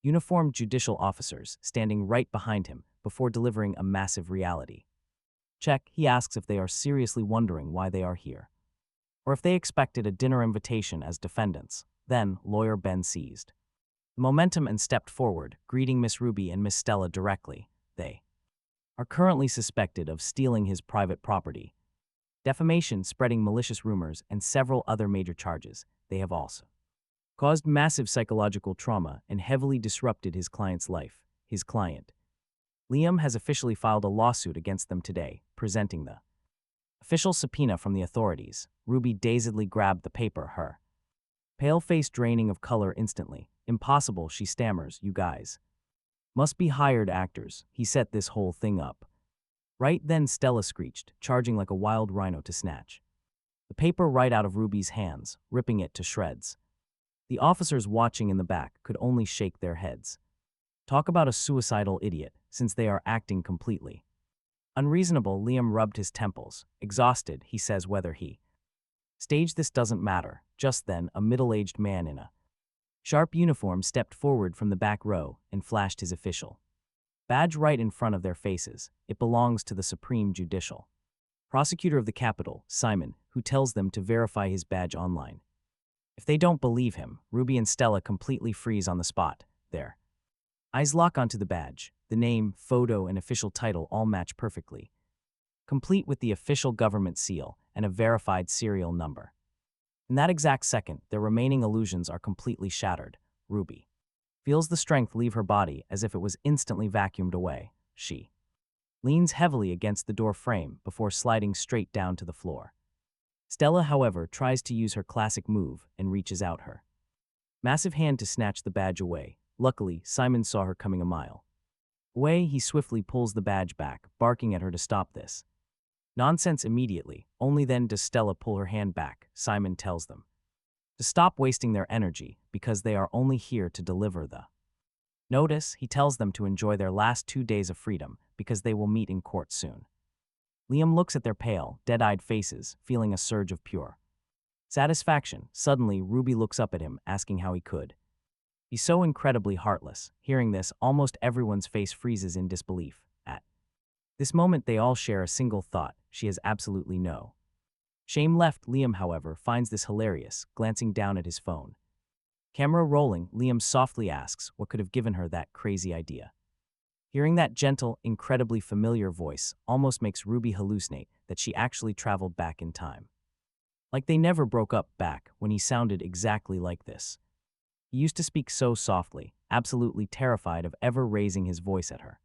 uniformed judicial officers standing right behind him before delivering a massive reality check. He asks if they are seriously wondering why they are here, or if they expected a dinner invitation as defendants. Then, lawyer Ben seized the momentum and stepped forward, greeting Miss Ruby and Miss Stella directly. They are currently suspected of stealing his private property, defamation, spreading malicious rumors, and several other major charges. They have also caused massive psychological trauma and heavily disrupted his client's life. His client, Liam, has officially filed a lawsuit against them today, presenting the Official subpoena from the authorities. Ruby dazedly grabbed the paper, her pale face draining of color instantly. Impossible, she stammers, you guys must be hired actors. He set this whole thing up. Right then Stella screeched, charging like a wild rhino to snatch the paper right out of Ruby's hands, ripping it to shreds. The officers watching in the back could only shake their heads. Talk about a suicidal idiot, since they are acting completely unreasonable. Liam rubbed his temples. Exhausted, he says whether he staged this doesn't matter. Just then, a middle-aged man in a sharp uniform stepped forward from the back row and flashed his official badge right in front of their faces. It belongs to the Supreme Judicial Prosecutor of the Capital, Simon, who tells them to verify his badge online. If they don't believe him, Ruby and Stella completely freeze on the spot. Their eyes lock onto the badge. The name, photo, and official title all match perfectly, complete with the official government seal and a verified serial number. In that exact second, their remaining illusions are completely shattered. Ruby feels the strength leave her body as if it was instantly vacuumed away. She leans heavily against the door frame before sliding straight down to the floor. Stella, however, tries to use her classic move and reaches out her massive hand to snatch the badge away. Luckily, Simon saw her coming a mile away. He swiftly pulls the badge back, barking at her to stop this nonsense immediately. Only then does Stella pull her hand back. Simon tells them to stop wasting their energy because they are only here to deliver the notice. He tells them to enjoy their last 2 days of freedom because they will meet in court soon. Liam looks at their pale, dead-eyed faces, feeling a surge of pure satisfaction. Suddenly, Ruby looks up at him, asking how he could be so incredibly heartless. Hearing this, almost everyone's face freezes in disbelief. At this moment, they all share a single thought: she has absolutely no shame left. Liam, however, finds this hilarious, glancing down at his phone. Camera rolling, Liam softly asks what could have given her that crazy idea. Hearing that gentle, incredibly familiar voice almost makes Ruby hallucinate that she actually traveled back in time. Like they never broke up back when he sounded exactly like this. He used to speak so softly, absolutely terrified of ever raising his voice at her.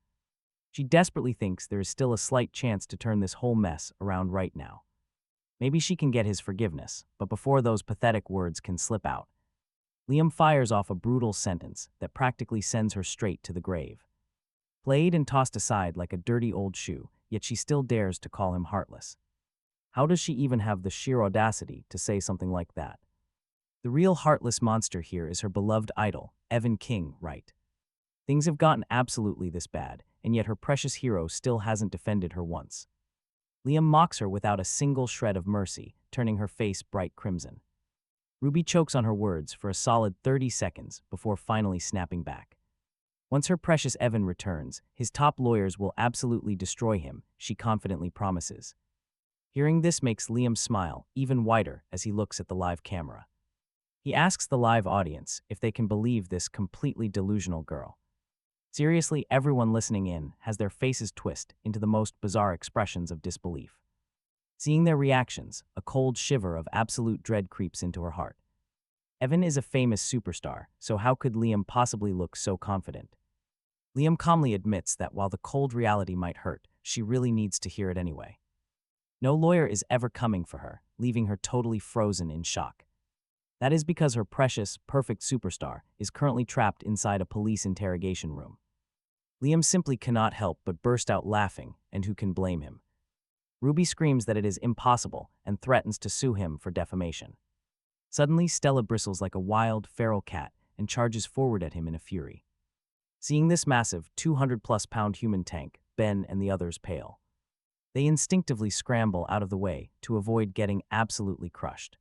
She desperately thinks there is still a slight chance to turn this whole mess around right now. Maybe she can get his forgiveness, but before those pathetic words can slip out, Liam fires off a brutal sentence that practically sends her straight to the grave. Played and tossed aside like a dirty old shoe, yet she still dares to call him heartless. How does she even have the sheer audacity to say something like that? The real heartless monster here is her beloved idol, Evan King, right? Things have gotten absolutely this bad, and yet her precious hero still hasn't defended her once. Liam mocks her without a single shred of mercy, turning her face bright crimson. Ruby chokes on her words for a solid 30 seconds before finally snapping back. Once her precious Evan returns, his top lawyers will absolutely destroy him, she confidently promises. Hearing this makes Liam smile even wider as he looks at the live camera. He asks the live audience if they can believe this completely delusional girl. Seriously, everyone listening in has their faces twist into the most bizarre expressions of disbelief. Seeing their reactions, a cold shiver of absolute dread creeps into her heart. Evan is a famous superstar, so how could Liam possibly look so confident? Liam calmly admits that while the cold reality might hurt, she really needs to hear it anyway. No lawyer is ever coming for her, leaving her totally frozen in shock. That is because her precious, perfect superstar is currently trapped inside a police interrogation room. Liam simply cannot help but burst out laughing, and who can blame him? Ruby screams that it is impossible and threatens to sue him for defamation. Suddenly, Stella bristles like a wild, feral cat and charges forward at him in a fury. Seeing this massive, 200-plus-pound human tank, Ben and the others pale. They instinctively scramble out of the way to avoid getting absolutely crushed.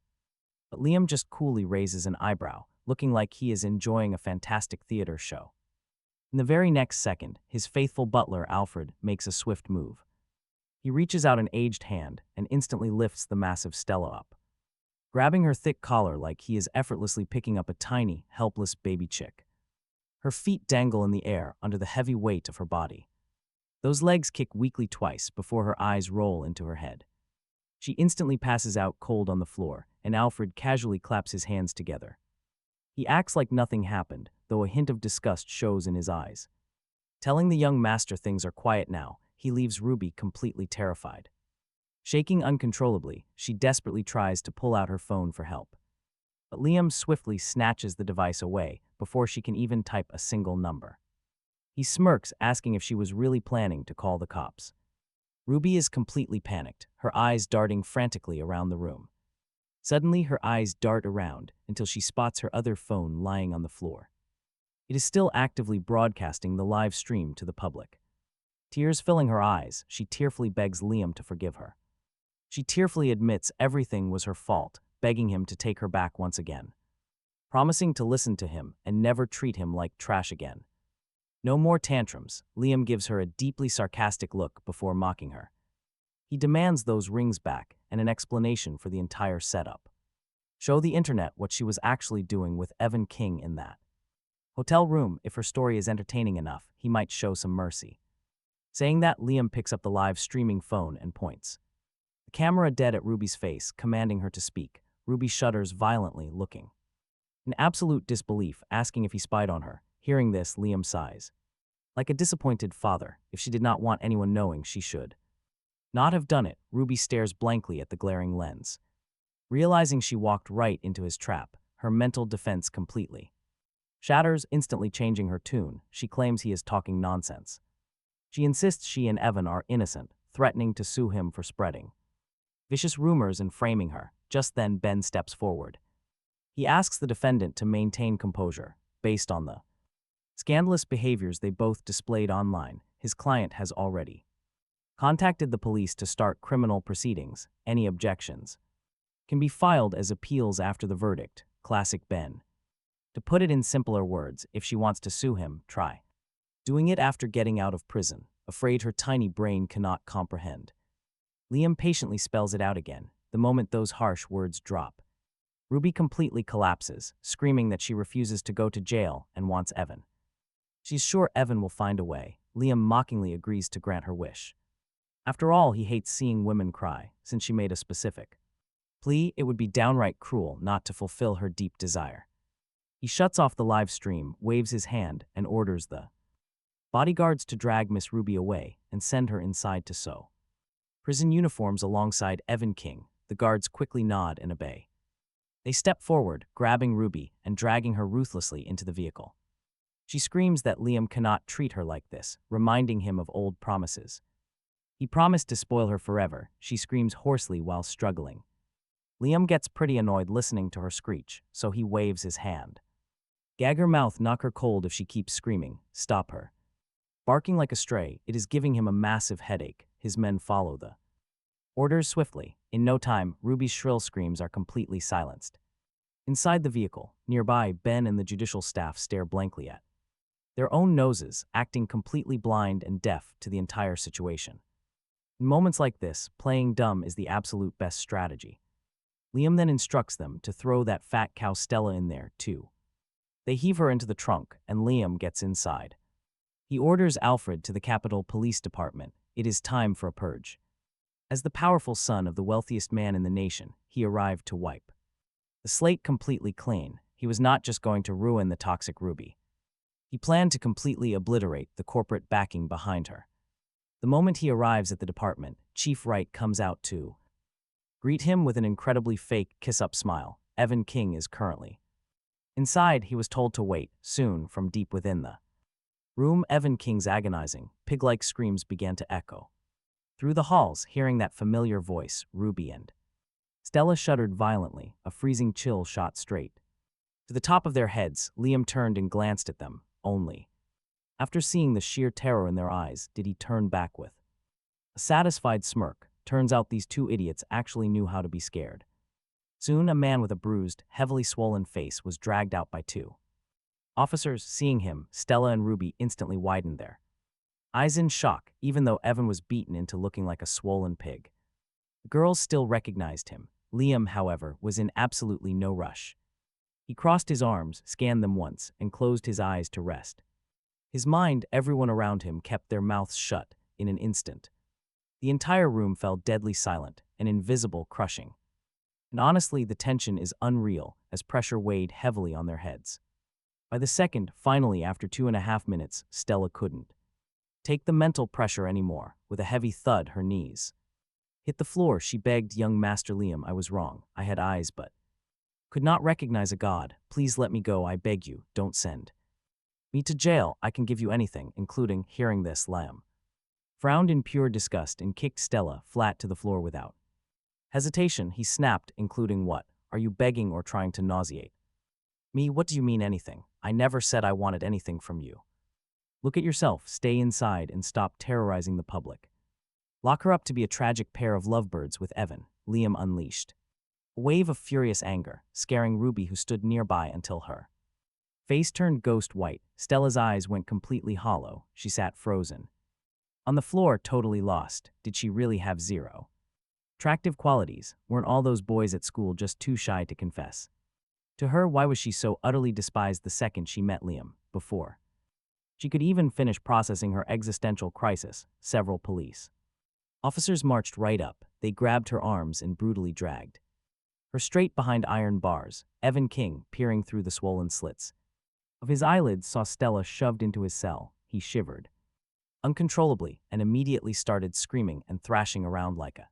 But Liam just coolly raises an eyebrow, looking like he is enjoying a fantastic theater show. In the very next second, his faithful butler, Alfred, makes a swift move. He reaches out an aged hand and instantly lifts the massive Stella up, grabbing her thick collar like he is effortlessly picking up a tiny, helpless baby chick. Her feet dangle in the air under the heavy weight of her body. Those legs kick weakly twice before her eyes roll into her head. She instantly passes out cold on the floor, and Alfred casually claps his hands together. He acts like nothing happened, though a hint of disgust shows in his eyes. Telling the young master things are quiet now, he leaves Ruby completely terrified. Shaking uncontrollably, she desperately tries to pull out her phone for help. But Liam swiftly snatches the device away before she can even type a single number. He smirks, asking if she was really planning to call the cops. Ruby is completely panicked, her eyes darting frantically around the room. Suddenly, her eyes dart around until she spots her other phone lying on the floor. It is still actively broadcasting the live stream to the public. Tears filling her eyes, she tearfully begs Liam to forgive her. She tearfully admits everything was her fault, begging him to take her back once again, promising to listen to him and never treat him like trash again. No more tantrums. Liam gives her a deeply sarcastic look before mocking her. He demands those rings back and an explanation for the entire setup. Show the internet what she was actually doing with Evan King in that hotel room. If her story is entertaining enough, he might show some mercy. Saying that, Liam picks up the live streaming phone and points the camera dead at Ruby's face, commanding her to speak. Ruby shudders violently, looking in absolute disbelief, asking if he spied on her. Hearing this, Liam sighs. Like a disappointed father, if she did not want anyone knowing, she should not have done it. Ruby stares blankly at the glaring lens. Realizing she walked right into his trap, her mental defense completely shatters, instantly changing her tune. She claims he is talking nonsense. She insists she and Evan are innocent, threatening to sue him for spreading vicious rumors and framing her. Just then, Ben steps forward. He asks the defendant to maintain composure. Based on the scandalous behaviors they both displayed online, his client has already contacted the police to start criminal proceedings. Any objections can be filed as appeals after the verdict. Classic Ben. To put it in simpler words, if she wants to sue him, try doing it after getting out of prison, afraid her tiny brain cannot comprehend. Liam patiently spells it out again, the moment those harsh words drop. Ruby completely collapses, screaming that she refuses to go to jail and wants Evan. She's sure Evan will find a way. Liam mockingly agrees to grant her wish. After all, he hates seeing women cry, since she made a specific plea. It would be downright cruel not to fulfill her deep desire. He shuts off the live stream, waves his hand, and orders the bodyguards to drag Miss Ruby away and send her inside to sew prison uniforms alongside Evan King. The guards quickly nod and obey. They step forward, grabbing Ruby and dragging her ruthlessly into the vehicle. She screams that Liam cannot treat her like this, reminding him of old promises. He promised to spoil her forever, she screams hoarsely while struggling. Liam gets pretty annoyed listening to her screech, so he waves his hand. Gag her mouth, knock her cold if she keeps screaming, stop her. Barking like a stray, it is giving him a massive headache. His men follow the orders swiftly. In no time, Ruby's shrill screams are completely silenced. Inside the vehicle, nearby, Ben and the judicial staff stare blankly at their own noses, acting completely blind and deaf to the entire situation. In moments like this, playing dumb is the absolute best strategy. Liam then instructs them to throw that fat cow Stella in there, too. They heave her into the trunk, and Liam gets inside. He orders Alfred to the Capitol Police Department. It is time for a purge. As the powerful son of the wealthiest man in the nation, he arrived to wipe the slate completely clean. He was not just going to ruin the toxic Ruby. He planned to completely obliterate the corporate backing behind her. The moment he arrives at the department, Chief Wright comes out to greet him with an incredibly fake kiss-up smile. Evan King is currently inside. He was told to wait. Soon, from deep within the room, Evan King's agonizing, pig-like screams began to echo through the halls. Hearing that familiar voice, Ruby and Stella shuddered violently. A freezing chill shot straight to the top of their heads. Liam turned and glanced at them. Only after seeing the sheer terror in their eyes did he turn back with a satisfied smirk. Turns out these two idiots actually knew how to be scared. Soon, a man with a bruised, heavily swollen face was dragged out by two officers. Seeing him, Stella and Ruby instantly widened their eyes in shock, even though Evan was beaten into looking like a swollen pig. The girls still recognized him. Liam, however, was in absolutely no rush. He crossed his arms, scanned them once, and closed his eyes to rest. His mind, everyone around him, kept their mouths shut. In an instant, the entire room fell deadly silent, an invisible crushing. And honestly, the tension is unreal, as pressure weighed heavily on their heads. By the second, finally, after 2.5 minutes, Stella couldn't take the mental pressure anymore. With a heavy thud, her knees Hit the floor, she begged young Master Liam. I was wrong. I had eyes but could not recognize a god. Please let me go, I beg you. Don't send me to jail. I can give you anything, including hearing this. Liam frowned in pure disgust and kicked Stella flat to the floor without hesitation. He snapped, including what? Are you begging or trying to nauseate me? What do you mean anything? I never said I wanted anything from you. Look at yourself, stay inside and stop terrorizing the public. Lock her up to be a tragic pair of lovebirds with Evan. Liam unleashed a wave of furious anger, scaring Ruby, who stood nearby, until her face turned ghost white. Stella's eyes went completely hollow. She sat frozen on the floor, totally lost. Did she really have zero attractive qualities? Weren't all those boys at school just too shy to confess to her? Why was she so utterly despised the second she met Liam? Before she could even finish processing her existential crisis, several police officers marched right up. They grabbed her arms and brutally dragged her straight behind iron bars. Evan King, peering through the swollen slits of his eyelids, saw Stella shoved into his cell. He shivered uncontrollably and immediately started screaming and thrashing around like a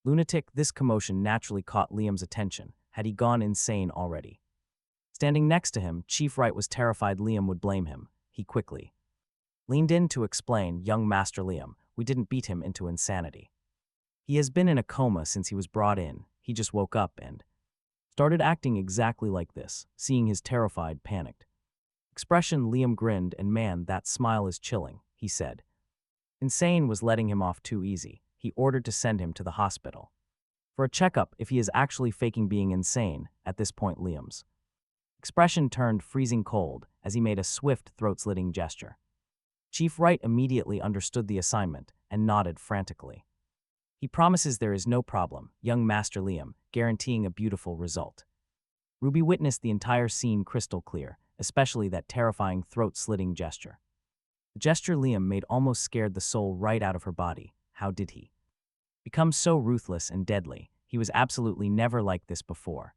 lunatic. This commotion naturally caught Liam's attention. Had he gone insane already? Standing next to him, Chief Wright was terrified Liam would blame him. He quickly leaned in to explain, young Master Liam, we didn't beat him into insanity. He has been in a coma since he was brought in. He just woke up and started acting exactly like this. Seeing his terrified, panicked expression, Liam grinned, and man, that smile is chilling, he said. Insane was letting him off too easy. He ordered to send him to the hospital for a checkup if he is actually faking being insane. At this point, Liam's expression turned freezing cold as he made a swift, throat-slitting gesture. Chief Wright immediately understood the assignment and nodded frantically. He promises there is no problem, young Master Liam, guaranteeing a beautiful result. Ruby witnessed the entire scene crystal clear, especially that terrifying throat-slitting gesture. The gesture Liam made almost scared the soul right out of her body. How did he become so ruthless and deadly? He was absolutely never like this before.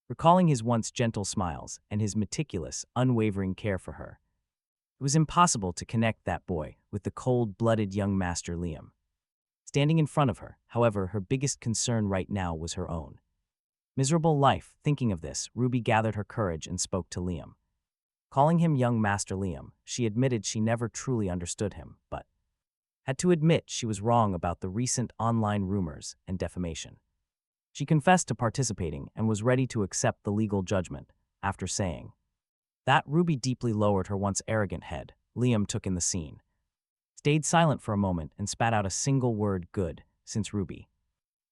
Recalling his once gentle smiles and his meticulous, unwavering care for her, it was impossible to connect that boy with the cold-blooded young Master Liam. Standing in front of her, however, her biggest concern right now was her own miserable life. Thinking of this, Ruby gathered her courage and spoke to Liam. Calling him young Master Liam, she admitted she never truly understood him, but had to admit she was wrong about the recent online rumors and defamation. She confessed to participating and was ready to accept the legal judgment. After saying that, Ruby deeply lowered her once arrogant head. Liam took in the scene, stayed silent for a moment, and spat out a single word, good. Since Ruby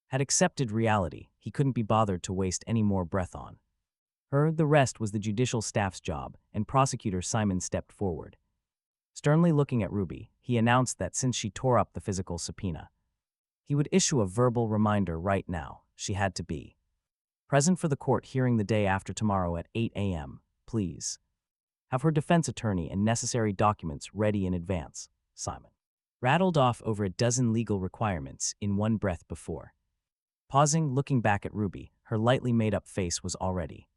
had accepted reality, he couldn't be bothered to waste any more breath on her. The rest was the judicial staff's job, and Prosecutor Simon stepped forward. Sternly looking at Ruby, he announced that since she tore up the physical subpoena, he would issue a verbal reminder right now. She had to be present for the court hearing the day after tomorrow at 8 a.m. Please have her defense attorney and necessary documents ready in advance. Simon rattled off over a dozen legal requirements in one breath before pausing, looking back at Ruby. Her lightly made-up face was already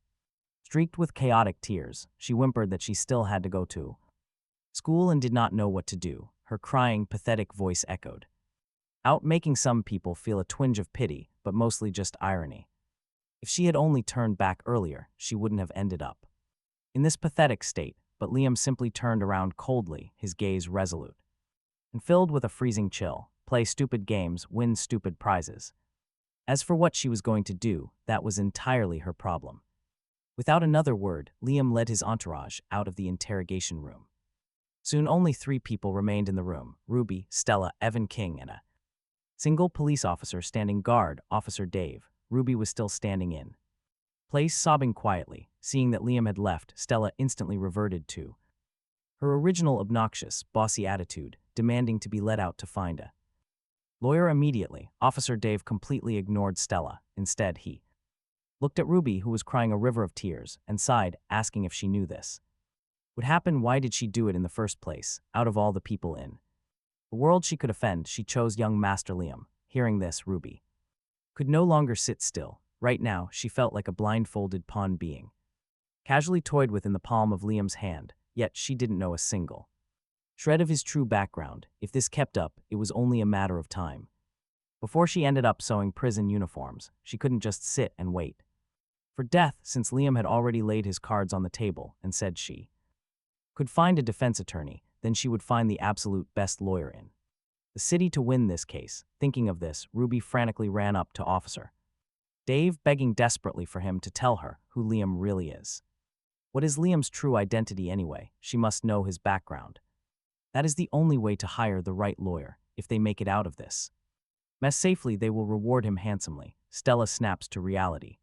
streaked with chaotic tears. She whimpered that she still had to go to school and did not know what to do. Her crying, pathetic voice echoed out, making some people feel a twinge of pity, but mostly just irony. If she had only turned back earlier, she wouldn't have ended up in this pathetic state. But Liam simply turned around coldly, his gaze resolute and filled with a freezing chill. Play stupid games, win stupid prizes. As for what she was going to do, that was entirely her problem. Without another word, Liam led his entourage out of the interrogation room. Soon only 3 people remained in the room: Ruby, Stella, Evan King, and a single police officer standing guard, Officer Dave. Ruby was still standing in place, sobbing quietly. Seeing that Liam had left, Stella instantly reverted to her original obnoxious, bossy attitude, demanding to be let out to find a lawyer immediately. Officer Dave completely ignored Stella. Instead, he looked at Ruby, who was crying a river of tears, and sighed, asking if she knew this would happen. Why did she do it in the first place? Out of all the people in the world she could offend, she chose young Master Liam. Hearing this, Ruby could no longer sit still. Right now, she felt like a blindfolded pawn being casually toyed with in the palm of Liam's hand, yet she didn't know a single shred of his true background. If this kept up, it was only a matter of time Before she ended up sewing prison uniforms, she couldn't just sit and wait for death, since Liam had already laid his cards on the table and said she could find a defense attorney, then she would find the absolute best lawyer in the city to win this case. Thinking of this, Ruby frantically ran up to Officer Dave, begging desperately for him to tell her who Liam really is. What is Liam's true identity anyway? She must know his background. That is the only way to hire the right lawyer. If they make it out of this mess safely, they will reward him handsomely. Stella snaps to reality.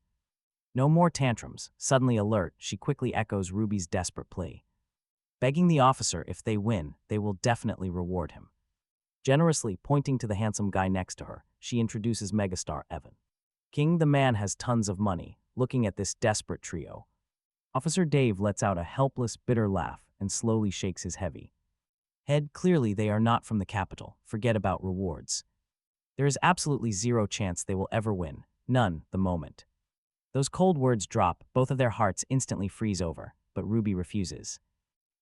No more tantrums. Suddenly alert, she quickly echoes Ruby's desperate plea, begging the officer if they win, they will definitely reward him. Generously pointing to the handsome guy next to her, she introduces megastar Evan King. The man has tons of money. Looking at this desperate trio, Officer Dave lets out a helpless, bitter laugh and slowly shakes his heavy head. Clearly, they are not from the capital. Forget about rewards. There is absolutely zero chance they will ever win. None. The moment those cold words drop, both of their hearts instantly freeze over, but Ruby refuses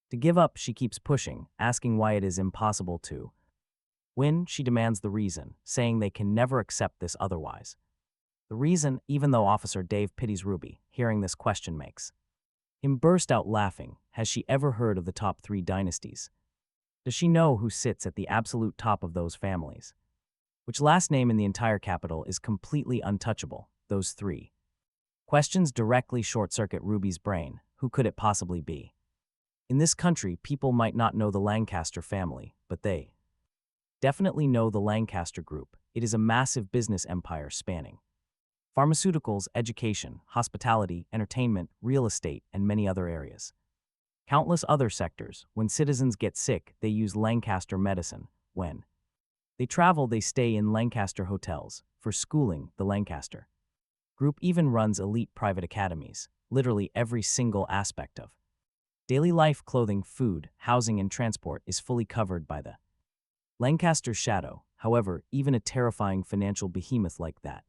to give up. She keeps pushing, asking why it is impossible to win. She demands the reason, saying they can never accept this otherwise. The reason, even though Officer Dave pities Ruby, hearing this question makes him burst out laughing. Has she ever heard of the top 3 dynasties? Does she know who sits at the absolute top of those families? Which last name in the entire capital is completely untouchable? Those 3 questions directly short-circuit Ruby's brain. Who could it possibly be? In this country, people might not know the Lancaster family, but they definitely know the Lancaster Group. It is a massive business empire spanning pharmaceuticals, education, hospitality, entertainment, real estate, and many other areas. Countless other sectors. When citizens get sick, they use Lancaster medicine. When they travel, they stay in Lancaster hotels. For schooling, the Lancaster Group even runs elite private academies. Literally every single aspect of daily life, clothing, food, housing, and transport is fully covered by the Lancaster's shadow. However, even a terrifying financial behemoth like that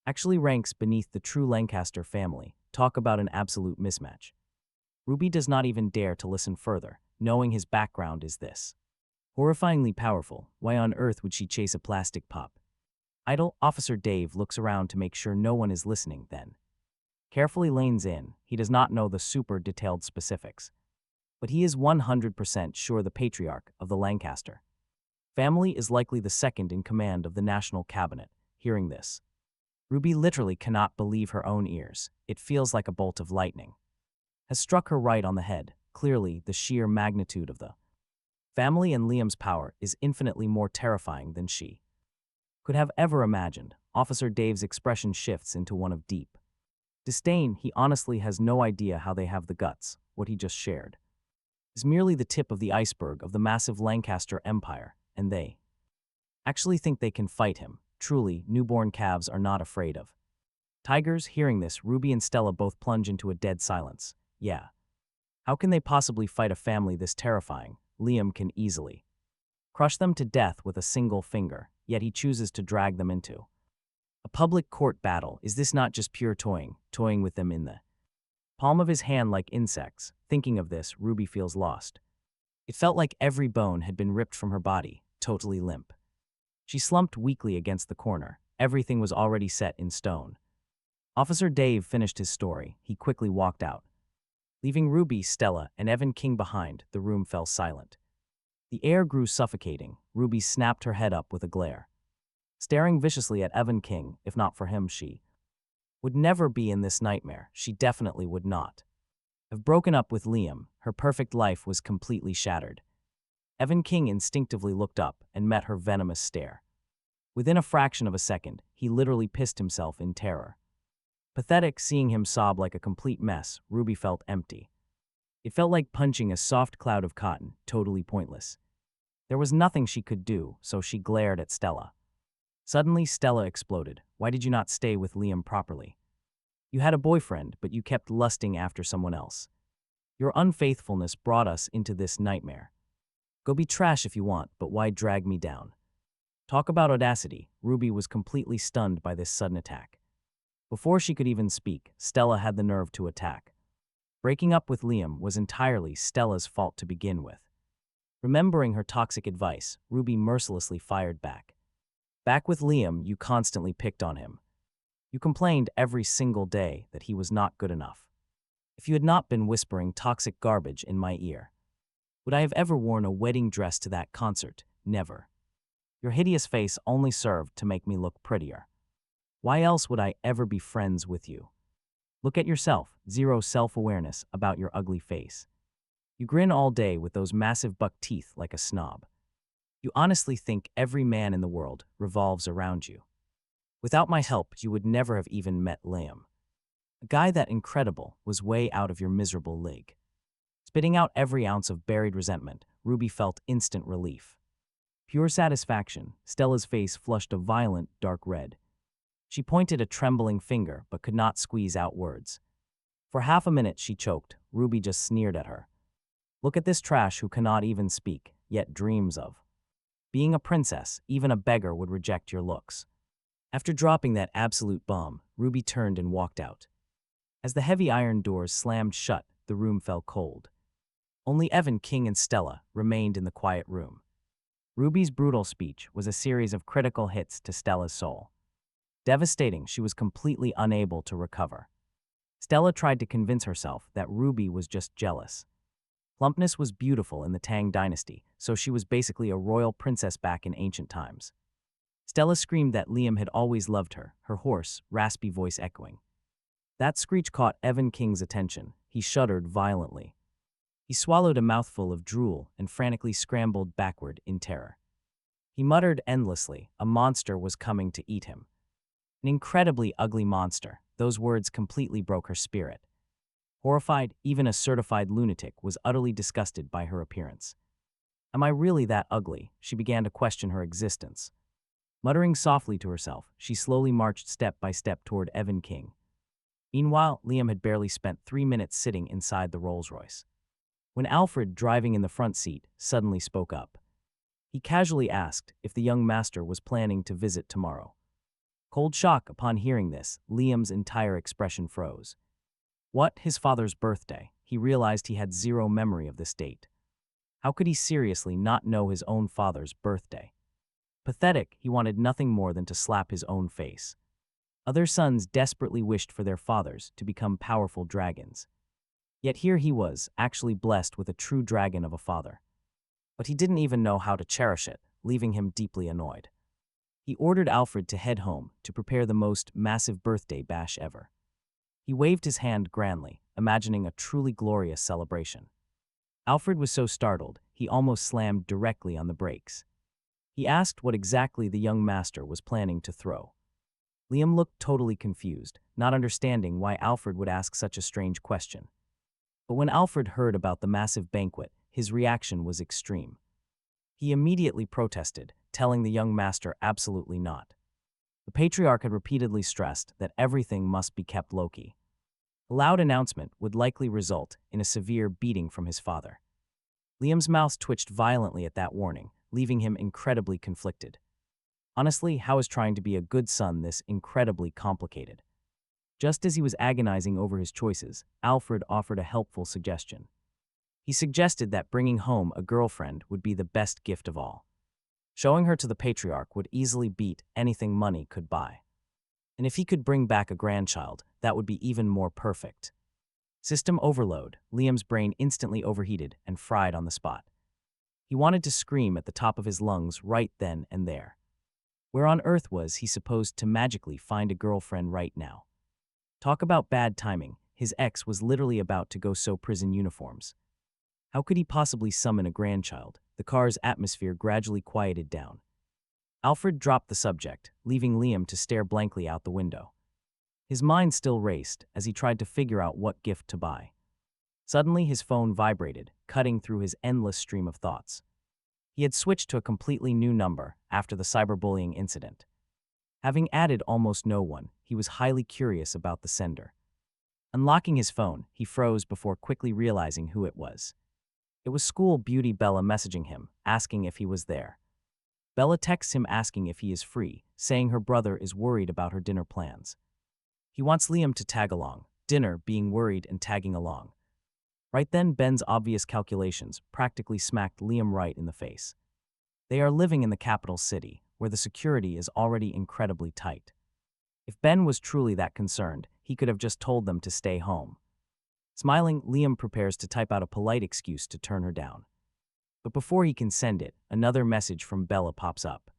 actually ranks beneath the true Lancaster family. Talk about an absolute mismatch. Ruby does not even dare to listen further, knowing his background is this horrifyingly powerful. Why on earth would she chase a plastic pop idol? Officer Dave looks around to make sure no one is listening, then carefully leans in. He does not know the super detailed specifics, but he is 100% sure the patriarch of the Lancaster family is likely the second in command of the national cabinet. Hearing this, Ruby literally cannot believe her own ears. It feels like a bolt of lightning has struck her right on the head. Clearly, the sheer magnitude of the family and Liam's power is infinitely more terrifying than she could have ever imagined. Officer Dave's expression shifts into one of deep disdain. He honestly has no idea how they have the guts. What he just shared is merely the tip of the iceberg of the massive Lancaster empire, and they actually think they can fight him. Truly, newborn calves are not afraid of tigers. Hearing this, Ruby and Stella both plunge into a dead silence. Yeah. How can they possibly fight a family this terrifying? Liam can easily crush them to death with a single finger, yet he chooses to drag them into a public court battle. Is this not just pure toying with them in the palm of his hand like insects? Thinking of this, Ruby feels lost. It felt like every bone had been ripped from her body, totally limp. She slumped weakly against the corner. Everything was already set in stone. Officer Dave finished his story. He quickly walked out, leaving Ruby, Stella, and Evan King behind. The room fell silent. The air grew suffocating. Ruby snapped her head up with a glare, staring viciously at Evan King. If not for him, she would never be in this nightmare. She definitely would not have broken up with Liam. Her perfect life was completely shattered. Evan King instinctively looked up and met her venomous stare. Within a fraction of a second, he literally pissed himself in terror. Pathetic, seeing him sob like a complete mess, Ruby felt empty. It felt like punching a soft cloud of cotton, totally pointless. There was nothing she could do, so she glared at Stella. Suddenly, Stella exploded. Why did you not stay with Liam properly? You had a boyfriend, but you kept lusting after someone else. Your unfaithfulness brought us into this nightmare. Go be trash if you want, but why drag me down? Talk about audacity. Ruby was completely stunned by this sudden attack. Before she could even speak, Stella had the nerve to attack. Breaking up with Liam was entirely Stella's fault to begin with. Remembering her toxic advice, Ruby mercilessly fired back. Back with Liam, you constantly picked on him. You complained every single day that he was not good enough. If you had not been whispering toxic garbage in my ear, would I have ever worn a wedding dress to that concert? Never. Your hideous face only served to make me look prettier. Why else would I ever be friends with you? Look at yourself, zero self-awareness about your ugly face. You grin all day with those massive buck teeth like a snob. You honestly think every man in the world revolves around you. Without my help, you would never have even met Liam. A guy that incredible was way out of your miserable league. Spitting out every ounce of buried resentment, Ruby felt instant relief. Pure satisfaction, Stella's face flushed a violent, dark red. She pointed a trembling finger but could not squeeze out words. For half a minute she choked. Ruby just sneered at her. Look at this trash who cannot even speak, yet dreams of being a princess. Even a beggar would reject your looks. After dropping that absolute bomb, Ruby turned and walked out. As the heavy iron doors slammed shut, the room fell cold. Only Evan, King, and Stella remained in the quiet room. Ruby's brutal speech was a series of critical hits to Stella's soul. Devastating, she was completely unable to recover. Stella tried to convince herself that Ruby was just jealous. Plumpness was beautiful in the Tang dynasty, so she was basically a royal princess back in ancient times. Stella screamed that Liam had always loved her, her hoarse, raspy voice echoing. That screech caught Evan King's attention. He shuddered violently. He swallowed a mouthful of drool and frantically scrambled backward in terror. He muttered endlessly, a monster was coming to eat him. An incredibly ugly monster. Those words completely broke her spirit. Horrified, even a certified lunatic was utterly disgusted by her appearance. Am I really that ugly? She began to question her existence. Muttering softly to herself, she slowly marched step by step toward Evan King. Meanwhile, Liam had barely spent 3 minutes sitting inside the Rolls-Royce. When Alfred, driving in the front seat, suddenly spoke up. He casually asked if the young master was planning to visit tomorrow. Cold shock upon hearing this, Liam's entire expression froze. What? His father's birthday? He realized he had zero memory of this date. How could he seriously not know his own father's birthday? Pathetic, he wanted nothing more than to slap his own face. Other sons desperately wished for their fathers to become powerful dragons. Yet here he was, actually blessed with a true dragon of a father. But he didn't even know how to cherish it, leaving him deeply annoyed. He ordered Alfred to head home to prepare the most massive birthday bash ever. He waved his hand grandly, imagining a truly glorious celebration. Alfred was so startled, he almost slammed directly on the brakes. He asked what exactly the young master was planning to throw. Liam looked totally confused, not understanding why Alfred would ask such a strange question. But when Alfred heard about the massive banquet, his reaction was extreme. He immediately protested, telling the young master absolutely not. The patriarch had repeatedly stressed that everything must be kept low-key. A loud announcement would likely result in a severe beating from his father. Liam's mouth twitched violently at that warning, leaving him incredibly conflicted. Honestly, how is trying to be a good son this incredibly complicated? Just as he was agonizing over his choices, Alfred offered a helpful suggestion. He suggested that bringing home a girlfriend would be the best gift of all. Showing her to the patriarch would easily beat anything money could buy. And if he could bring back a grandchild, that would be even more perfect. System overload. Liam's brain instantly overheated and fried on the spot. He wanted to scream at the top of his lungs right then and there. Where on earth was he supposed to magically find a girlfriend right now? Talk about bad timing. His ex was literally about to go sew prison uniforms. How could he possibly summon a grandchild? The car's atmosphere gradually quieted down. Alfred dropped the subject, leaving Liam to stare blankly out the window. His mind still raced as he tried to figure out what gift to buy. Suddenly his phone vibrated, cutting through his endless stream of thoughts. He had switched to a completely new number after the cyberbullying incident. Having added almost no one, he was highly curious about the sender. Unlocking his phone, he froze before quickly realizing who it was. It was school beauty Bella messaging him, asking if he was there. Bella texts him asking if he is free, saying her brother is worried about her dinner plans. He wants Liam to tag along, dinner being worried and tagging along. Right then, Ben's obvious calculations practically smacked Liam right in the face. They are living in the capital city. where the security is already incredibly tight. If Ben was truly that concerned, he could have just told them to stay home. Smiling, Liam prepares to type out a polite excuse to turn her down. But before he can send it, another message from Bella pops up.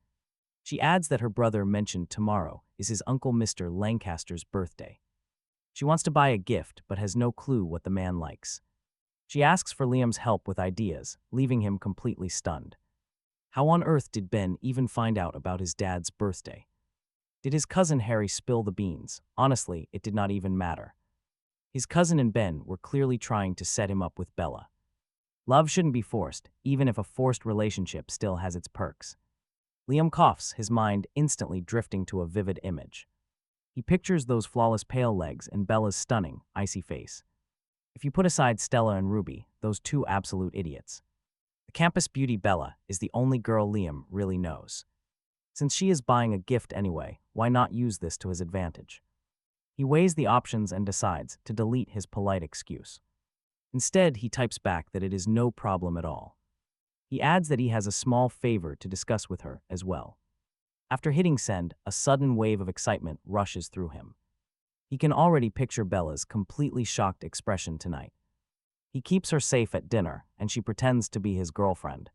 She adds that her brother mentioned tomorrow is his uncle Mr. Lancaster's birthday. She wants to buy a gift but has no clue what the man likes. She asks for Liam's help with ideas, leaving him completely stunned. How on earth did Ben even find out about his dad's birthday? Did his cousin Harry spill the beans? Honestly, it did not even matter. His cousin and Ben were clearly trying to set him up with Bella. Love shouldn't be forced, even if a forced relationship still has its perks. Liam coughs, his mind instantly drifting to a vivid image. He pictures those flawless pale legs and Bella's stunning, icy face. If you put aside Stella and Ruby, those two absolute idiots. The campus beauty Bella is the only girl Liam really knows. Since she is buying a gift anyway, why not use this to his advantage? He weighs the options and decides to delete his polite excuse. Instead, he types back that it is no problem at all. He adds that he has a small favor to discuss with her as well. After hitting send, a sudden wave of excitement rushes through him. He can already picture Bella's completely shocked expression tonight. He keeps her safe at dinner, and she pretends to be his girlfriend.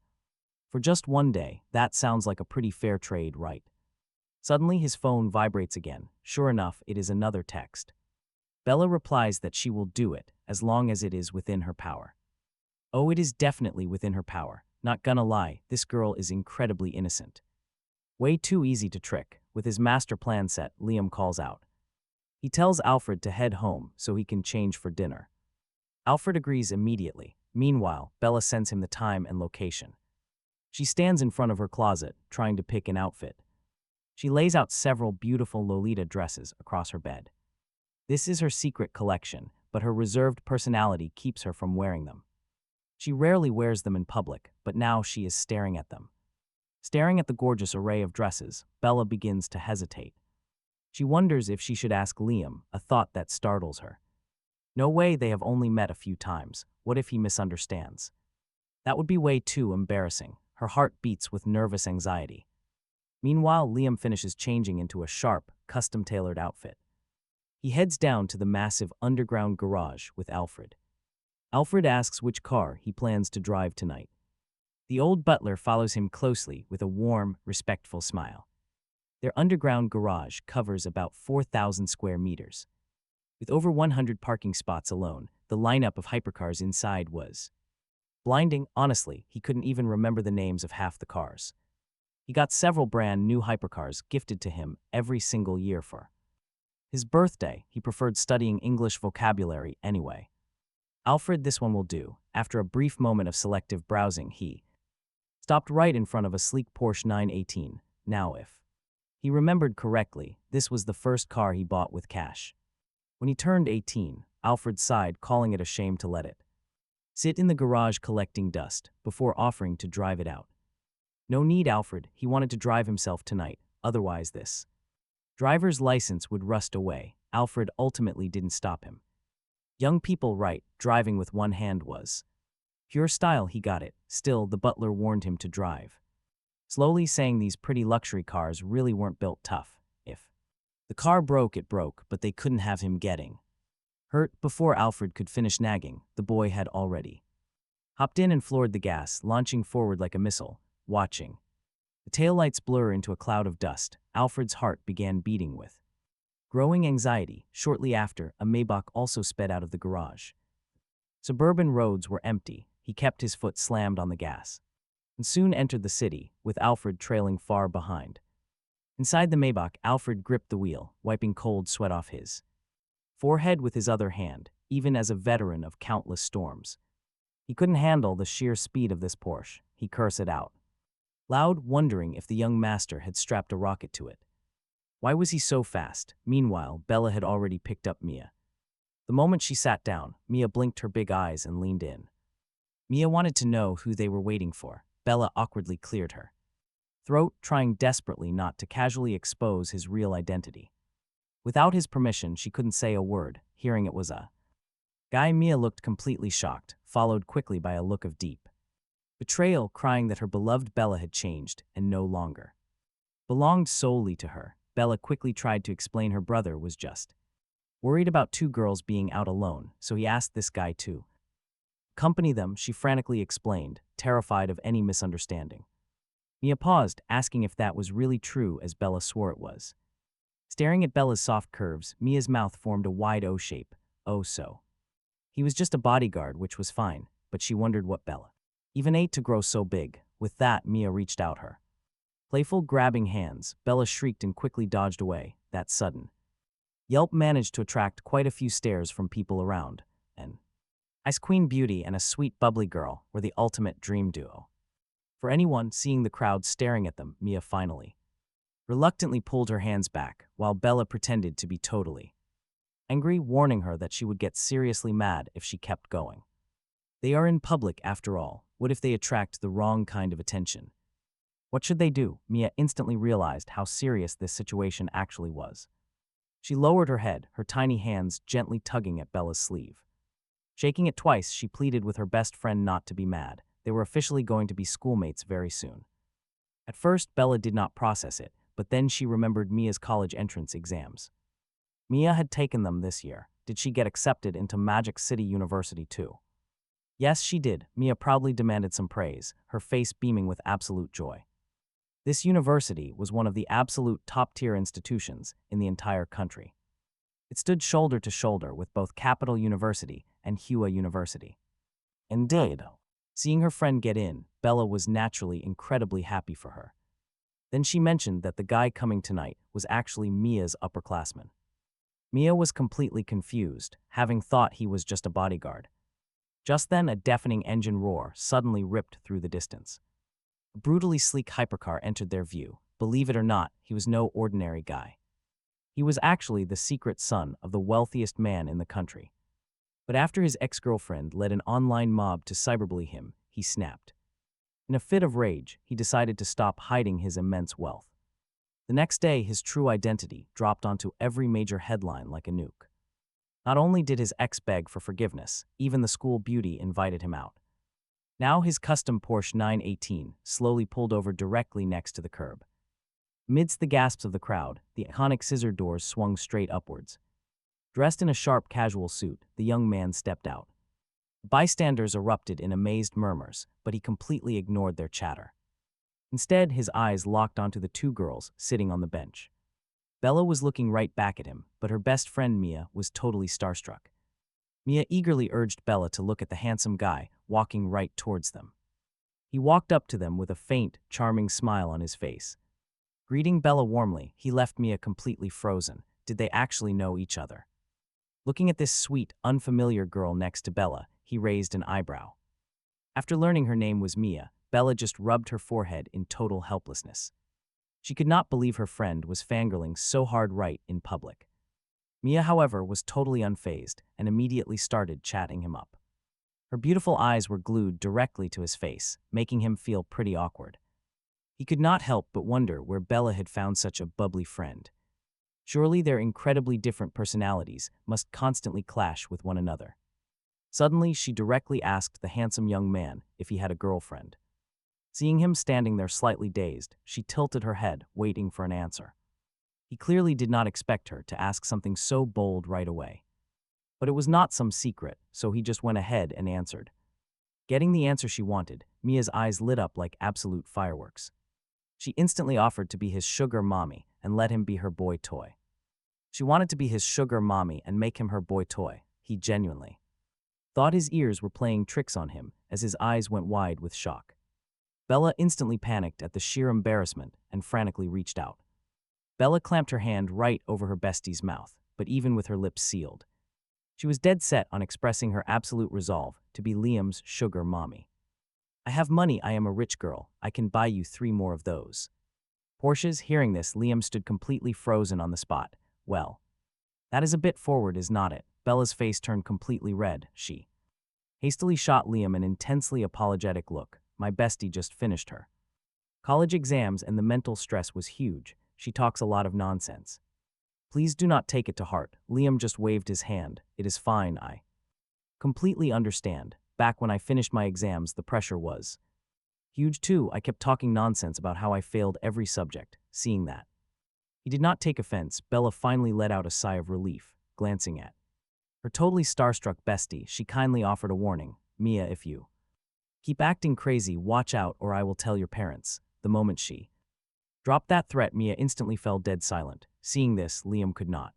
For just one day, that sounds like a pretty fair trade, right? Suddenly, his phone vibrates again. Sure enough, it is another text. Bella replies that she will do it, as long as it is within her power. Oh, it is definitely within her power. Not gonna lie, this girl is incredibly innocent. Way too easy to trick. With his master plan set, Liam calls out. He tells Alfred to head home so he can change for dinner. Alfred agrees immediately. Meanwhile, Bella sends him the time and location. She stands in front of her closet, trying to pick an outfit. She lays out several beautiful Lolita dresses across her bed. This is her secret collection, but her reserved personality keeps her from wearing them. She rarely wears them in public, but now she is staring at them. Staring at the gorgeous array of dresses, Bella begins to hesitate. She wonders if she should ask Liam, a thought that startles her. No way, they have only met a few times. What if he misunderstands? That would be way too embarrassing. Her heart beats with nervous anxiety. Meanwhile, Liam finishes changing into a sharp, custom-tailored outfit. He heads down to the massive underground garage with Alfred. Alfred asks which car he plans to drive tonight. The old butler follows him closely with a warm, respectful smile. Their underground garage covers about 4,000 square meters. With over 100 parking spots alone, the lineup of hypercars inside was blinding. Honestly, he couldn't even remember the names of half the cars. He got several brand new hypercars gifted to him every single year for his birthday. He preferred studying English vocabulary anyway. Alfred, this one will do. After a brief moment of selective browsing, he stopped right in front of a sleek Porsche 918. Now if he remembered correctly, this was the first car he bought with cash. When he turned 18, Alfred sighed, calling it a shame to let it sit in the garage collecting dust before offering to drive it out. No need, Alfred, he wanted to drive himself tonight, otherwise this driver's license would rust away. Alfred ultimately didn't stop him. Young people right, driving with one hand was pure style, he got it. Still, the butler warned him to drive slowly, saying these pretty luxury cars really weren't built tough. If the car broke, it broke, but they couldn't have him getting hurt. Before Alfred could finish nagging, the boy had already hopped in and floored the gas, launching forward like a missile. Watching the taillights blur into a cloud of dust, Alfred's heart began beating with growing anxiety. Shortly after, a Maybach also sped out of the garage. Suburban roads were empty. He kept his foot slammed on the gas and soon entered the city, with Alfred trailing far behind. Inside the Maybach, Alfred gripped the wheel, wiping cold sweat off his forehead with his other hand. Even as a veteran of countless storms, he couldn't handle the sheer speed of this Porsche. He cursed it out loud, wondering if the young master had strapped a rocket to it. Why was he so fast? Meanwhile, Bella had already picked up Mia. The moment she sat down, Mia blinked her big eyes and leaned in. Mia wanted to know who they were waiting for. Bella awkwardly cleared her throat, trying desperately not to casually expose his real identity. Without his permission, she couldn't say a word. Hearing it was a guy, Mia looked completely shocked, followed quickly by a look of deep betrayal, crying that her beloved Bella had changed and no longer belonged solely to her. Bella quickly tried to explain her brother was just worried about two girls being out alone, so he asked this guy to accompany them. She frantically explained, terrified of any misunderstanding. Mia paused, asking if that was really true as Bella swore it was. Staring at Bella's soft curves, Mia's mouth formed a wide O shape. Oh so. He was just a bodyguard, which was fine, but she wondered what Bella even ate to grow so big. With that, Mia reached out her playful, grabbing hands. Bella shrieked and quickly dodged away. That sudden yelp managed to attract quite a few stares from people around, and Ice Queen Beauty and a sweet, bubbly girl were the ultimate dream duo. For anyone seeing the crowd staring at them, Mia finally reluctantly pulled her hands back, while Bella pretended to be totally angry, warning her that she would get seriously mad if she kept going. They are in public after all. What if they attract the wrong kind of attention? What should they do? Mia instantly realized how serious this situation actually was. She lowered her head, her tiny hands gently tugging at Bella's sleeve. Shaking it twice, she pleaded with her best friend not to be mad. They were officially going to be schoolmates very soon. At first, Bella did not process it, but then she remembered Mia's college entrance exams. Mia had taken them this year. Did she get accepted into Magic City University too? Yes, she did. Mia proudly demanded some praise, her face beaming with absolute joy. This university was one of the absolute top-tier institutions in the entire country. It stood shoulder to shoulder with both Capital University and Hua University. Indeed. Seeing her friend get in, Bella was naturally incredibly happy for her. Then she mentioned that the guy coming tonight was actually Mia's upperclassman. Mia was completely confused, having thought he was just a bodyguard. Just then, a deafening engine roar suddenly ripped through the distance. A brutally sleek hypercar entered their view. Believe it or not, he was no ordinary guy. He was actually the secret son of the wealthiest man in the country. But after his ex-girlfriend led an online mob to cyberbully him, he snapped. In a fit of rage, he decided to stop hiding his immense wealth. The next day, his true identity dropped onto every major headline like a nuke. Not only did his ex beg for forgiveness, even the school beauty invited him out. Now his custom Porsche 918 slowly pulled over directly next to the curb. Amidst the gasps of the crowd, the iconic scissor doors swung straight upwards. Dressed in a sharp casual suit, the young man stepped out. Bystanders erupted in amazed murmurs, but he completely ignored their chatter. Instead, his eyes locked onto the two girls sitting on the bench. Bella was looking right back at him, but her best friend Mia was totally starstruck. Mia eagerly urged Bella to look at the handsome guy walking right towards them. He walked up to them with a faint, charming smile on his face. Greeting Bella warmly, he left Mia completely frozen. Did they actually know each other? Looking at this sweet, unfamiliar girl next to Bella, he raised an eyebrow. After learning her name was Mia, Bella just rubbed her forehead in total helplessness. She could not believe her friend was fangirling so hard right in public. Mia, however, was totally unfazed and immediately started chatting him up. Her beautiful eyes were glued directly to his face, making him feel pretty awkward. He could not help but wonder where Bella had found such a bubbly friend. Surely their incredibly different personalities must constantly clash with one another. Suddenly, she directly asked the handsome young man if he had a girlfriend. Seeing him standing there slightly dazed, she tilted her head, waiting for an answer. He clearly did not expect her to ask something so bold right away. But it was not some secret, so he just went ahead and answered. Getting the answer she wanted, Mia's eyes lit up like absolute fireworks. She instantly offered to be his sugar mommy and let him be her boy toy. She wanted to be his sugar mommy and make him her boy toy. He genuinely thought his ears were playing tricks on him as his eyes went wide with shock. Bella instantly panicked at the sheer embarrassment and frantically reached out. Bella clamped her hand right over her bestie's mouth, but even with her lips sealed, she was dead set on expressing her absolute resolve to be Liam's sugar mommy. I have money, I am a rich girl, I can buy you 3 more of those. Porsches, hearing this, Liam stood completely frozen on the spot. Well, that is a bit forward, is not it? Bella's face turned completely red. She hastily shot Liam an intensely apologetic look. My bestie just finished her college exams and the mental stress was huge. She talks a lot of nonsense. Please do not take it to heart. Liam just waved his hand. It is fine, I completely understand. Back when I finished my exams, the pressure was huge too. I kept talking nonsense about how I failed every subject. seeing that. He did not take offense. Bella finally let out a sigh of relief, glancing at her totally starstruck bestie. She kindly offered a warning. Mia, if you keep acting crazy, watch out or I will tell your parents. The moment she dropped that threat, Mia instantly fell dead silent. Seeing this, Liam could not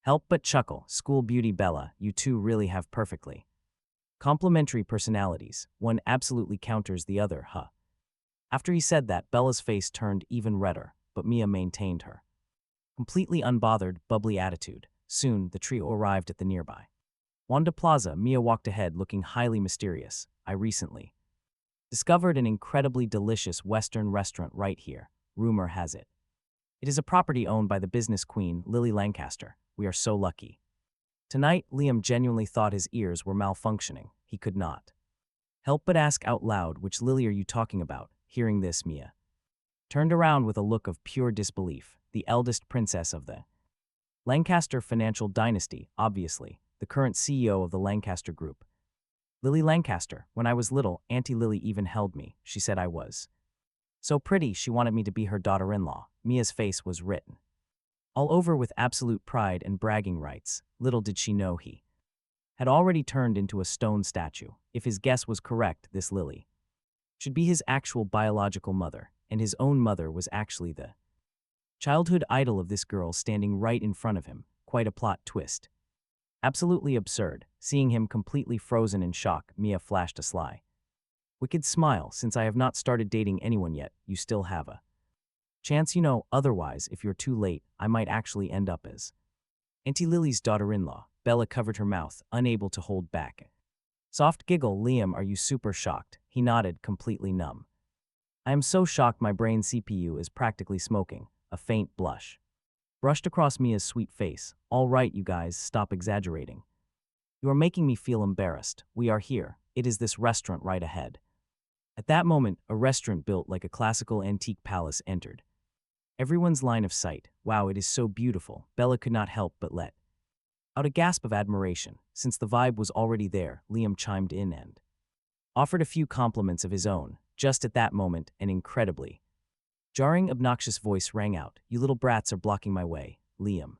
help but chuckle. School beauty Bella, you two really have perfectly complementary personalities. One absolutely counters the other, huh? After he said that, Bella's face turned even redder, but Mia maintained her completely unbothered, bubbly attitude. Soon, the trio arrived at the nearby Wanda Plaza. Mia walked ahead looking highly mysterious. I recently discovered an incredibly delicious Western restaurant right here. Rumor has it it is a property owned by the business queen, Lily Lancaster. We are so lucky. Tonight, Liam genuinely thought his ears were malfunctioning. He could not help but ask out loud, which Lily are you talking about? Hearing this, Mia turned around with a look of pure disbelief. The eldest princess of the Lancaster financial dynasty, obviously, the current CEO of the Lancaster Group. Lily Lancaster. When I was little, Auntie Lily even held me. She said I was so pretty she wanted me to be her daughter-in-law. Mia's face was written all over with absolute pride and bragging rights. Little did she know he had already turned into a stone statue. If his guess was correct, this Lily should be his actual biological mother, and his own mother was actually the childhood idol of this girl standing right in front of him. Quite a plot twist. Absolutely absurd. Seeing him completely frozen in shock, Mia flashed a sly, wicked smile. Since I have not started dating anyone yet, you still have a chance, you know. Otherwise, if you're too late, I might actually end up as Auntie Lily's daughter-in-law. Bella covered her mouth, unable to hold back soft giggle. Liam, are you super shocked? He nodded, completely numb. I am so shocked my brain CPU is practically smoking. A faint blush brushed across Mia's sweet face. All right, you guys, stop exaggerating. You are making me feel embarrassed. We are here. It is this restaurant right ahead. At that moment, a restaurant built like a classical antique palace entered everyone's line of sight. Wow, it is so beautiful. Bella could not help but let out a gasp of admiration. Since the vibe was already there, Liam chimed in and offered a few compliments of his own. Just at that moment, an incredibly jarring, obnoxious voice rang out. You little brats are blocking my way. Liam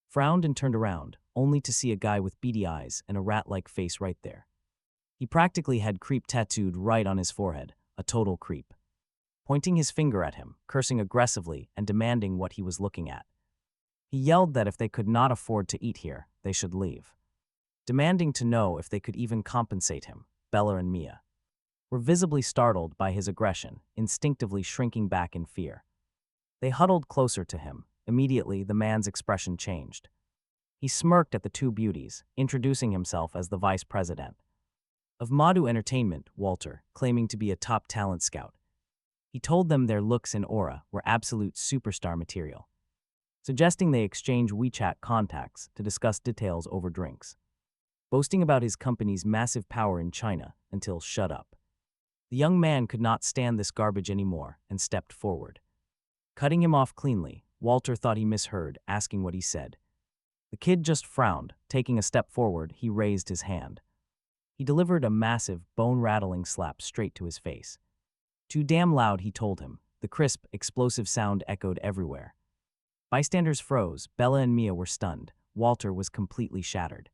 frowned and turned around, only to see a guy with beady eyes and a rat-like face right there. He practically had creep tattooed right on his forehead, a total creep, pointing his finger at him, cursing aggressively and demanding what he was looking at. He yelled that if they could not afford to eat here, they should leave, demanding to know if they could even compensate him. Bella and Mia were visibly startled by his aggression, instinctively shrinking back in fear. They huddled closer to him. Immediately, the man's expression changed. He smirked at the two beauties, introducing himself as the vice president of Madhu Entertainment, Walter, claiming to be a top talent scout. He told them their looks and aura were absolute superstar material, suggesting they exchange WeChat contacts to discuss details over drinks, boasting about his company's massive power in China until shut up. The young man could not stand this garbage anymore and stepped forward, cutting him off cleanly. Walter thought he misheard, asking what he said. The kid just frowned. Taking a step forward, he raised his hand. He delivered a massive, bone-rattling slap straight to his face. Too damn loud, he told him. The crisp, explosive sound echoed everywhere. Bystanders froze. Bella and Mia were stunned. Walter was completely shattered.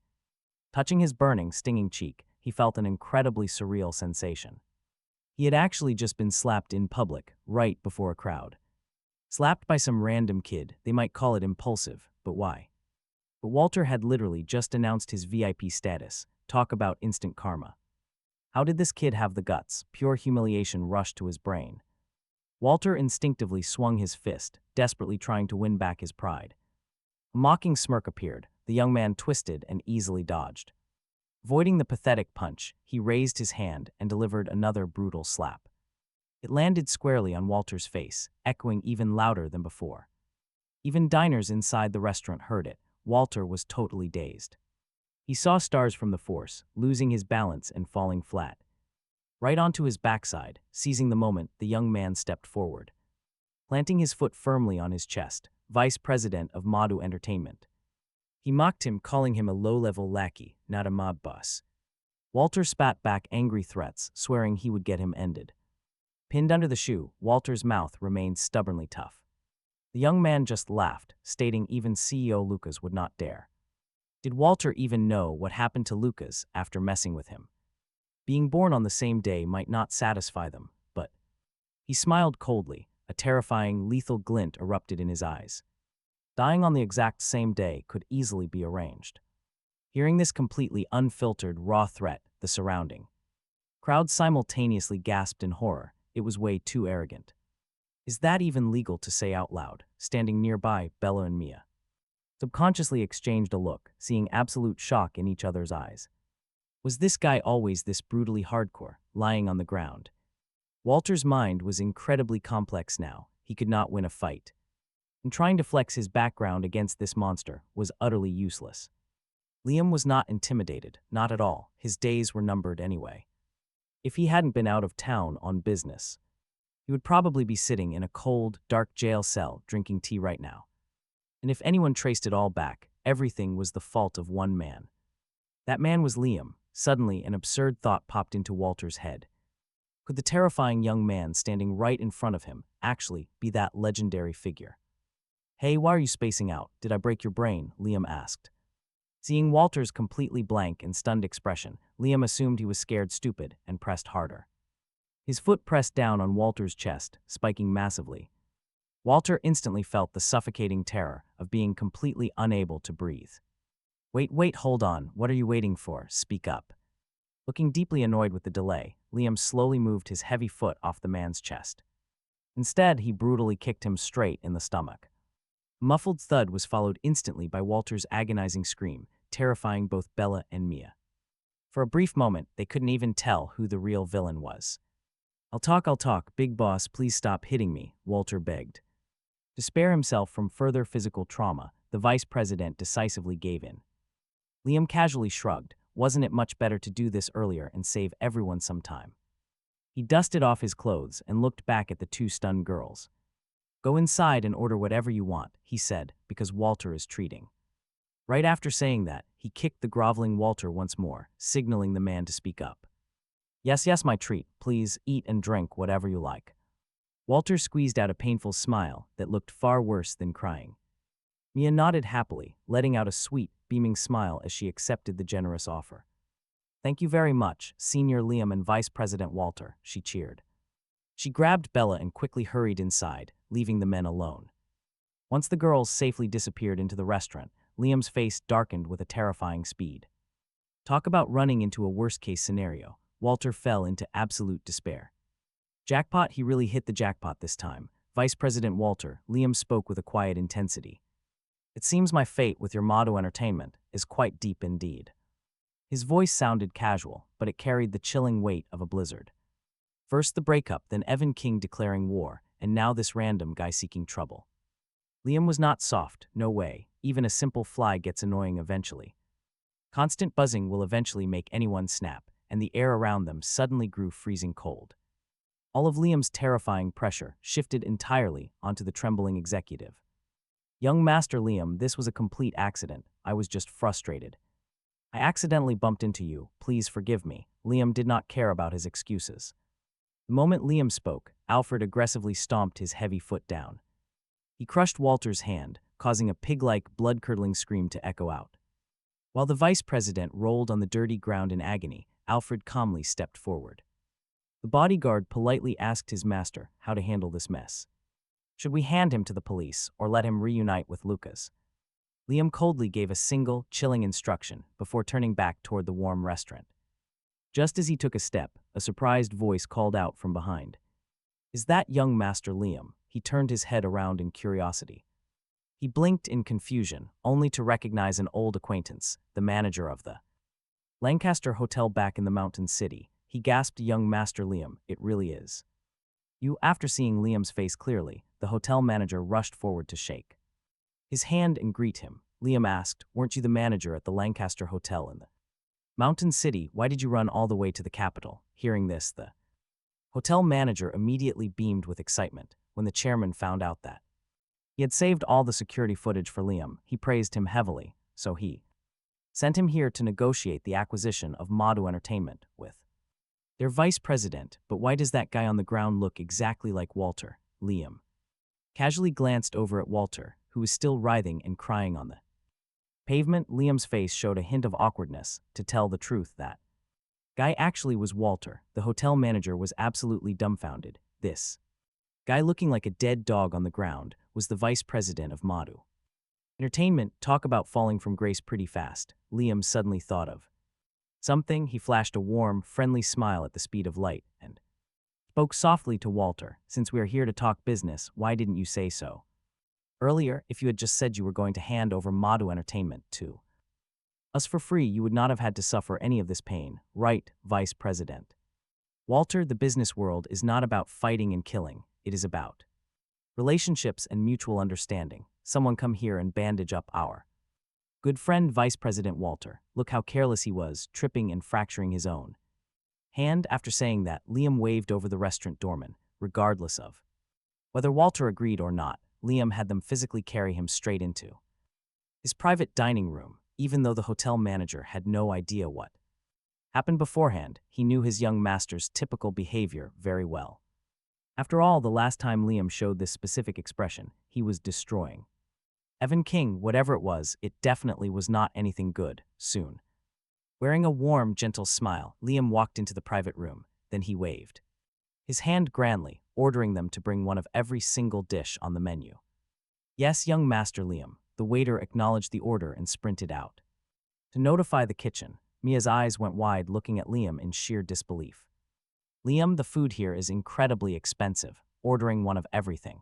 Touching his burning, stinging cheek, he felt an incredibly surreal sensation. He had actually just been slapped in public, right before a crowd. Slapped by some random kid. They might call it impulsive, but why? But Walter had literally just announced his VIP status. Talk about instant karma. How did this kid have the guts? Pure humiliation rushed to his brain. Walter instinctively swung his fist, desperately trying to win back his pride. A mocking smirk appeared. The young man twisted and easily dodged. Avoiding the pathetic punch, he raised his hand and delivered another brutal slap. It landed squarely on Walter's face, echoing even louder than before. Even diners inside the restaurant heard it. Walter was totally dazed. He saw stars from the force, losing his balance and falling flat. Right onto his backside. Seizing the moment, the young man stepped forward, planting his foot firmly on his chest. Vice President of Madhu Entertainment. He mocked him, calling him a low-level lackey, not a mob boss. Walter spat back angry threats, swearing he would get him ended. Pinned under the shoe, Walter's mouth remained stubbornly tough. The young man just laughed, stating even CEO Lucas would not dare. Did Walter even know what happened to Lucas after messing with him? Being born on the same day might not satisfy them, but he smiled coldly, a terrifying, lethal glint erupted in his eyes. Dying on the exact same day could easily be arranged. Hearing this completely unfiltered, raw threat, the surrounding crowd simultaneously gasped in horror. It was way too arrogant. Is that even legal to say out loud? Standing nearby, Bella and Mia subconsciously exchanged a look, seeing absolute shock in each other's eyes. Was this guy always this brutally hardcore, lying on the ground? Walter's mind was incredibly complex now. He could not win a fight. And trying to flex his background against this monster was utterly useless. Liam was not intimidated, not at all. His days were numbered anyway. If he hadn't been out of town on business, he would probably be sitting in a cold, dark jail cell drinking tea right now. And if anyone traced it all back, everything was the fault of one man. That man was Liam. Suddenly, an absurd thought popped into Walter's head. Could the terrifying young man standing right in front of him actually be that legendary figure? Hey, why are you spacing out? Did I break your brain? Liam asked. Seeing Walter's completely blank and stunned expression, Liam assumed he was scared stupid and pressed harder. His foot pressed down on Walter's chest, spiking massively. Walter instantly felt the suffocating terror of being completely unable to breathe. Wait, hold on. What are you waiting for? Speak up. Looking deeply annoyed with the delay, Liam slowly moved his heavy foot off the man's chest. Instead, he brutally kicked him straight in the stomach. A muffled thud was followed instantly by Walter's agonizing scream, terrifying both Bella and Mia. For a brief moment, they couldn't even tell who the real villain was. I'll talk, big boss, please stop hitting me, Walter begged. To spare himself from further physical trauma, the vice president decisively gave in. Liam casually shrugged. Wasn't it much better to do this earlier and save everyone some time? He dusted off his clothes and looked back at the two stunned girls. Go inside and order whatever you want, he said, because Walter is treating. Right after saying that, he kicked the groveling Walter once more, signaling the man to speak up. Yes, my treat. Please eat and drink whatever you like. Walter squeezed out a painful smile that looked far worse than crying. Mia nodded happily, letting out a sweet, beaming smile as she accepted the generous offer. Thank you very much, Senior Liam and Vice President Walter, she cheered. She grabbed Bella and quickly hurried inside, leaving the men alone. Once the girls safely disappeared into the restaurant, Liam's face darkened with a terrifying speed. Talk about running into a worst-case scenario. Walter fell into absolute despair. Jackpot, he really hit the jackpot this time. Vice President Walter, Liam spoke with a quiet intensity. It seems my fate with your motto entertainment is quite deep indeed. His voice sounded casual, but it carried the chilling weight of a blizzard. First the breakup, then Evan King declaring war, and now this random guy seeking trouble. Liam was not soft, no way. Even a simple fly gets annoying eventually. Constant buzzing will eventually make anyone snap, and the air around them suddenly grew freezing cold. All of Liam's terrifying pressure shifted entirely onto the trembling executive. Young Master Liam, this was a complete accident. I was just frustrated. I accidentally bumped into you. Please forgive me. Liam did not care about his excuses. The moment Liam spoke, Alfred aggressively stomped his heavy foot down. He crushed Walter's hand, causing a pig-like, blood-curdling scream to echo out. While the vice president rolled on the dirty ground in agony, Alfred calmly stepped forward. The bodyguard politely asked his master how to handle this mess. Should we hand him to the police or let him reunite with Lucas? Liam coldly gave a single, chilling instruction before turning back toward the warm restaurant. Just as he took a step, a surprised voice called out from behind. Is that young Master Liam? He turned his head around in curiosity. He blinked in confusion, only to recognize an old acquaintance, the manager of the Lancaster Hotel back in the Mountain City. He gasped, young Master Liam, it really is. You. After seeing Liam's face clearly, the hotel manager rushed forward to shake his hand and greet him. Liam asked, weren't you the manager at the Lancaster Hotel in the Mountain City? Why did you run all the way to the capital? Hearing this, the hotel manager immediately beamed with excitement when the chairman found out that he had saved all the security footage for Liam. He praised him heavily, so he sent him here to negotiate the acquisition of Motto Entertainment with their vice president. But why does that guy on the ground look exactly like Walter? Liam casually glanced over at Walter, who was still writhing and crying on the pavement. Liam's face showed a hint of awkwardness. To tell the truth, that guy actually was Walter. The hotel manager was absolutely dumbfounded. This guy looking like a dead dog on the ground was the vice president of Madu Entertainment. Talk about falling from grace pretty fast. Liam suddenly thought of something. He flashed a warm, friendly smile at the speed of light and spoke softly to Walter. Since we are here to talk business, why didn't you say so earlier? If you had just said you were going to hand over Madu Entertainment to us for free, you would not have had to suffer any of this pain, right, Vice President? Walter, the business world is not about fighting and killing. It is about relationships and mutual understanding. Someone come here and bandage up our good friend Vice President Walter. Look how careless he was, tripping and fracturing his own hand. After saying that, Liam waved over the restaurant doorman. Regardless of whether Walter agreed or not, Liam had them physically carry him straight into his private dining room. Even though the hotel manager had no idea what happened beforehand, he knew his young master's typical behavior very well. After all, the last time Liam showed this specific expression, he was destroying Evan King. Whatever it was, it definitely was not anything good. Soon, wearing a warm, gentle smile, Liam walked into the private room. Then he waved his hand grandly, ordering them to bring one of every single dish on the menu. Yes, young Master Liam. The waiter acknowledged the order and sprinted out to notify the kitchen. Mia's eyes went wide, looking at Liam in sheer disbelief. Liam, the food here is incredibly expensive. Ordering one of everything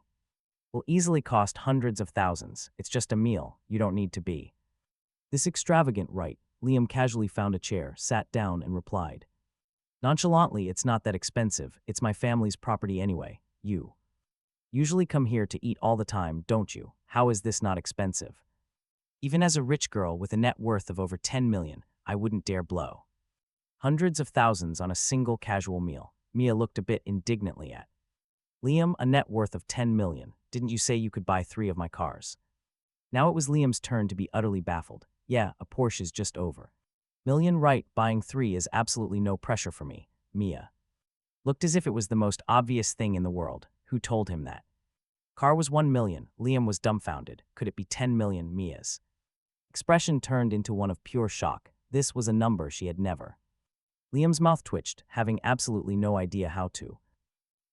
will easily cost hundreds of thousands. It's just a meal. You don't need to be this extravagant, right? Liam casually found a chair, sat down, and replied nonchalantly, it's not that expensive. It's my family's property anyway. You usually come here to eat all the time, don't you? How is this not expensive? Even as a rich girl with a net worth of over 10 million, I wouldn't dare blow hundreds of thousands on a single casual meal. Mia looked a bit indignantly at Liam. A net worth of 10 million. Didn't you say you could buy 3 of my cars? Now it was Liam's turn to be utterly baffled. Yeah, a Porsche is just over million, right? Buying 3 is absolutely no pressure for me. Mia looked as if it was the most obvious thing in the world. Who told him that car was 1 million? Liam was dumbfounded. Could it be 10 million? Mia's expression turned into one of pure shock. This was a number she had never. Liam's mouth twitched, having absolutely no idea how to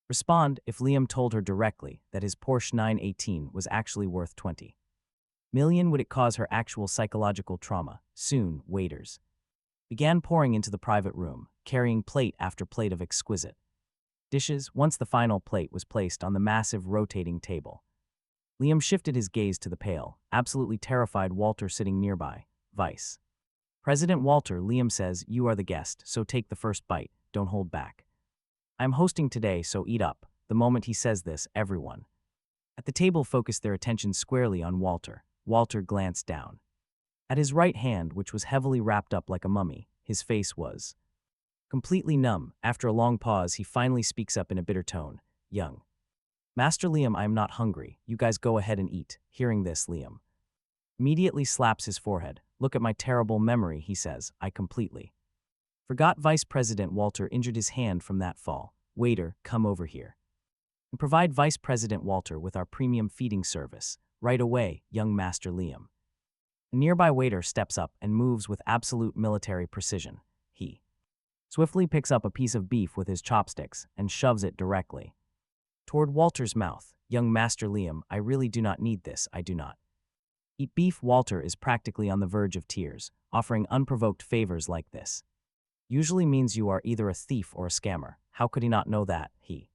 respond. If Liam told her directly that his Porsche 918 was actually worth 20 million, would it cause her actual psychological trauma? Soon, waiters began pouring into the private room, carrying plate after plate of exquisite dishes. Once the final plate was placed on the massive rotating table, Liam shifted his gaze to the pale, absolutely terrified Walter sitting nearby. Vice President Walter, Liam says, you are the guest, so take the first bite. Don't hold back. I'm hosting today, so eat up. The moment he says this, everyone at the table focused their attention squarely on Walter. Walter glanced down at his right hand, which was heavily wrapped up like a mummy. His face was completely numb. After a long pause, he finally speaks up in a bitter tone. Young Master Liam, I am not hungry. You guys go ahead and eat. Hearing this, Liam immediately slaps his forehead. Look at my terrible memory, he says. I completely forgot Vice President Walter injured his hand from that fall. Waiter, come over here and provide Vice President Walter with our premium feeding service. Right away, young Master Liam. A nearby waiter steps up and moves with absolute military precision. He swiftly picks up a piece of beef with his chopsticks and shoves it directly toward Walter's mouth. Young Master Liam, I really do not need this. I do not eat beef. Walter is practically on the verge of tears. Offering unprovoked favors like this usually means you are either a thief or a scammer. How could he not know that? He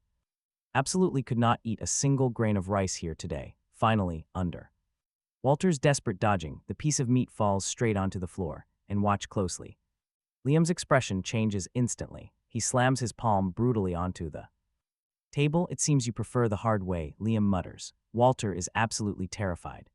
absolutely could not eat a single grain of rice here today. Finally, under Walter's desperate dodging, the piece of meat falls straight onto the floor. And watch closely. Liam's expression changes instantly. He slams his palm brutally onto the table. It seems you prefer the hard way, Liam mutters. Walter is absolutely terrified.